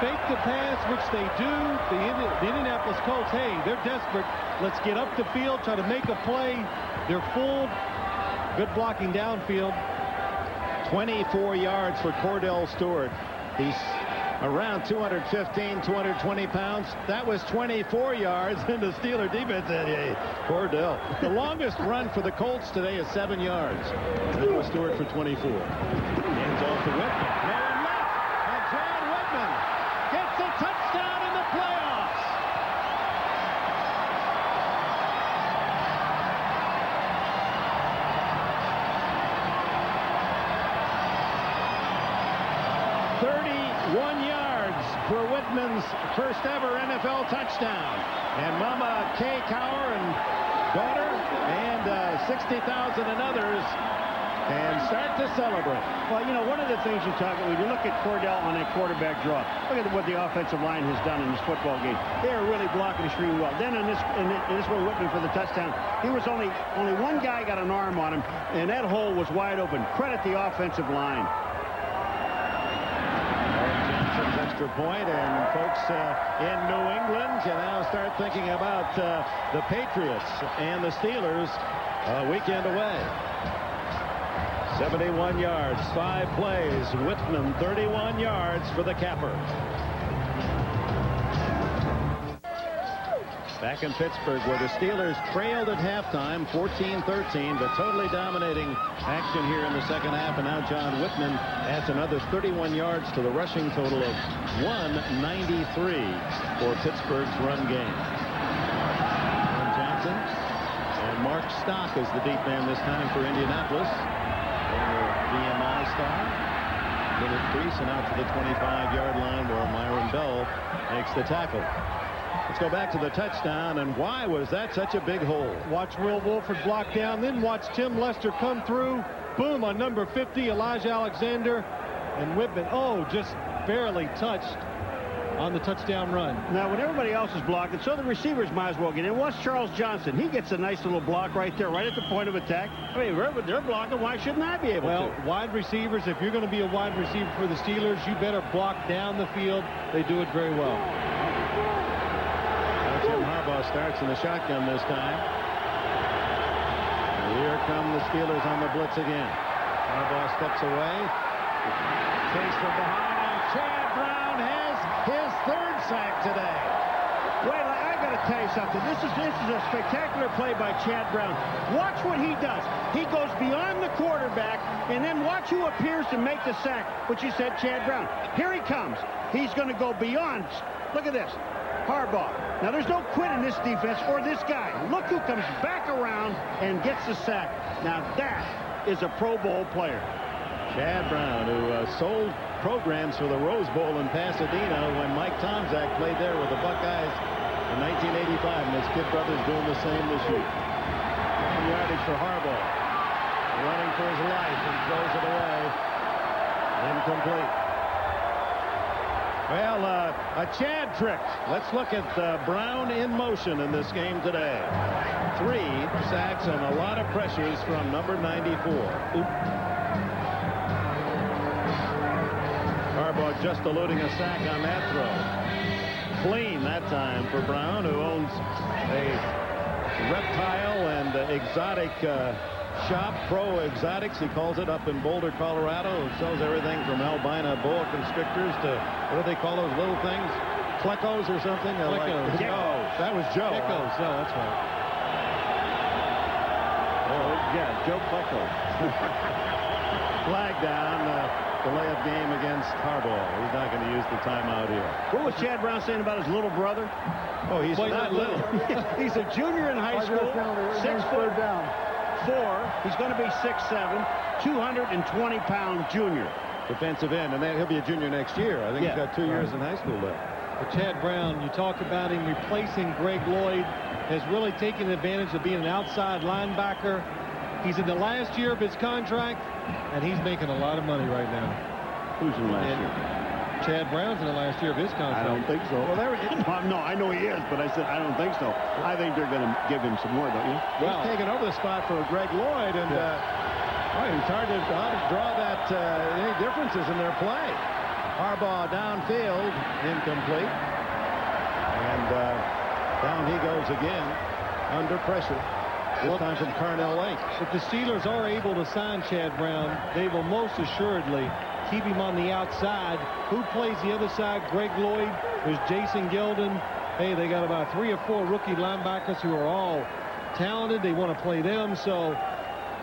Fake the pass, which they do. The Indianapolis Colts, hey, they're desperate. Let's get up the field, try to make a play. They're full. Good blocking downfield. 24 yards for Cordell Stewart. He's around 215, 220 pounds. That was 24 yards in the Steeler defense. Hey, Cordell. The longest run for the Colts today is 7 yards. That was Stewart for 24. Hands off to Whitman. Going left. And John Whitman gets a touchdown in the playoffs. For Whitman's first ever NFL touchdown. And Mama Kay Cowher and daughter and 60,000 and others and start to celebrate. Well, you know, one of the things you talk about, when you look at Cordell on that quarterback draw, look at what the offensive line has done in this football game. They are really blocking extremely well. Then in this one, Whitman for the touchdown, he was only one guy got an arm on him, and that hole was wide open. Credit the offensive line. Extra point, and folks in New England can now start thinking about the Patriots and the Steelers weekend away. 71 yards, 5 plays. Whitman 31 yards for the capper. Back in Pittsburgh, where the Steelers trailed at halftime 14-13, but totally dominating action here in the second half. And now John Whitman adds another 31 yards to the rushing total of 193 for Pittsburgh's run game. And Johnson and Mark Stock is the deep man this time for Indianapolis. Former VMI star. Little crease and out to the 25-yard line where Myron Bell makes the tackle. Let's go back to the touchdown, and why was that such a big hole? Watch Will Wolford block down, then watch Tim Lester come through. Boom on number 50, Elijah Alexander. And Whitman, just barely touched on the touchdown run. Now, when everybody else is blocking, so the receivers might as well get in. Watch Charles Johnson. He gets a nice little block right there, right at the point of attack. I mean, they're blocking. Why shouldn't I be able to? Well, wide receivers, if you're going to be a wide receiver for the Steelers, you better block down the field. They do it very well. Jim Harbaugh starts in the shotgun this time. And here come the Steelers on the blitz again. Harbaugh steps away. Chase from behind, and Chad Brown has his third sack today. Wait, I got to tell you something. This is a spectacular play by Chad Brown. Watch what he does. He goes beyond the quarterback, and then watch who appears to make the sack, which you said, Chad Brown. Here he comes. He's going to go beyond. Look at this. Harbaugh. Now, there's no quit in this defense or this guy. Look who comes back around and gets the sack. Now, that is a Pro Bowl player. Chad Brown, who sold programs for the Rose Bowl in Pasadena when Mike Tomczak played there with the Buckeyes in 1985, and his kid brother's doing the same this year. Yardage for Harbaugh. Running for his life and throws it away. Incomplete. Well, a Chad trick. Let's look at Brown in motion in this game today. 3 sacks and a lot of pressures from number 94. Harbaugh just eluding a sack on that throw. Clean that time for Brown, who owns a reptile and exotic shop, Pro Exotics, he calls it, up in Boulder, Colorado. It sells everything from albino boa constrictors to, what do they call those little things? Plecos or something? Plecos. No, that was Joe. Plecos. Oh, that's right. Oh, yeah, Joe Pleco. Flag down. Delay of game against Harbaugh. He's not going to use the timeout here. What was Chad Brown saying about his little brother? Oh, he's not little. He's a junior in high school. 6'4". He's going to be 6'7", 220-pound junior. Defensive end, and then he'll be a junior next year. I think he's got 2 years in high school left. But Chad Brown, you talk about him replacing Greg Lloyd, has really taken advantage of being an outside linebacker. He's in the last year of his contract, and he's making a lot of money right now. Who's in the last year? Chad Brown's in the last year of his contract. I don't think so. Well, no, I know he is, but I said I don't think so. I think they're going to give him some more, don't you? Well, he's taking over the spot for Greg Lloyd, and it's hard to draw that any differences in their play. Harbaugh downfield, incomplete, and down he goes again under pressure. This time from Carnell Lake. If the Steelers are able to sign Chad Brown, they will most assuredly keep him on the outside. Who plays the other side? Greg Lloyd. There's Jason Gilden. Hey, they got about 3 or 4 rookie linebackers who are all talented. They want to play them, so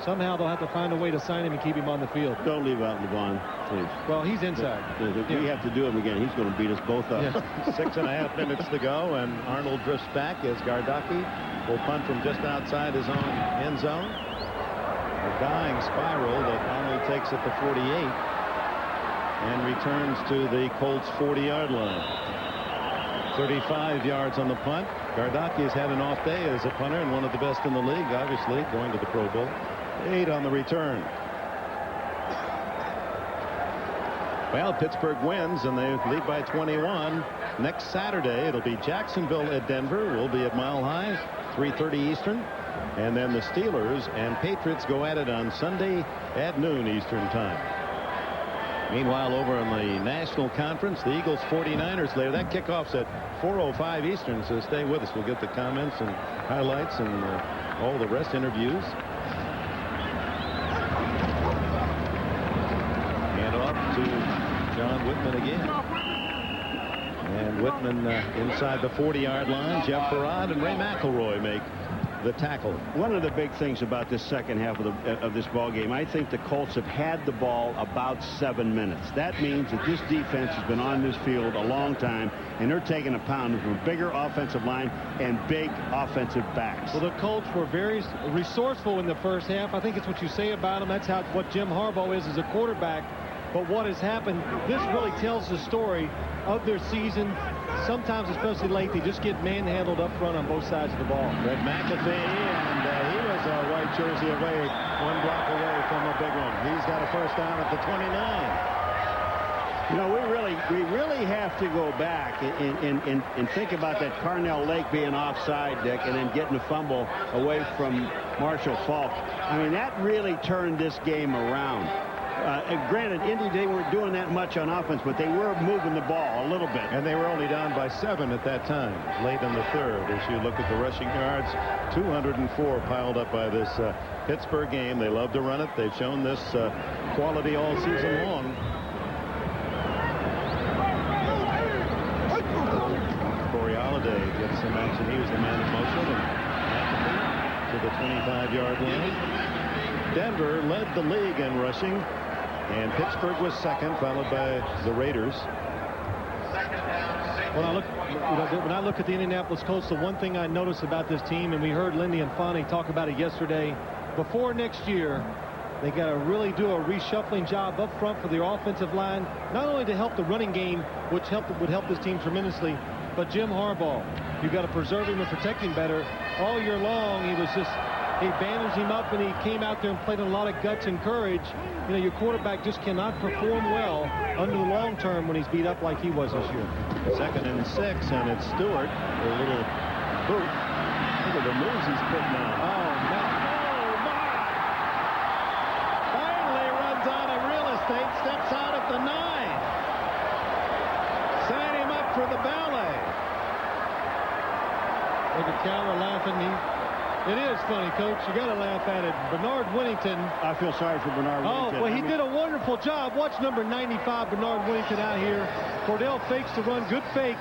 somehow they'll have to find a way to sign him and keep him on the field. Don't leave out Levon, please. Well, he's inside. We have to do him again. He's going to beat us both up. 6.5 minutes to go, and Arnold drifts back as Gardocki will punt from just outside his own end zone. A dying spiral that Arnold takes at the 48 and returns to the Colts 40-yard line. 35 yards on the punt. Gardocki has had an off day as a punter and one of the best in the league, obviously, going to the Pro Bowl. 8 on the return. Well, Pittsburgh wins, and they lead by 21. Next Saturday, it'll be Jacksonville at Denver. We'll be at Mile High, 3:30 Eastern. And then the Steelers and Patriots go at it on Sunday at noon Eastern time. Meanwhile, over in the National Conference, the Eagles 49ers later. That kickoff's at 4:05 Eastern, so stay with us. We'll get the comments and highlights and all the rest interviews. And off to John Whitman again. And Whitman inside the 40-yard line. Jeff Farad and Ray McElroy make the tackle. One of the big things about this second half of this ball game, I think the Colts have had the ball about 7 minutes. That means that this defense has been on this field a long time, and they're taking a pound from a bigger offensive line and big offensive backs. Well, the Colts were very resourceful in the first half. I think it's what you say about them. That's what Jim Harbaugh is as a quarterback. But what has happened, this really tells the story of their season. Sometimes, especially late, they just get manhandled up front on both sides of the ball. Red McAfee, and he was a white jersey away, 1 block away from a big one. He's got a first down at the 29. You know, we really have to go back and think about that Carnell Lake being offside, Dick, and then getting a fumble away from Marshall Faulk. I mean, that really turned this game around. Granted, Indy, they weren't doing that much on offense, but they were moving the ball a little bit. And they were only down by 7 at that time, late in the third. As you look at the rushing yards, 204 piled up by this Pittsburgh game. They love to run it. They've shown this quality all season long. Dave gets some action. He was the man in motion. And to the 25-yard line. Denver led the league in rushing, and Pittsburgh was second, followed by the Raiders. When I look at the Indianapolis Colts, the one thing I notice about this team, and we heard Lindy and Fonnie talk about it yesterday, before next year, they got to really do a reshuffling job up front for their offensive line, not only to help the running game, which would help this team tremendously, but Jim Harbaugh. You've got to preserve him and protect him better. All year long, he bandaged him up, and he came out there and played a lot of guts and courage. You know, your quarterback just cannot perform well under the long term when he's beat up like he was this year. 2nd and 6, and it's Stewart, a little boot. Look at the moves he's putting on. Oh, man. Finally runs out of real estate, steps out at the 9. Sign him up for the ballet. Look at Cowher laughing. It is funny, Coach. You got to laugh at it. Bernard Whittington. I feel sorry for Bernard Whittington. Oh, well, he did a wonderful job. Watch number 95, Bernard Whittington out here. Cordell fakes the run. Good fake.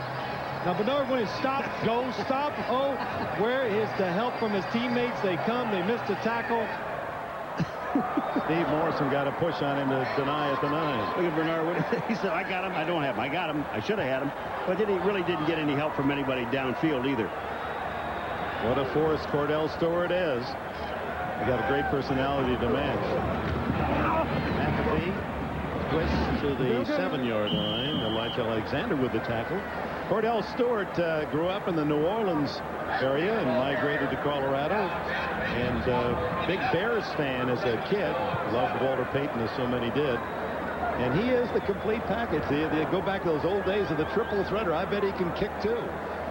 Now, Bernard Whittington, stop, go, stop. Oh, where is the help from his teammates? They come. They missed a tackle. Steve Morrison got a push on him to deny at the 9. Look at Bernard Whittington. He said, I got him. I don't have him. I got him. I should have had him. But then he really didn't get any help from anybody downfield either. What a force Cordell Stewart is. He got a great personality to match. McAfee twists to the 7-yard line. Elijah Alexander with the tackle. Cordell Stewart grew up in the New Orleans area and migrated to Colorado. And big Bears fan as a kid. Loved Walter Payton as so many did. And he is the complete package. They go back to those old days of the triple threader. I bet he can kick too.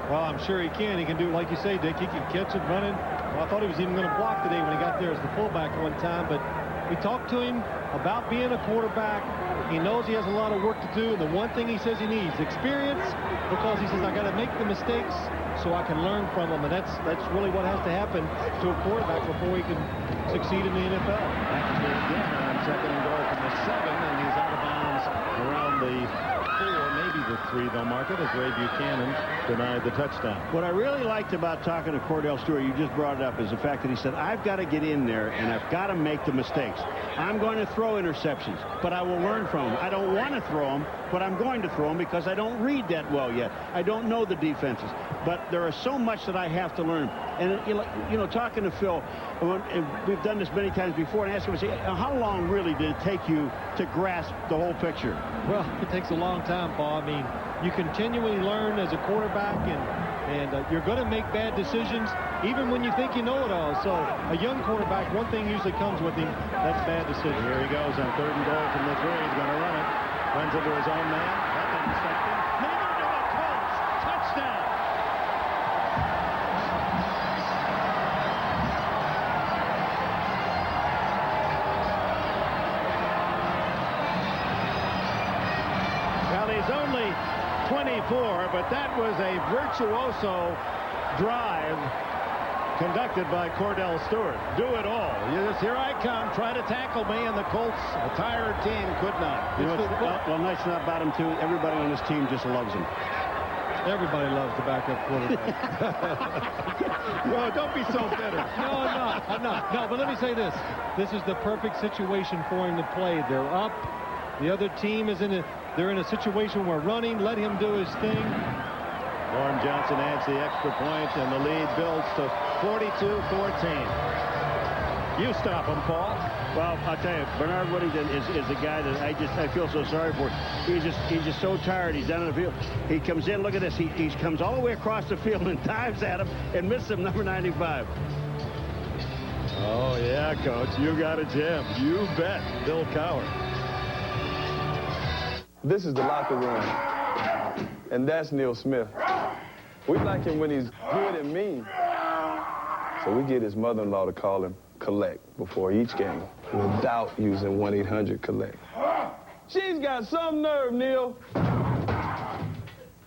Well, I'm sure he can. He can do, like you say, Dick, he can catch it running. Well, I thought he was even going to block today when he got there as the fullback one time. But we talked to him about being a quarterback. He knows he has a lot of work to do. And the one thing he says he needs, experience, because he says, I got to make the mistakes so I can learn from them. And that's really what has to happen to a quarterback before he can succeed in the NFL. Again on 2nd and goal from the 7, and he's out of bounds around the 4, maybe the 3. They'll mark it as Ray Buchanan denied the touchdown. What I really liked about talking to Cordell Stewart, you just brought it up, is the fact that he said, I've got to get in there and I've got to make the mistakes. I'm going to throw interceptions, but I will learn from them. I don't want to throw them, but I'm going to throw them because I don't read that well yet. I don't know the defenses, but there is so much that I have to learn. And, you know, talking to Phil, we've done this many times before, and asked him, how long really did it take you to grasp the whole picture? Well, it takes a long time, Paul. I mean, you continually learn as a quarterback, and you're going to make bad decisions even when you think you know it all. So a young quarterback, one thing usually comes with him, that's bad decision. Here he goes on 3rd and goal from the 3. He's going to run it. Runs into his own man. That didn't stop him. Neither to the Colts. Touchdown. Well, he's only 24, but that was a virtuoso drive conducted by Cordell Stewart. Do it all. Here I come. Try to tackle me, and the Colts, a tired team, could not. You know what's nice about him, too? Everybody on this team just loves him. Everybody loves the backup quarterback. Well, don't be so bitter. No, I'm not. No, but let me say this. This is the perfect situation for him to play. They're up. The other team is they're in a situation where running, let him do his thing. Norm Johnson adds the extra point, and the lead builds to 42-14. You stop him, Paul. Well, I'll tell you, Bernard Whittington is a guy that I feel so sorry for. He's just so tired. He's down on the field. He comes in. Look at this. He comes all the way across the field and dives at him and misses him, number 95. Oh yeah, Coach. You got it, Jim. You bet. Bill Cowher. This is the locker room, and that's Neil Smith. We like him when he's good and mean. So we get his mother-in-law to call him collect before each game without using 1-800-COLLECT. She's got some nerve, Neil.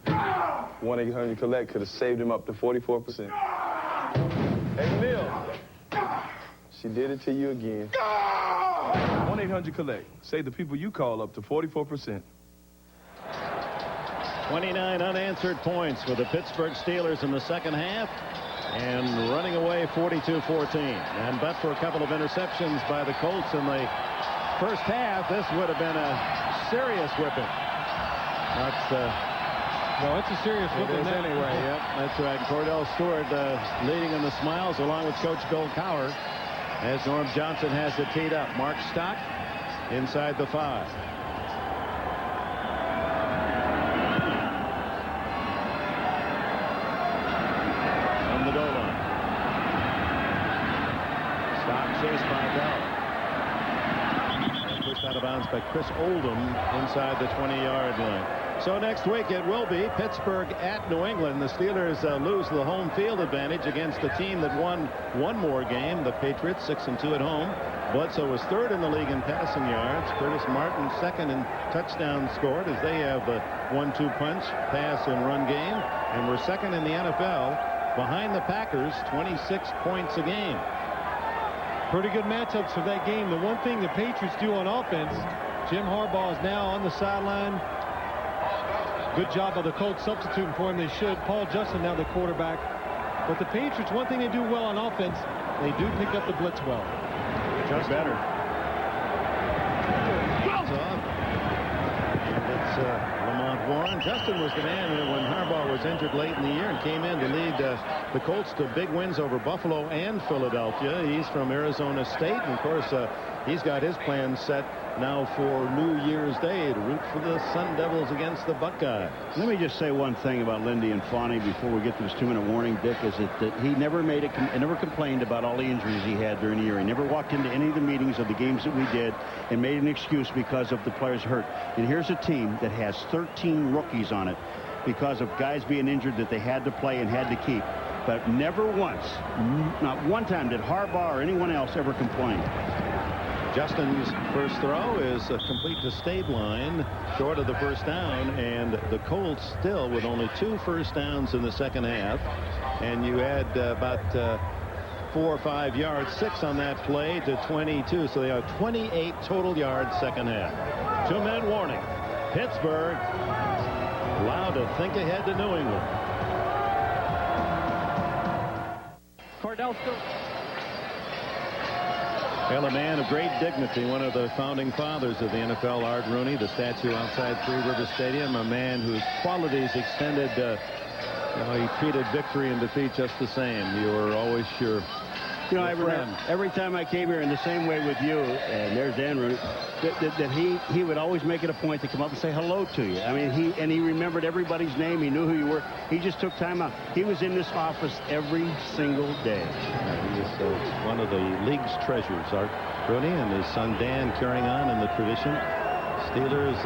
1-800-COLLECT could have saved him up to 44%. Hey, Neil, she did it to you again. 1-800-COLLECT. Save the people you call up to 44%. 29 unanswered points for the Pittsburgh Steelers in the second half, and running away 42-14. And but for a couple of interceptions by the Colts in the first half, this would have been a serious whipping. No, it's a serious whipping. It is anyway. Yep, that's right. Cordell Stewart leading in the smiles along with Coach Bill Cowher as Norm Johnson has it teed up. Mark Stock inside the 5. From the goal line. Stock chased by Bell. And pushed out of bounds by Chris Oldham inside the 20-yard line. So next week it will be Pittsburgh at New England. The Steelers lose the home field advantage against a team that won one more game. The Patriots 6-2 at home. Bledsoe was 3rd in the league in passing yards. Curtis Martin 2nd in touchdowns scored as they have a 1-2 punch pass and run game. And we're 2nd in the NFL behind the Packers, 26 points a game. Pretty good matchups for that game. The one thing the Patriots do on offense, Jim Harbaugh is now on the sideline. Good job by the Colts substituting for him. They should. Paul Justin now the quarterback. But the Patriots, one thing they do well on offense, they do pick up the blitz well. Just better. And it's Lamont Warren. Justin was the man when Harbaugh was injured late in the year and came in to lead the Colts to big wins over Buffalo and Philadelphia. He's from Arizona State, and of course he's got his plans set now for New Year's Day to root for the Sun Devils against the Buckeyes. Let me just say one thing about Lindy and Fauny before we get to this 2-minute warning, Dick, is that he never never complained about all the injuries he had during the year. He never walked into any of the meetings of the games that we did and made an excuse because of the players hurt. And here's a team that has 13 rookies on it because of guys being injured that they had to play and had to keep. But never once, not one time, did Harbaugh or anyone else ever complain. Justin's first throw is complete to Stabline, short of the first down, and the Colts still with only 2 first downs in the second half. And you add about 4 or 5 yards, 6 on that play to 22. So they have 28 total yards second half. 2-minute warning. Pittsburgh allowed to think ahead to New England. Cordell Stewart. Well, a man of great dignity, one of the founding fathers of the NFL, Art Rooney, the statue outside Three Rivers Stadium, a man whose qualities extended, he treated victory and defeat just the same. You were always sure. You know, I remember every time I came here in the same way with you, and there's Dan Rooney, that he would always make it a point to come up and say hello to you. I mean, he remembered everybody's name. He knew who you were. He just took time out. He was in this office every single day. He is one of the league's treasures, Art Rooney, and his son Dan carrying on in the tradition. Steelers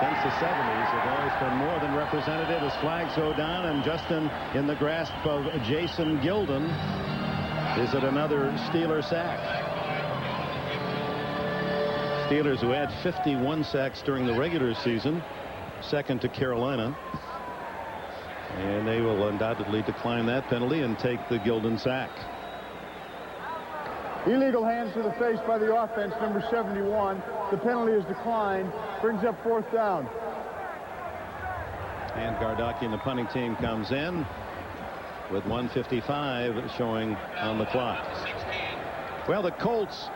since the 70s have always been more than representative as flags go down, and Justin in the grasp of Jason Gilden. Is it another Steeler sack? Steelers who had 51 sacks during the regular season, second to Carolina. And they will undoubtedly decline that penalty and take the Gilden sack. Illegal hands to the face by the offense, number 71. The penalty is declined. Brings up 4th down. And Gardocki and the punting team comes in with 1:55 showing on the clock. Well, the Colts,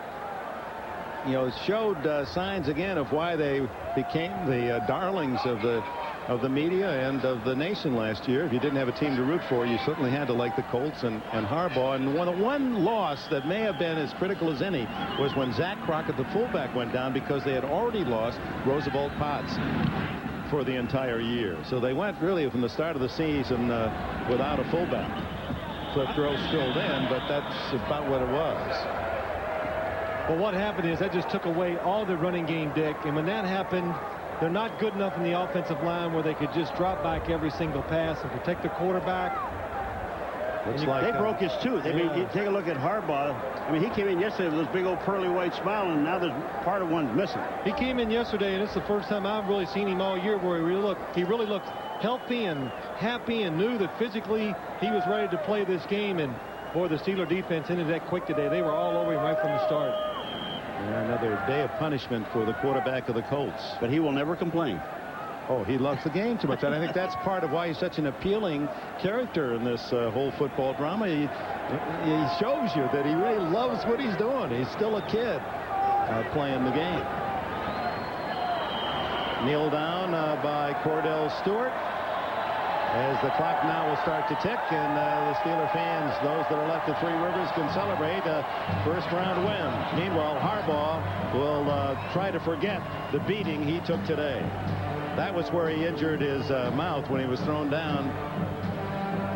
showed signs again of why they became the darlings of the media and of the nation last year. If you didn't have a team to root for, you certainly had to like the Colts and Harbaugh. And one loss that may have been as critical as any was when Zach Crockett, the fullback, went down because they had already lost Roosevelt Potts for the entire year. So they went really from the start of the season without a fullback. Cliff Gross filled in, but that's about what it was. Well, what happened is that just took away all the running game, Dick. And when that happened, they're not good enough in the offensive line where they could just drop back every single pass and protect the quarterback. They broke his tooth. I mean, you take a look at Harbaugh. I mean, he came in yesterday with this big old pearly white smile, and now there's part of one's missing. He came in yesterday, and it's the first time I've really seen him all year where he really looked healthy and happy and knew that physically he was ready to play this game. And boy, the Steeler defense ended that quick today. They were all over him right from the start. Another day of punishment for the quarterback of the Colts. But he will never complain. Oh, he loves the game too much. And I think that's part of why he's such an appealing character in this whole football drama. He shows you that he really loves what he's doing. He's still a kid playing the game. Kneel down by Cordell Stewart. As the clock now will start to tick, and the Steeler fans, those that are left at Three Rivers, can celebrate a first-round win. Meanwhile, Harbaugh will try to forget the beating he took today. That was where he injured his mouth when he was thrown down,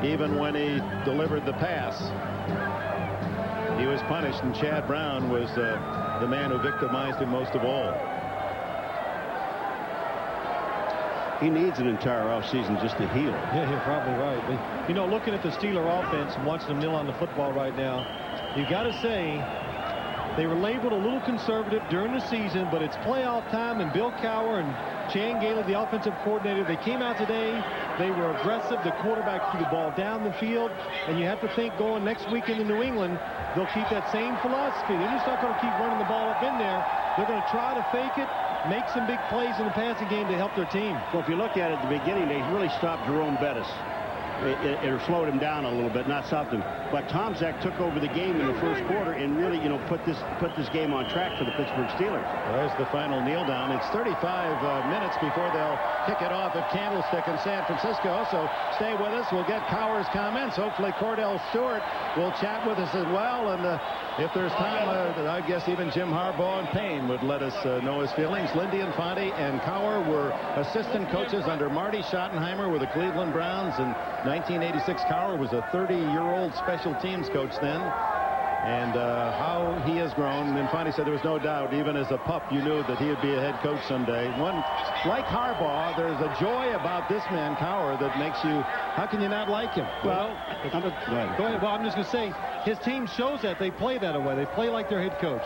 even when he delivered the pass. He was punished, and Chad Brown was the man who victimized him most of all. He needs an entire offseason just to heal. Yeah, you're probably right. But, you know, looking at the Steeler offense and watching them kneel on the football right now, you got to say they were labeled a little conservative during the season, but it's playoff time, and Bill Cowher and Chan Gailey, the offensive coordinator, they came out today. They were aggressive. The quarterback threw the ball down the field, and you have to think going next week into New England, they'll keep that same philosophy. They're just not going to keep running the ball up in there. They're going to try to fake it, make some big plays in the passing game to help their team. Well, if you look at it at the beginning, they really stopped Jerome Bettis. It slowed him down a little bit, not stopped him. But Tom Zach took over the game in the first quarter and really, you know, put this game on track for the Pittsburgh Steelers. There's the final kneel down. It's 35 minutes before they'll kick it off at Candlestick in San Francisco. So stay with us. We'll get Cowher's comments. Hopefully Cordell Stewart will chat with us as well. And if there's time, I guess even Jim Harbaugh and Payne would let us know his feelings. Lindy Infante and Cowher were assistant coaches under Marty Schottenheimer with the Cleveland Browns in 1986. Cowher was a 30-year-old special teams coach then. And how he has grown. Infante said there was no doubt, even as a pup, you knew that he would be a head coach someday. One like Harbaugh, there's a joy about this man, Cowher, that makes you, how can you not like him? Well, go ahead. Well, I'm just going to say, his team shows that. They play that way. They play like their head coach.